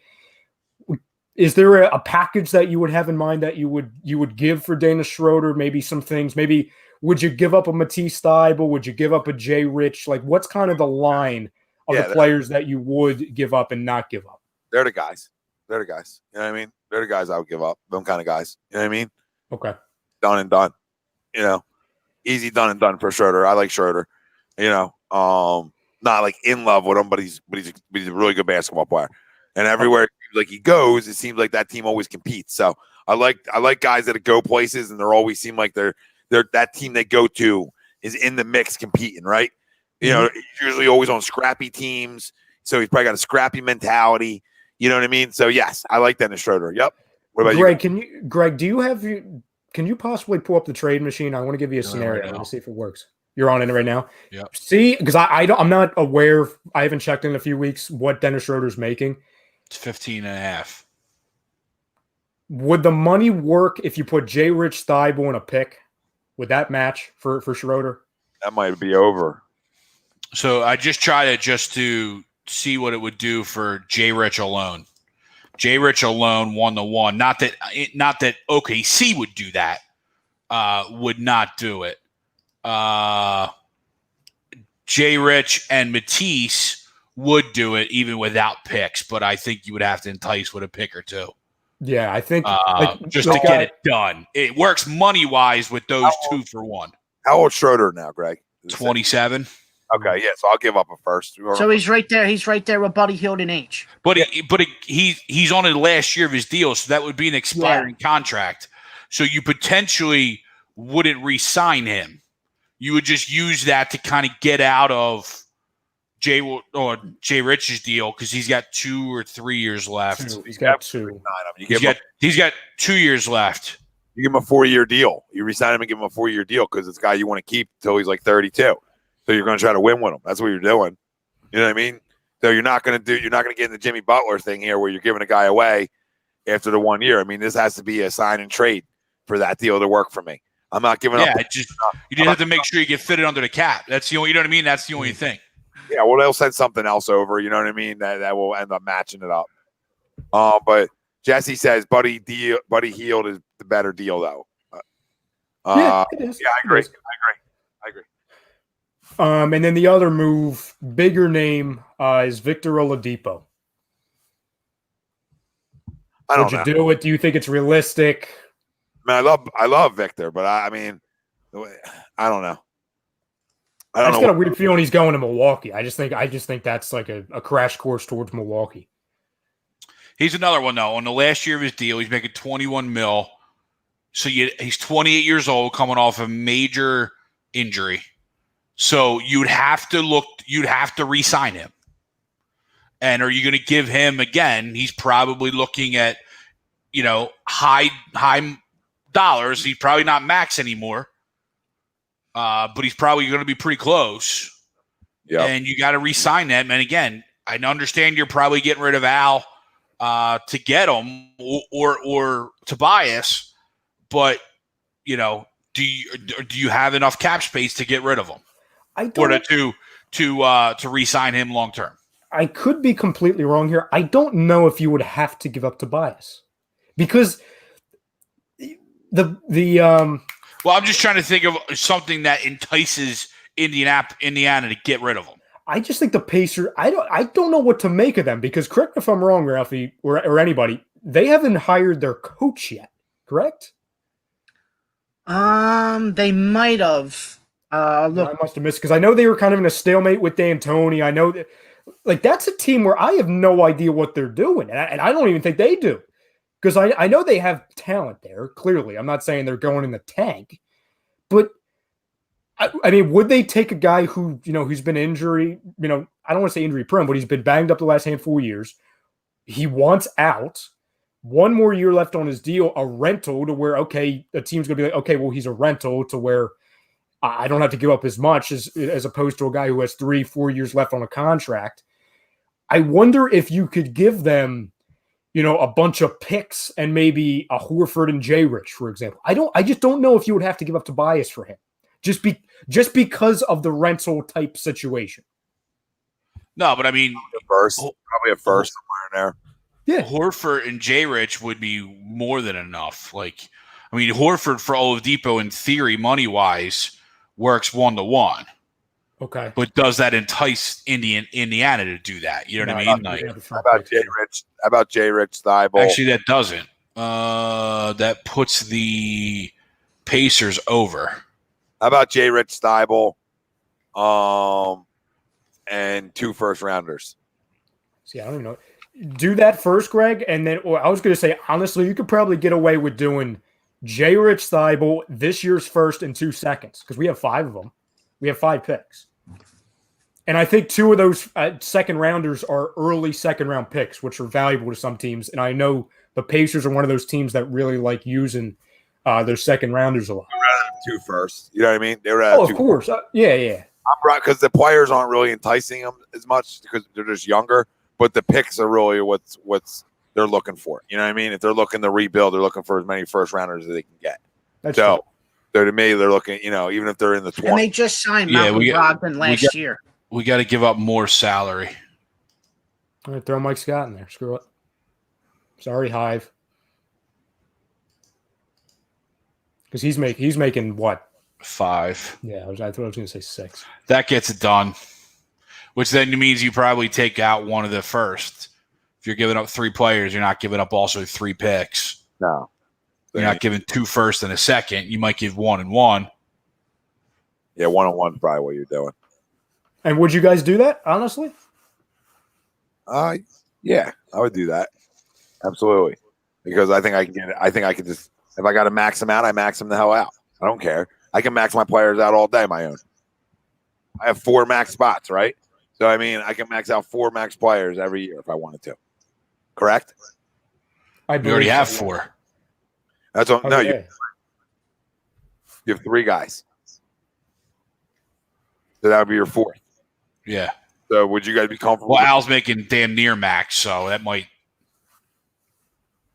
Is there a package that you would have in mind that you would give for Dennis Schroeder? Maybe some things, maybe would you give up a Matisse Thybulle? Would you give up a Jay Rich? Like what's kind of the line of the players that you would give up and not give up? They're the guys. You know what I mean? They're the guys I would give up. Them kind of guys. You know what I mean? Okay. Done and done. Easy done and done for Schroeder. I like Schroeder. Not like in love with him, but he's a really good basketball player. And everywhere he goes, it seems like that team always competes. So I like guys that go places and they're always seem like they're that team they go to is in the mix competing, right? He's usually always on scrappy teams. So he's probably got a scrappy mentality. You know what I mean? So yes, I like Dennis Schroeder. Yep. What about you? Greg, can you possibly pull up the trade machine? I want to give you a scenario to see if it works. You're on it right now. Yeah. See, because I'm not aware. I haven't checked in a few weeks what Dennis Schroeder's making. It's 15.5. Would the money work if you put Jay Rich Thybulle in a pick? Would that match for Schroeder? That might be over. So I just tried it just to see what it would do for Jay Rich alone. Jay Rich alone 1-1. Not that OKC would do that. Would not do it. Jay Rich and Matisse would do it even without picks, but I think you would have to entice with a pick or two. Yeah, I think just to get it done. It works money wise with those 2 for 1. How old Schroeder now, Greg? 27. Okay, yeah, so I'll give up a first. So he's right there. He's right there with Buddy Hield and H. But he's on the last year of his deal, so that would be an expiring contract. So you potentially wouldn't re-sign him. You would just use that to kind of get out of Jay Rich's deal because he's got 2 or 3 years left. He's got 2. He's got 2 years left. You give him a 4-year deal. You resign him and give him a 4-year deal because it's a guy you want to keep until he's like 32. So you're going to try to win with him. That's what you're doing. You know what I mean? So you're not going to get in the Jimmy Butler thing here where you're giving a guy away after the 1 year. I mean, this has to be a sign and trade for that deal to work for me. I'm not giving up. You just have to make sure you get fitted under the cap. That's the only, you know what I mean? That's the only thing. Yeah, well, they'll send something else over. You know what I mean? That will end up matching it up. But Jesse says Buddy Hield is the better deal, though. Yeah, it is. Yeah, I agree. And then the other move, bigger name, is Victor Oladipo. Would you do it? Do you think it's realistic? I mean, I love Victor, but I mean, I don't know. I just got a weird feeling he's going to Milwaukee. I just think that's like a crash course towards Milwaukee. He's another one though. On the last year of his deal, he's making $21 million. So he's 28 years old, coming off a major injury. So you'd have to re-sign him. And are you going to give him again? He's probably looking at, high dollars. He's probably not max anymore. But he's probably going to be pretty close. Yeah. And you got to re-sign them. And again, I understand you're probably getting rid of Al to get him or Tobias, but do you have enough cap space to get rid of him? To re-sign him long term? I could be completely wrong here. I don't know if you would have to give up Tobias because well, I'm just trying to think of something that entices Indiana to get rid of him. I just think the Pacers. I don't know what to make of them because correct me if I'm wrong, Ralphie, or anybody. They haven't hired their coach yet, correct? They might have. Look, I must have missed because I know they were kind of in a stalemate with D'Antoni. I know that, that's a team where I have no idea what they're doing, and I don't even think they do. Because I know they have talent there, clearly. I'm not saying they're going in the tank. But, I mean, would they take a guy who, who's been I don't want to say injury prone, but he's been banged up the last handful of years. He wants out. 1 more year left on his deal, a rental to where, okay, the team's going to be like, okay, well, he's a rental to where I don't have to give up as much as opposed to a guy who has 3-4 years left on a contract. I wonder if you could give them a bunch of picks and maybe a Horford and J. Rich, for example. I just don't know if you would have to give up Tobias for him, just because of the rental type situation. No, but I mean, probably a first somewhere in there. Yeah, Horford and J. Rich would be more than enough. Horford for Oladipo in theory, money wise, works 1-to-1. Okay. But does that entice Indiana to do that? You know what I mean? How about J. Rich? How about J. Rich Thibault? Actually, that doesn't. That puts the Pacers over. How about J. Rich Thibault? And 2 first-rounders. See, I don't even know. Do that first, Greg, and then I was going to say, honestly, you could probably get away with doing J. Rich Thibault this year's first and 2 seconds because we have 5 of them. We have 5 picks. And I think 2 of those second rounders are early second round picks, which are valuable to some teams. And I know the Pacers are one of those teams that really like using their second rounders a lot. They're 2 first. You know what I mean? They were of course. Yeah. I'm right because the players aren't really enticing them as much because they're just younger. But the picks are really what's they're looking for. You know what I mean? If they're looking to rebuild, they're looking for as many first rounders as they can get. That's true. To me, they're looking, even if they're in the 20s. And they just signed Malcolm Brogdon last year. We got to give up more salary. All right, throw Mike Scott in there. Screw it. Sorry, Hive. Because he's making what? 5. Yeah, I thought I was going to say 6. That gets it done. Which then means you probably take out one of the first. If you're giving up 3 players, you're not giving up also 3 picks. No. You're not giving 2 first and a second. You might give 1 and 1. Yeah, 1 and 1 is probably what you're doing. And would you guys do that, honestly? Yeah, I would do that. Absolutely. Because I think I can get it. I think I can just, if I got to max them out, I max them the hell out. I don't care. I can max my players out all day, my own. I have 4 max spots, right? So, I mean, I can max out 4 max players every year if I wanted to. Correct? We already have 4. That's what, no, yeah. you have 3 guys. So that would be your 4th. Yeah. So would you guys be comfortable? Well, Al's making damn near max, so that might.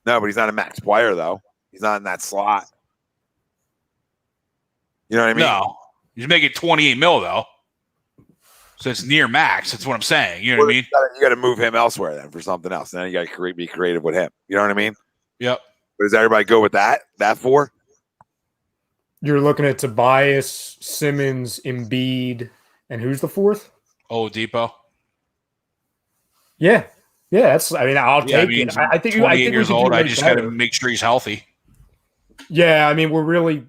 No, but he's not a max player, though. He's not in that slot. You know what I mean? No. He's making 28 mil, though. So it's near max. That's what I'm saying. You know what I mean? You got to move him elsewhere then for something else. And then you got to be creative with him. You know what I mean? Yep. But does everybody go with that? That 4? You're looking at Tobias, Simmons, Embiid, and who's the 4th? Oladipo. Yeah. That's. I mean, I'll take it. I think 28 years old. I just got to make sure he's healthy. Yeah, I mean, we're really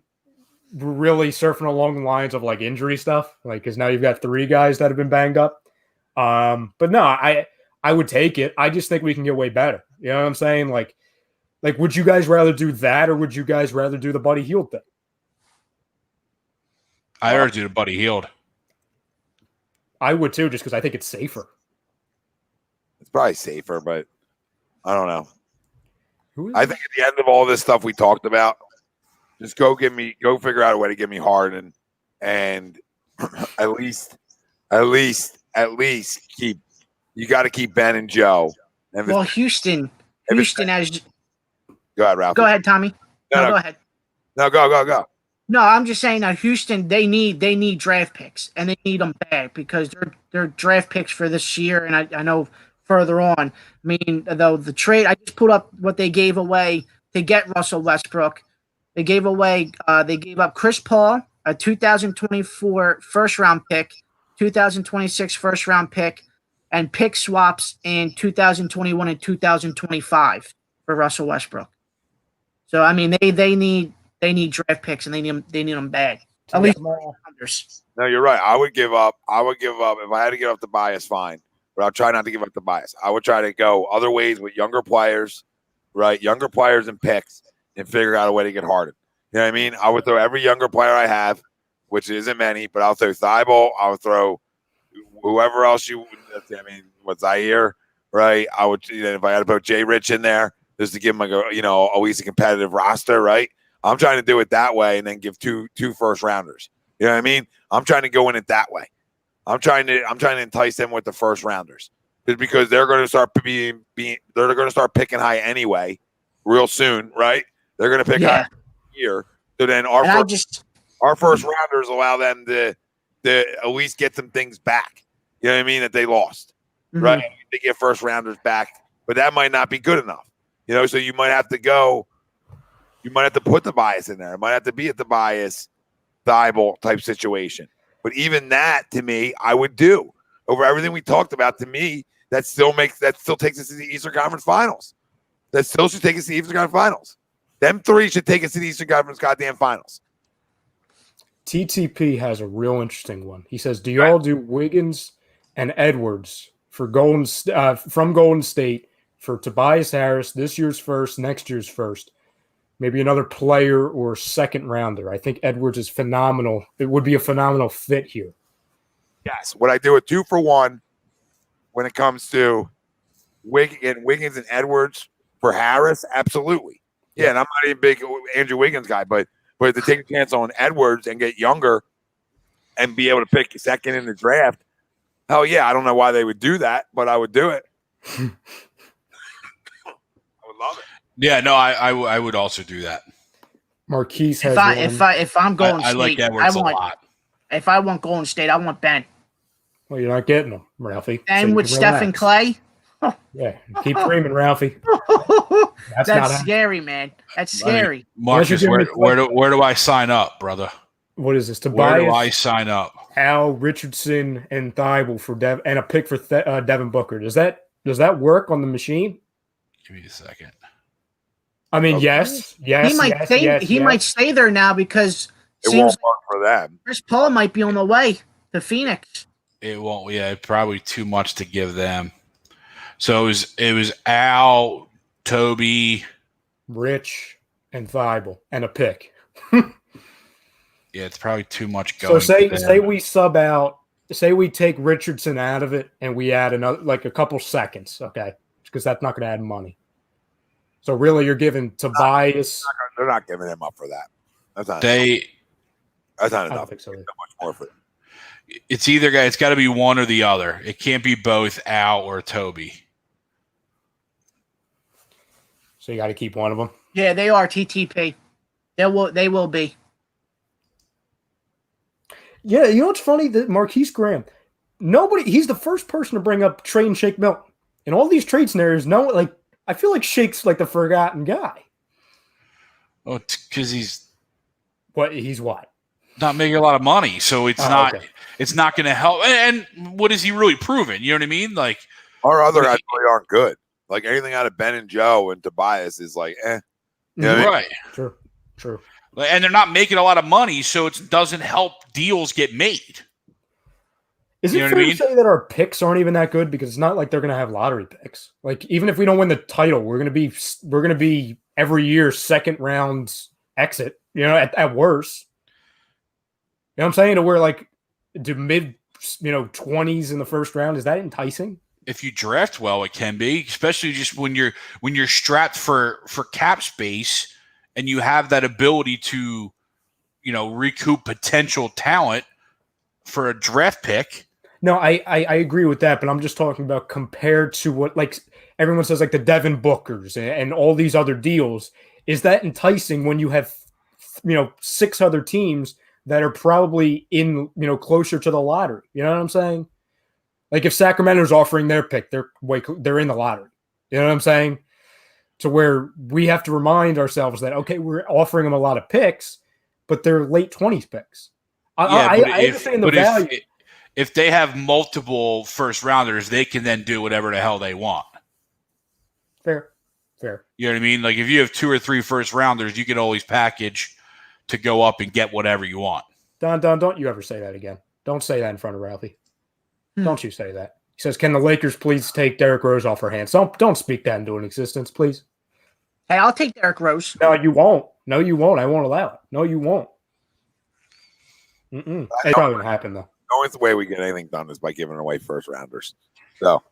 surfing along the lines of like injury stuff, like because now you've got 3 guys that have been banged up. But no, I would take it. I just think we can get way better. You know what I'm saying? Like, would you guys rather do that, or would you guys rather do the Buddy Hield thing? I already do the Buddy Hield. I would too, just because I think it's safer. It's probably safer, but I don't know. I think at the end of all this stuff we talked about, just go figure out a way to get me Harden, and at least keep. You got to keep Ben and Joe. And well, Houston has. Go ahead, Ralph. Go ahead, Tommy. No, go ahead. No, go. No, I'm just saying that Houston they need draft picks, and they need them bad because they're draft picks for this year, and I know further on. I mean, though the trade I just put up what they gave away to get Russell Westbrook. They gave up Chris Paul, a 2024 first round pick, 2026 first round pick, and pick swaps in 2021 and 2025 for Russell Westbrook. So I mean, they need draft picks, and they need them bad. At least unders. No, you're right. I would give up if I had to give up the bias. Fine, but I'll try not to give up the bias. I would try to go other ways with younger players, right? Younger players and picks, and figure out a way to get Harden. You know what I mean? I would throw every younger player I have, which isn't many, but I'll throw Thibault. I'll throw whoever else what's Zaire, right? I would, if I had to put Jay Rich in there, just to give him at least a competitive roster, right? I'm trying to do it that way, and then give two first rounders. You know what I mean? I'm trying to go in it that way. I'm trying to entice them with the first rounders, just because they're going to start they're going to start picking high anyway, real soon, right? They're going to pick high here. So then our first rounders allow them to at least get some things back. You know what I mean? That they lost, right? They get first rounders back, but that might not be good enough. So you might have to go. You might have to put the bias in there. It might have to be at the bias, Thibault type situation. But even that, to me, I would do over everything we talked about. To me, that still takes us to the Eastern Conference Finals. That still should take us to the Eastern Conference Finals. Them 3 should take us to the Eastern Conference goddamn Finals. TTP has a real interesting one. He says, "Do y'all do Wiggins and Edwards from Golden State for Tobias Harris this year's first, next year's first? Maybe another player or second rounder. I think Edwards is phenomenal. It would be a phenomenal fit here." Yes. Would I do a 2-for-1 when it comes to Wiggins and Edwards for Harris? Absolutely. Yeah, and I'm not even a big Andrew Wiggins guy, but to take a chance on Edwards and get younger and be able to pick second in the draft, hell yeah. I don't know why they would do that, but I would do it. I would love it. Yeah, no, I would also do that. Marquise has if I'm going I State, like Edwards a lot. If I want Golden State, I want Ben. Well, you're not getting them, Ralphie. And with Stephen Clay. Yeah, keep dreaming, Ralphie. That's scary, man. That's scary. Marcus, where do I sign up, brother? What is this? Tobias, where do I sign up? Al Richardson and Thibault for and a pick for Devin Booker. Does that work on the machine? Give me a second. I mean, yes. He might stay there now because it won't work for them. Chris Paul might be on the way to Phoenix. It won't. Yeah, probably too much to give them. So it was Al, Toby, Rich, and Thibault, and a pick. Yeah, it's probably too much going. So say we sub out. Say we take Richardson out of it, and we add another like a couple seconds, okay? Because that's not going to add money. So really, you're giving Tobias. They're not giving him up for that. That's not. I enough. don't think so. So much more for them. It's either guys. It's got to be one or the other. It can't be both Al or Toby. So you got to keep one of them. Yeah, they are TTP. They will be. Yeah, you know what's funny? That Marquise Graham, he's the first person to bring up trade and Shake Milton. In all these trade scenarios, I feel like Shake's like the forgotten guy. Oh, because he's what? not making a lot of money, so it's not. Okay. It's not going to help. And what is he really proven? You know what I mean? Like Our other guys really aren't good. Like anything out of Ben and Joe and Tobias is like, eh. You know what I mean? right. True. And they're not making a lot of money, so it doesn't help deals get made. Is it fair to say that our picks aren't even that good? Because it's not like they're going to have lottery picks. Like even if we don't win the title, we're going to be every year second round exit. You know, at worst. You know what I'm saying? To where like to mid 20s in the first round, is that enticing? If you draft well, it can be, especially just when you're strapped for cap space and you have that ability to, recoup potential talent for a draft pick. No, I agree with that, but I'm just talking about compared to what like everyone says, like the Devin Bookers and all these other deals. Is that enticing when you have 6 other teams that are probably in closer to the lottery? You know what I'm saying? Like if Sacramento's offering their pick, they're in the lottery. You know what I'm saying? To where we have to remind ourselves that okay, we're offering them a lot of picks, but they're late 20s picks. I understand the value. If they have multiple first rounders, they can then do whatever the hell they want. Fair. You know what I mean? Like if you have 2 or 3 first rounders, you can always package to go up and get whatever you want. Don, don't you ever say that again. Don't say that in front of Ralphie. Don't you say that. He says, can the Lakers please take Derrick Rose off our hands? Don't speak that into an existence, please. Hey, I'll take Derrick Rose. No, you won't. I won't allow it. No, you won't. It's probably going to happen, though. The only way we get anything done is by giving away first rounders. So,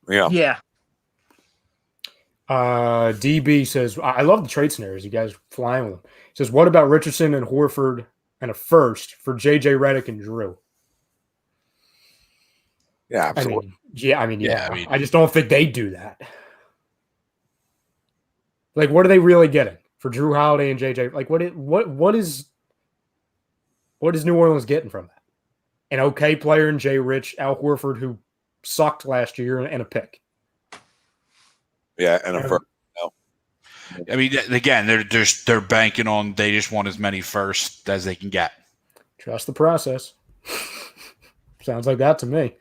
Yeah. DB says, I love the trade scenarios. You guys flying with them. He says, what about Richardson and Horford and a first for JJ Redick and Drew? yeah, absolutely. I just don't think they do that. Like, what are they really getting for Drew Holiday and JJ? Like, what is New Orleans getting from that? An okay player in Jay Rich, Al Horford, who sucked last year, and a pick. Yeah, and a first. No. I mean, again, they're banking on they just want as many first as they can get. Trust the process. Sounds like that to me.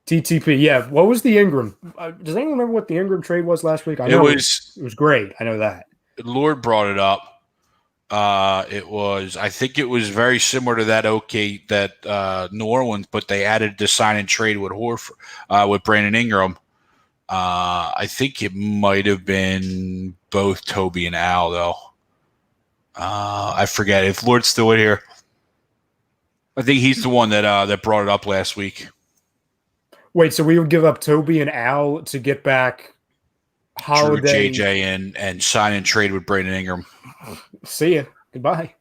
TTP, yeah. What was the Ingram? Does anyone remember what the Ingram trade was last week? I know it was great. I know that. Lord brought it up. I think it was very similar to that New Orleans, but they added the sign and trade with with Brandon Ingram. I think it might have been both Toby and Al, though. I forget if Lord's still in here. I think he's the one that brought it up last week. Wait, so we would give up Toby and Al to get back Holiday, Drew, JJ, and sign and trade with Brandon Ingram. See ya. Goodbye.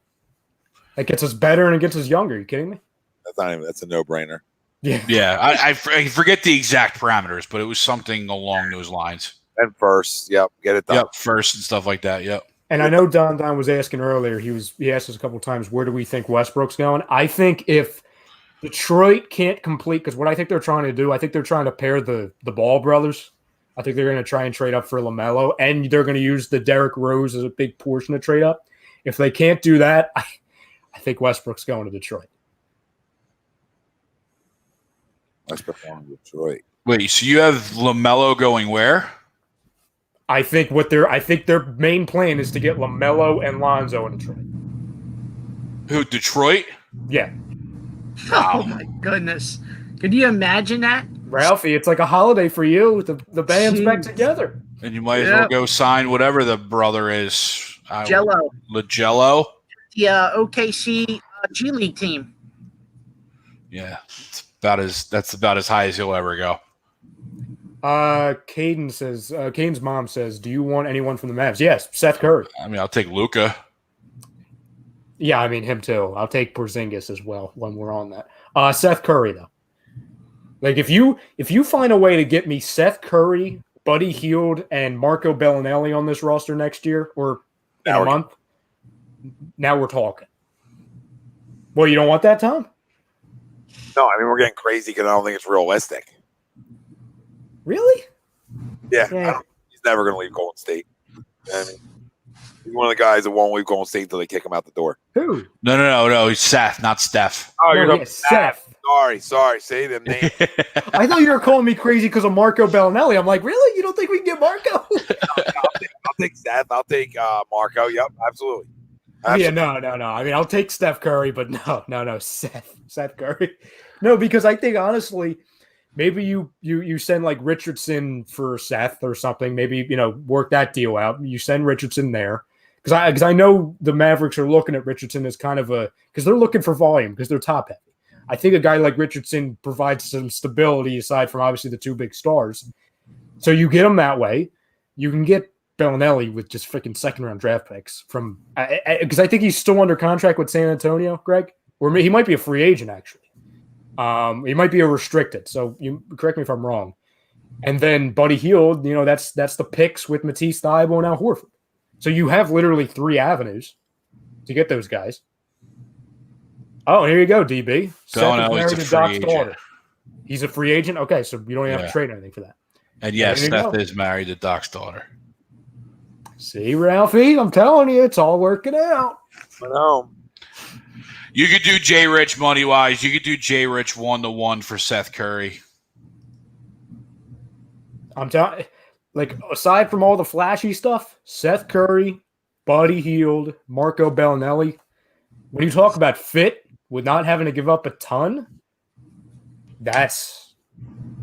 That gets us better and it gets us younger. Are you kidding me? That's a no-brainer. Yeah. I forget the exact parameters, but it was something along those lines. And first, get it done. Yep, first and stuff like that. Yep. And I know Don was asking earlier. He asked us a couple of times, where do we think Westbrook's going? I think if Detroit can't complete, because what I think they're trying to do, I think they're trying to pair the Ball brothers. I think they're going to try and trade up for LaMelo, and they're going to use the Derrick Rose as a big portion to trade up. If they can't do that, I think Westbrook's going to Detroit. Westbrook going to Detroit. Wait, so you have LaMelo going where? I think their main plan is to get LaMelo and Lonzo in Detroit. Who, Detroit? Yeah. Oh my goodness. Could you imagine that? Ralphie, it's like a holiday for you. The band's back Jeez. together. And you might as well go sign whatever the brother is. Jello. Jello. The OKC G League team. Yeah, that's about as high as he'll ever go. Caden's mom says, do you want anyone from the Mavs? Yes, Seth Curry. I mean, I'll take Luka. Yeah, I mean him too. I'll take Porzingis as well when we're on that. Seth Curry though. Like if you find a way to get me Seth Curry, Buddy Hield, and Marco Bellinelli on this roster next year or in a month, now we're talking. Well, you don't want that, Tom? No, I mean we're getting crazy because I don't think it's realistic. Really? Yeah. He's never going to leave Golden State. I mean, he's one of the guys that won't leave Golden State until they kick him out the door. Who? No. He's Seth, not Steph. Oh, you're talking Seth. Sorry. Say them names. I thought you were calling me crazy because of Marco Bellinelli. I'm like, really? You don't think we can get Marco? I'll take Seth. I'll take Marco. Yep, absolutely. Yeah, no. I mean, I'll take Steph Curry, but no, Seth Curry. No, because I think honestly, maybe you send like Richardson for Seth or something. Maybe work that deal out. You send Richardson there because I know the Mavericks are looking at Richardson as kind of because they're looking for volume because they're top heavy. I think a guy like Richardson provides some stability aside from obviously the two big stars. So you get him that way. You can get Bellinelli with just freaking second-round draft picks from because I think he's still under contract with San Antonio, Greg, or he might be a free agent actually. He might be a restricted. So you correct me if I'm wrong. And then Buddy Hield, that's the picks with Matisse Thybulle and Al Horford. So you have literally 3 avenues to get those guys. Oh, here you go, DB. Seth is married to Doc's daughter. He's a free agent? Okay, so you don't even have to trade anything for that. And yes, Seth is married to Doc's daughter. See, Ralphie, I'm telling you, it's all working out. I know. You could do J. Rich money-wise. You could do J. Rich 1-to-1 for Seth Curry. I'm telling like, aside from all the flashy stuff, Seth Curry, Buddy Hield, Marco Bellinelli, when you talk about fit with not having to give up a ton,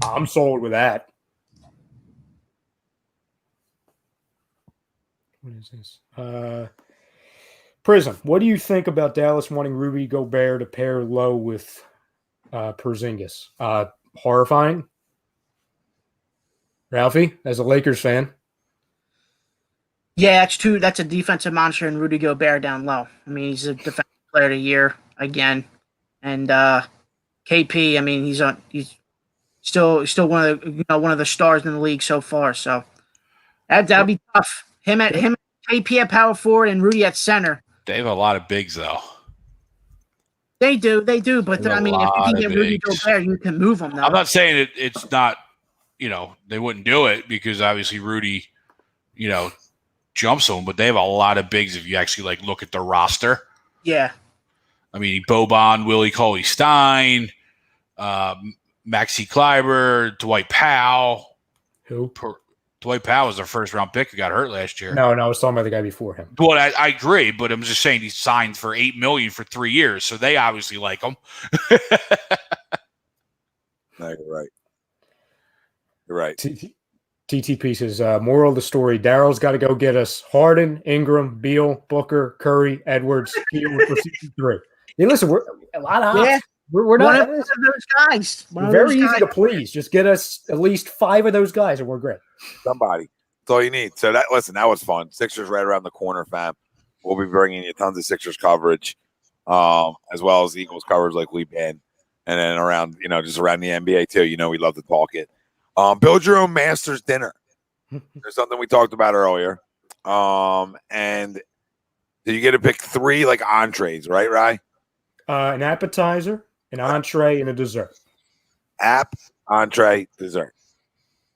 I'm sold with that. What is this? Prism, what do you think about Dallas wanting Rudy Gobert to pair low with Porzingis? Horrifying. Ralphie, as a Lakers fan. Yeah, that's a defensive monster and Rudy Gobert down low. I mean, he's a defensive player of the year again. And KP, I mean, he's still one of the stars in the league so far. So that'd be tough. Him KP at power forward and Rudy at center. They have a lot of bigs though. They do. But I mean, if you can get Rudy Gobert, you can move him. Though. I'm not saying it's not. They wouldn't do it because obviously Rudy, jumps them, but they have a lot of bigs if you actually look at the roster. Yeah. I mean, Boban, Willie Cauley-Stein, Maxi Kleber, Dwight Powell. Who? Dwight Powell was their first-round pick who got hurt last year. No, I was talking about the guy before him. Well, I agree, but I'm just saying he signed for $8 million for 3 years, so they obviously like him. No, you're right. You're right. TTP says, moral of the story, Daryl's got to go get us Harden, Ingram, Beal, Booker, Curry, Edwards, Hield for season 3. Hey, listen, we're a lot of yeah. We're not one of those guys. Very easy to please. Just get us at least 5 of those guys, and we're great. Somebody. That's all you need. So that was fun. Sixers right around the corner, fam. We'll be bringing you tons of Sixers coverage, as well as Eagles coverage like we've been, and then around just around the NBA too. We love to talk it. Build your own master's dinner. There's something we talked about earlier. And did you get to pick 3 entrees, right, Rye? An appetizer, an entree, and a dessert. App, entree, dessert.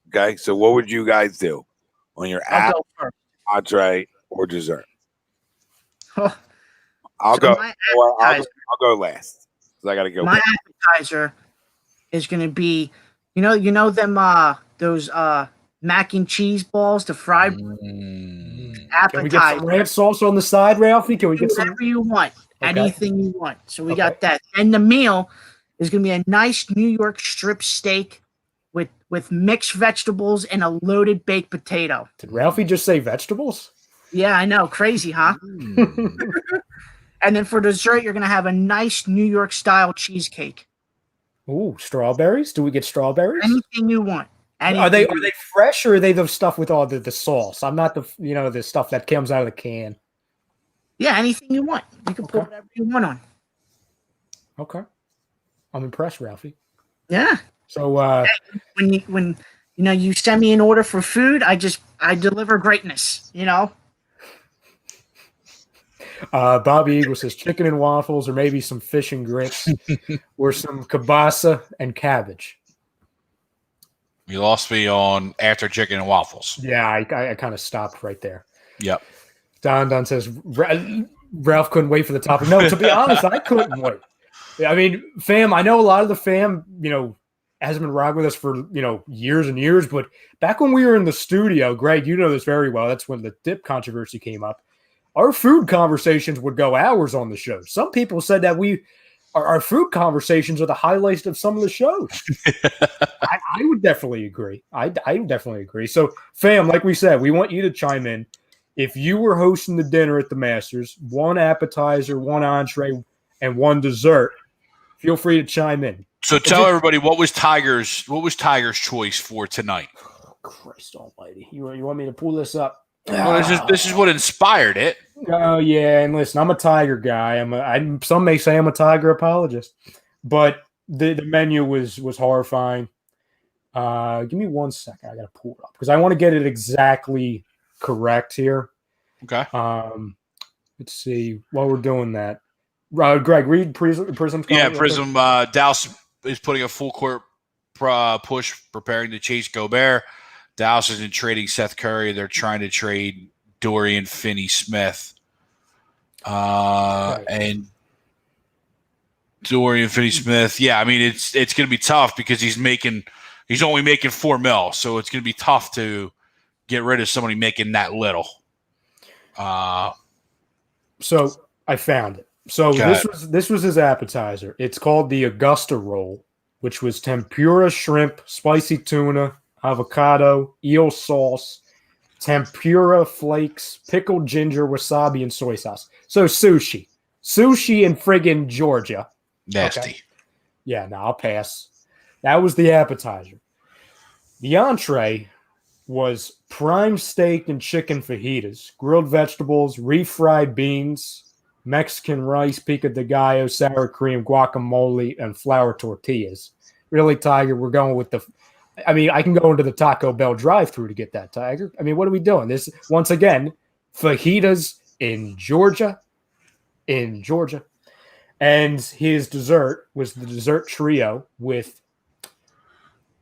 Okay, so what would you guys do on your app, entree, or dessert? I'll go last because I got to go. My appetizer is going to be, them those mac and cheese balls, the fried appetizer. Can we get some ranch sauce on the side, Ralphie? Can we get whatever you want, anything you want. So we got that, and the meal is going to be a nice New York strip steak with mixed vegetables and a loaded baked potato. Did Ralphie just say vegetables? Yeah, I know. Crazy, huh? And then for dessert, you're going to have a nice New York style cheesecake. Ooh, strawberries? Do we get strawberries? Anything you want. Are they fresh, or are they the stuff with all the sauce? I'm not the stuff that comes out of the can. Yeah, anything you want. You can put whatever you want on. Okay. I'm impressed, Ralphie. Yeah. So when you send me an order for food, I deliver greatness, Bobby Eagle says chicken and waffles, or maybe some fish and grits, or some kielbasa and cabbage. You lost me on after chicken and waffles. Yeah, I kind of stopped right there. Yep. Don says Ralph couldn't wait for the topic. No, to be honest, I couldn't wait. I mean, fam, I know a lot of the fam, hasn't been rocking with us for, years and years. But back when we were in the studio, Greg, you know this very well. That's when the dip controversy came up. Our food conversations would go hours on the show. Some people said that our food conversations are the highlights of some of the shows. I would definitely agree. I would definitely agree. So, fam, like we said, we want you to chime in. If you were hosting the dinner at the Masters, one appetizer, one entree, and one dessert, feel free to chime in. So tell everybody what was Tiger's choice for tonight. Oh, Christ Almighty! You want me to pull this up? Well, this is what inspired it. Oh yeah, and listen, I'm a Tiger guy. Some may say I'm a Tiger apologist, but the menu was horrifying. Give me 1 second. I gotta pull it up because I want to get it exactly correct here. Okay. Let's see. While we're doing that, Greg, read Prism's. Yeah, Prism. Dallas is putting a full court push, preparing to chase Gobert. Dallas isn't trading Seth Curry. They're trying to trade Dorian Finney-Smith. And Dorian Finney-Smith. Yeah, I mean it's going to be tough because he's only making $4 million, so it's going to be tough to get rid of somebody making that little. So I found it. So this was his appetizer. It's called the Augusta roll, which was tempura shrimp, spicy tuna, avocado, eel sauce, tempura flakes, pickled ginger, wasabi, and soy sauce. So sushi in friggin' Georgia. Nasty. Okay. Yeah, no, I'll pass. That was the appetizer. The entree was prime steak and chicken fajitas, grilled vegetables, refried beans, Mexican rice, pico de gallo, sour cream, guacamole, and flour tortillas. Really, Tiger, we're going with I can go into the Taco Bell drive-thru to get that, Tiger. I mean, what are we doing? This, once again, fajitas in Georgia. And his dessert was the dessert trio with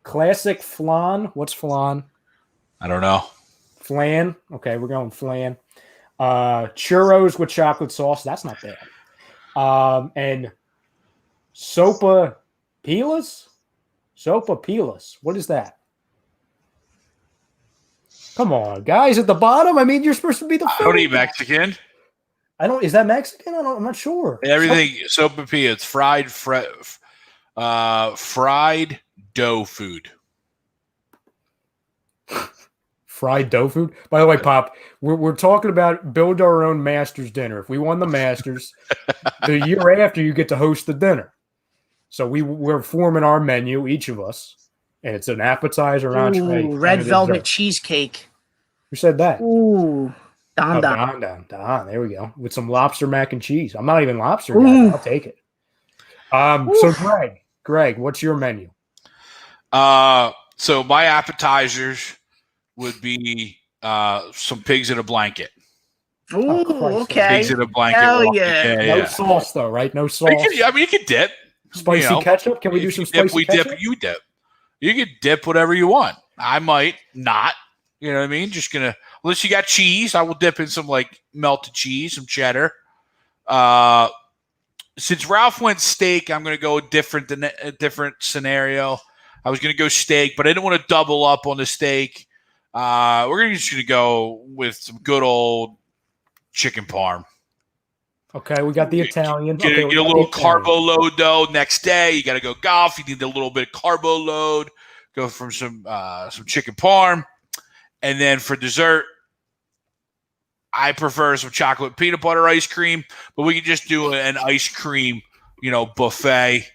classic flan. What's flan? I don't know. Flan. Okay, we're going flan. Churros with chocolate sauce. That's not bad. And sopa pilas. What is that? Come on, guys, at the bottom. I mean, you're supposed to be the. I don't eat Mexican. Is that Mexican? I'm not sure. Everything sopapilla. It's fried dough food. Fried dough food. By the way, Pop, we're talking about build our own Masters dinner. If we won the Masters, the year after you get to host the dinner. So we're forming our menu, each of us, and it's an appetizer, entree, red velvet cheesecake. Who said that? Ooh, Don. There we go. With some lobster mac and cheese. I'm not even lobster guy. I'll take it. So Greg, what's your menu? So my appetizers would be some pigs in a blanket. Ooh, okay. Pigs in a blanket. Hell yeah. No sauce though, right? No sauce. You can dip. Spicy ketchup? Can we do some spicy ketchup? You dip. You can dip whatever you want. I might not. You know what I mean? Just gonna, unless you got cheese, I will dip in some like melted cheese, some cheddar. Since Ralph went steak, I'm gonna go a different scenario. I was gonna go steak, but I didn't want to double up on the steak. We're just gonna go with some good old chicken parm. Okay, we got the Italian. Get Okay, a little carbo load though. Next day, you got to go golf. You need a little bit of carbo load. Go from some chicken parm, and then for dessert, I prefer some chocolate peanut butter ice cream. But we can just do an ice cream, buffet.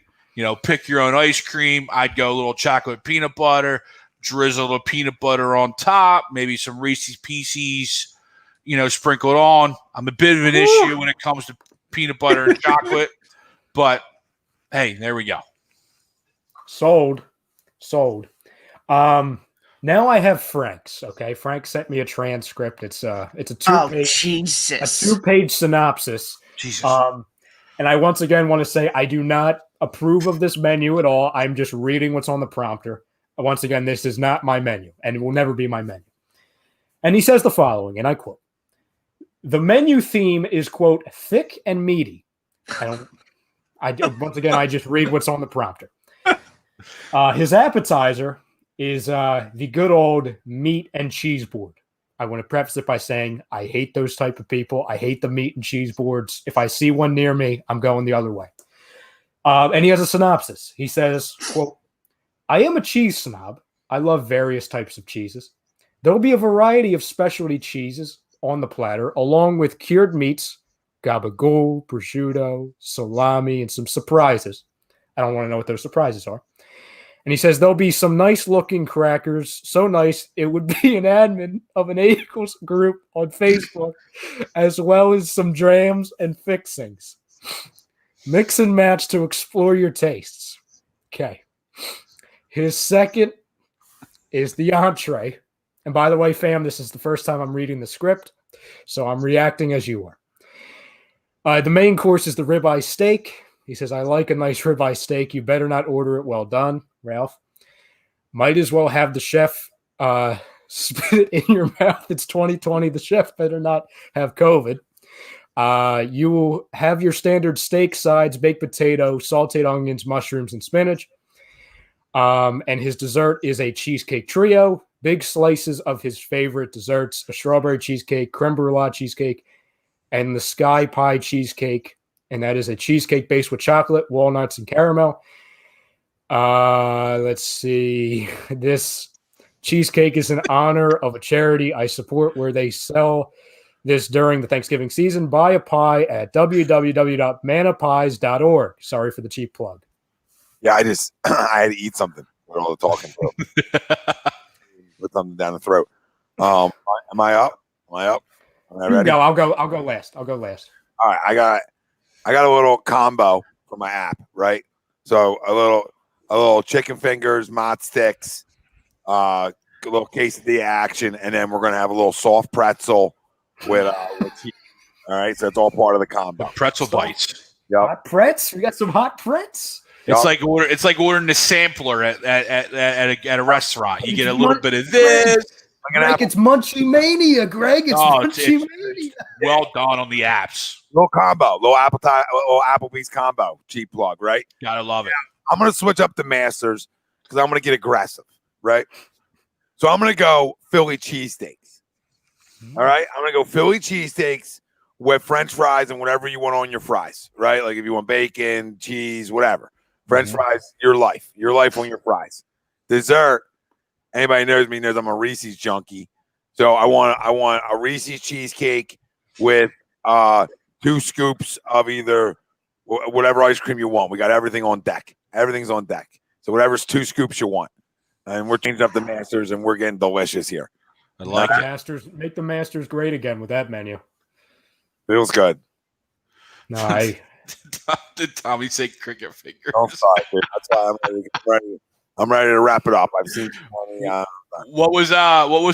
Pick your own ice cream. I'd go a little chocolate peanut butter, drizzle the peanut butter on top, maybe some Reese's Pieces, sprinkled on. I'm a bit of an issue when it comes to peanut butter and chocolate, but hey, there we go. Sold. Now I have Frank's. Okay, Frank sent me a transcript. It's a two-page synopsis. Jesus. And I once again want to say I do not approve of this menu at all. I'm just reading what's on the prompter. Once again, this is not my menu, and it will never be my menu. And he says the following, and I quote: "The menu theme is, quote, thick and meaty." Once again, I just read what's on the prompter. His appetizer is the good old meat and cheese board. I want to preface it by saying I hate those type of people. I hate the meat and cheese boards. If I see one near me, I'm going the other way. And he has a synopsis. He says, quote, "I am a cheese snob. I love various types of cheeses. There will be a variety of specialty cheeses on the platter, along with cured meats, gabagool, prosciutto, salami, and some surprises." I don't want to know what those surprises are. And he says there'll be some nice-looking crackers, so nice it would be an admin of an Eagles group on Facebook, as well as some drams and fixings. Mix and match to explore your tastes. Okay. His second is the entree. And by the way, fam, this is the first time I'm reading the script, so I'm reacting as you are. The main course is the ribeye steak. He says, "I like a nice ribeye steak. You better not order it well done, Ralph. Might as well have the chef spit it in your mouth. It's 2020. The chef better not have COVID. You will have your standard steak, sides, baked potato, sauteed onions, mushrooms, and spinach. And his dessert is a cheesecake trio, big slices of his favorite desserts, a strawberry cheesecake, creme brulee cheesecake, and the sky pie cheesecake. And that is a cheesecake based with chocolate, walnuts, and caramel. Let's see. This cheesecake is in honor of a charity I support where they sell this during the Thanksgiving season. Buy a pie at www.manapies.org. Sorry for the cheap plug." Yeah, I had to eat something with all the talking. Put something down the throat. Am I up? Am I ready? No, I'll go last. All right, I got a little combo for my app, right? So a little chicken fingers, mott sticks, a little quesadilla action, and then we're gonna have a little soft pretzel with cheese. All right, so it's all part of the combo. Pretzel bites. Yep. Hot pretz. We got some hot pretz. It's like ordering a sampler at a restaurant. You get a little bit of this. Greg, it's Munchie Mania, Greg. It's Munchie Mania. Well done on the apps. Little combo, little Applebee's combo. Cheap plug, right? Gotta love it. I'm going to switch up the Masters because I'm going to get aggressive, right? So I'm going to go Philly cheesesteaks. All right? I'm going to go Philly cheesesteaks with French fries and whatever you want on your fries, right? Like if you want bacon, cheese, whatever. French fries, your life on your fries. Dessert, anybody knows me knows I'm a Reese's junkie. So I want a Reese's cheesecake with 2 scoops of either whatever ice cream you want. We got everything on deck. Everything's on deck. So whatever's 2 scoops you want. And we're changing up the Masters and we're getting delicious here. I like it. Masters, make the Masters great again with that menu. Feels good. No, Did Tommy say cricket fingers? I'm sorry, dude. That's why I'm ready to wrap it up. I've seen What was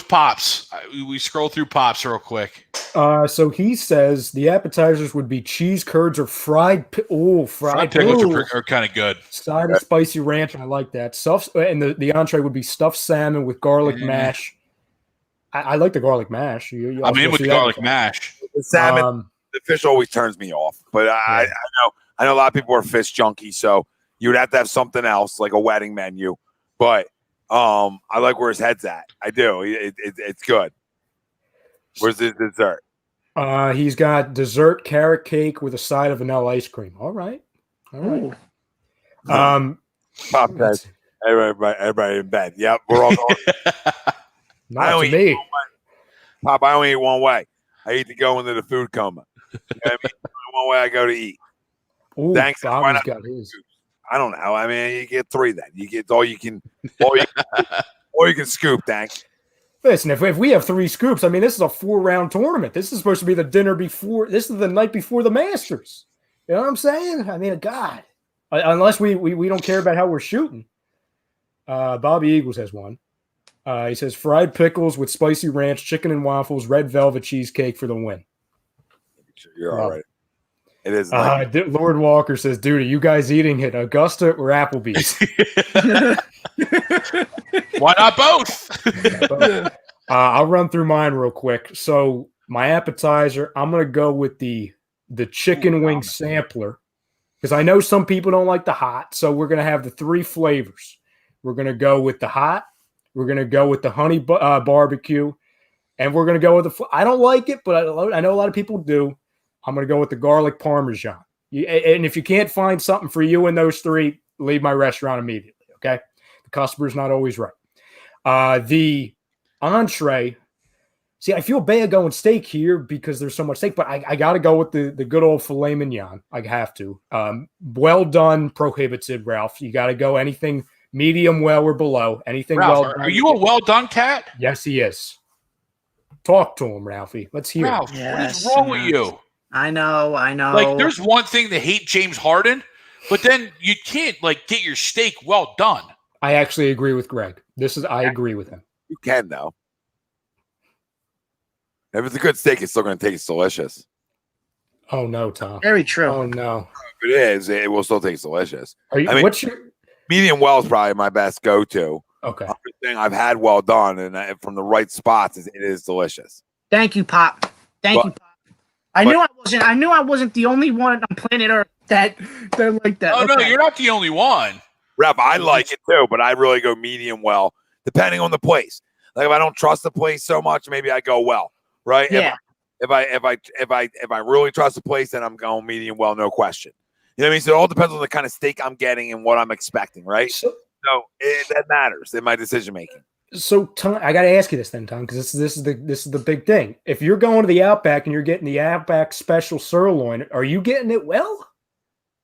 Pops? We scroll through Pops real quick. So he says the appetizers would be cheese curds or fried pickles are kind of good. Side of spicy ranch. I like that. And the entree would be stuffed salmon with garlic mash. I like the garlic mash. I'm in with the garlic mash. The salmon, the fish always turns me off. But I know a lot of people are fish junkies, so you would have to have something else like a wedding menu. But I like where his head's at. I do. It's good. Where's the dessert? He's got dessert carrot cake with a side of vanilla ice cream. All right. Ooh. Pop says, everybody in bed. Yep, we're all going. Not to me. Pop, I only eat one way. I eat to go into the food coma. You know what I mean? One way I go to eat. Ooh, Thanks. Bobby's got his. I don't know. I mean, you get 3 then. You get all you can scoop, thanks. Listen, if we have 3 scoops, I mean, this is a 4-round tournament. This is supposed to be the dinner before. This is the night before the Masters. You know what I'm saying? I mean, God, unless we don't care about how we're shooting. Bobby Eagles has one. He says fried pickles with spicy ranch, chicken and waffles, red velvet cheesecake for the win. You're all right. It is. Lord Walker says, dude, are you guys eating at Augusta or Applebee's? Why not both? I'll run through mine real quick. So my appetizer, I'm going to go with the chicken wing sampler because I know some people don't like the hot. So we're going to have the 3 flavors. We're going to go with the hot. We're going to go with the honey barbecue. And we're going to go with I don't like it, but I know a lot of people do. I'm going to go with the garlic parmesan. And if you can't find something for you in those 3, leave my restaurant immediately, okay? The customer's not always right. The entree, see, I feel bad going steak here because there's so much steak, but I got to go with the good old filet mignon. I have to. Well done prohibited, Ralph. You got to go anything medium well or below. Anything Ralph, well done. are you a well done cat? Yes, he is. Talk to him, Ralphie. Let's hear Ralph, it. what is wrong with you? I know. Like, there's one thing to hate James Harden, but then you can't get your steak well done. I actually agree with Greg. I agree with him. You can though. If it's a good steak, it's still going to taste delicious. Oh no, Tom. Very true. Oh no. If it is, it will still taste delicious. What's your medium well is probably my best go-to. Okay. Thing I've had well done and from the right spots, it is delicious. Thank you, Pop. Thank you, Pop. I knew I wasn't the only one on planet Earth that like that. Oh, okay. No, you're not the only one. Rep, I like it too, but I really go medium well, depending on the place. Like if I don't trust the place so much, maybe I go well, right? Yeah. If I really trust the place, then I'm going medium well, no question. You know what I mean? So it all depends on the kind of steak I'm getting and what I'm expecting, right? So that matters in my decision making. So Tom, I got to ask you this then, Tom, because this is the big thing. If you're going to the Outback and you're getting the Outback special sirloin, are you getting it well?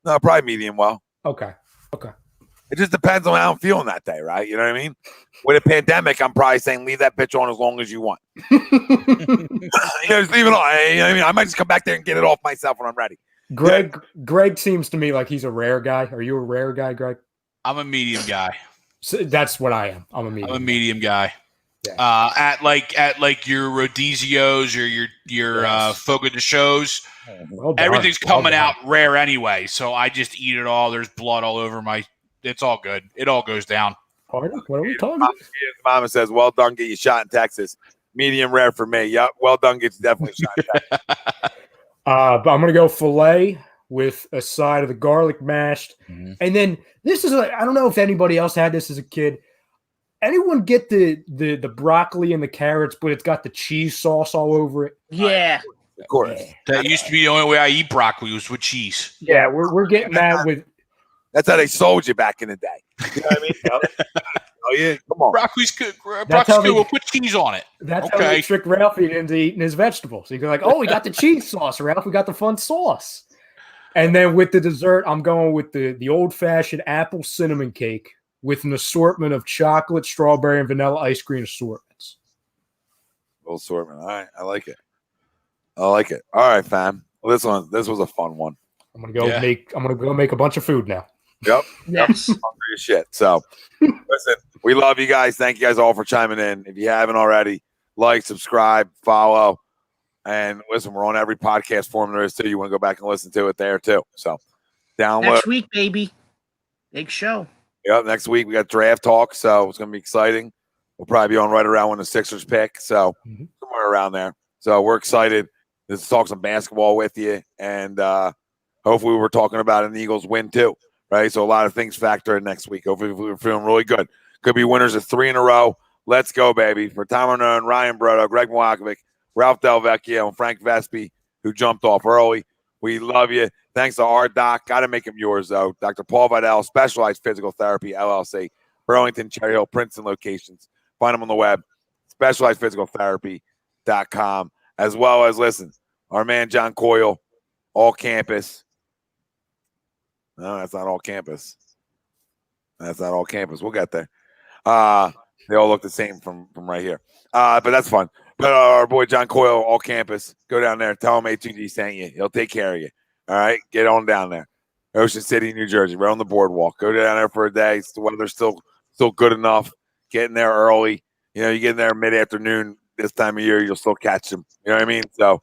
No, probably medium well. Okay. It just depends on how I'm feeling that day, right? You know what I mean? With a pandemic, I'm probably saying leave that bitch on as long as you want. Just leave it on. You know what I mean? I might just come back there and get it off myself when I'm ready. Greg seems to me like he's a rare guy. Are you a rare guy, Greg? I'm a medium guy. So that's what I am. I'm a medium guy. Yeah. At your Rhodesios or your Fogo de shows, everything's coming out rare anyway. So I just eat it all. There's blood all over it's all good. It all goes down. Pardon? What are we talking about? Mama says, well done, get you shot in Texas. Medium rare for me. Yep, well done, gets definitely shot in Texas. But I'm going to go filet with a side of the garlic mashed. Mm-hmm. And then this is I don't know if anybody else had this as a kid. Anyone get the broccoli and the carrots, but it's got the cheese sauce all over it? Yeah. Of course. That used to be the only way I eat broccoli was with cheese. Yeah, we're getting that with. That's how they sold you back in the day. You know what I mean? Oh yeah, come on. Brocoli's good. We'll put cheese on it. That's how they tricked Ralphie into eating his vegetables. You're like, oh, we got the cheese sauce, Ralph. We got the fun sauce. And then with the dessert, I'm going with the old-fashioned apple cinnamon cake with an assortment of chocolate, strawberry, and vanilla ice cream assortments. Little assortment. All right, I like it. All right, fam. Well, this was a fun one. I'm gonna go make a bunch of food now. Yep. Yes. Hungry as shit. So, listen, we love you guys. Thank you guys all for chiming in. If you haven't already, like, subscribe, follow, and listen. We're on every podcast form there is too. You want to go back and listen to it there too. So, download next week, baby. Big show. Yep. Next week we got draft talk, so it's gonna be exciting. We'll probably be on right around when the Sixers pick, so somewhere around there. So we're excited to talk some basketball with you, and hopefully we're talking about an Eagles win too. Right, so a lot of things factor in next week. Hopefully, we're feeling really good. Could be winners of 3 in a row. Let's go, baby. For Tom Arnone, Ryan Brodo, Greg Mwakovic, Ralph Del Vecchio, and Frank Vespi, who jumped off early. We love you. Thanks to our doc. Got to make him yours, though. Dr. Paul Vidal, Specialized Physical Therapy, LLC, Burlington, Cherry Hill, Princeton locations. Find them on the web, specializedphysicaltherapy.com, as well as, listen, our man John Coyle, all campus. No, that's not all campus. That's not all campus. We'll get there. They all look the same from right here. But that's fun. But our boy John Coyle, all campus. Go down there. Tell him A2G sent you. He'll take care of you. All right? Get on down there. Ocean City, New Jersey, right on the boardwalk. Go down there for a day. The weather's still good enough. Get in there early. You know, you get in there mid-afternoon this time of year, you'll still catch them. You know what I mean? So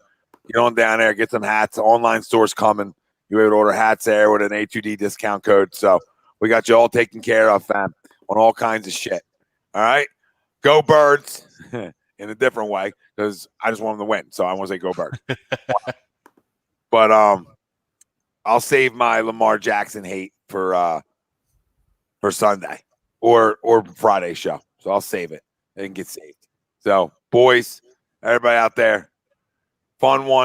get on down there. Get some hats. Online store's coming. You're able to order hats there with an A2D discount code. So we got you all taken care of, fam, on all kinds of shit. All right? Go Birds in a different way because I just want them to win. So I want to say go Birds. But I'll save my Lamar Jackson hate for Sunday or Friday show. So I'll save it and get saved. So, boys, everybody out there, fun one.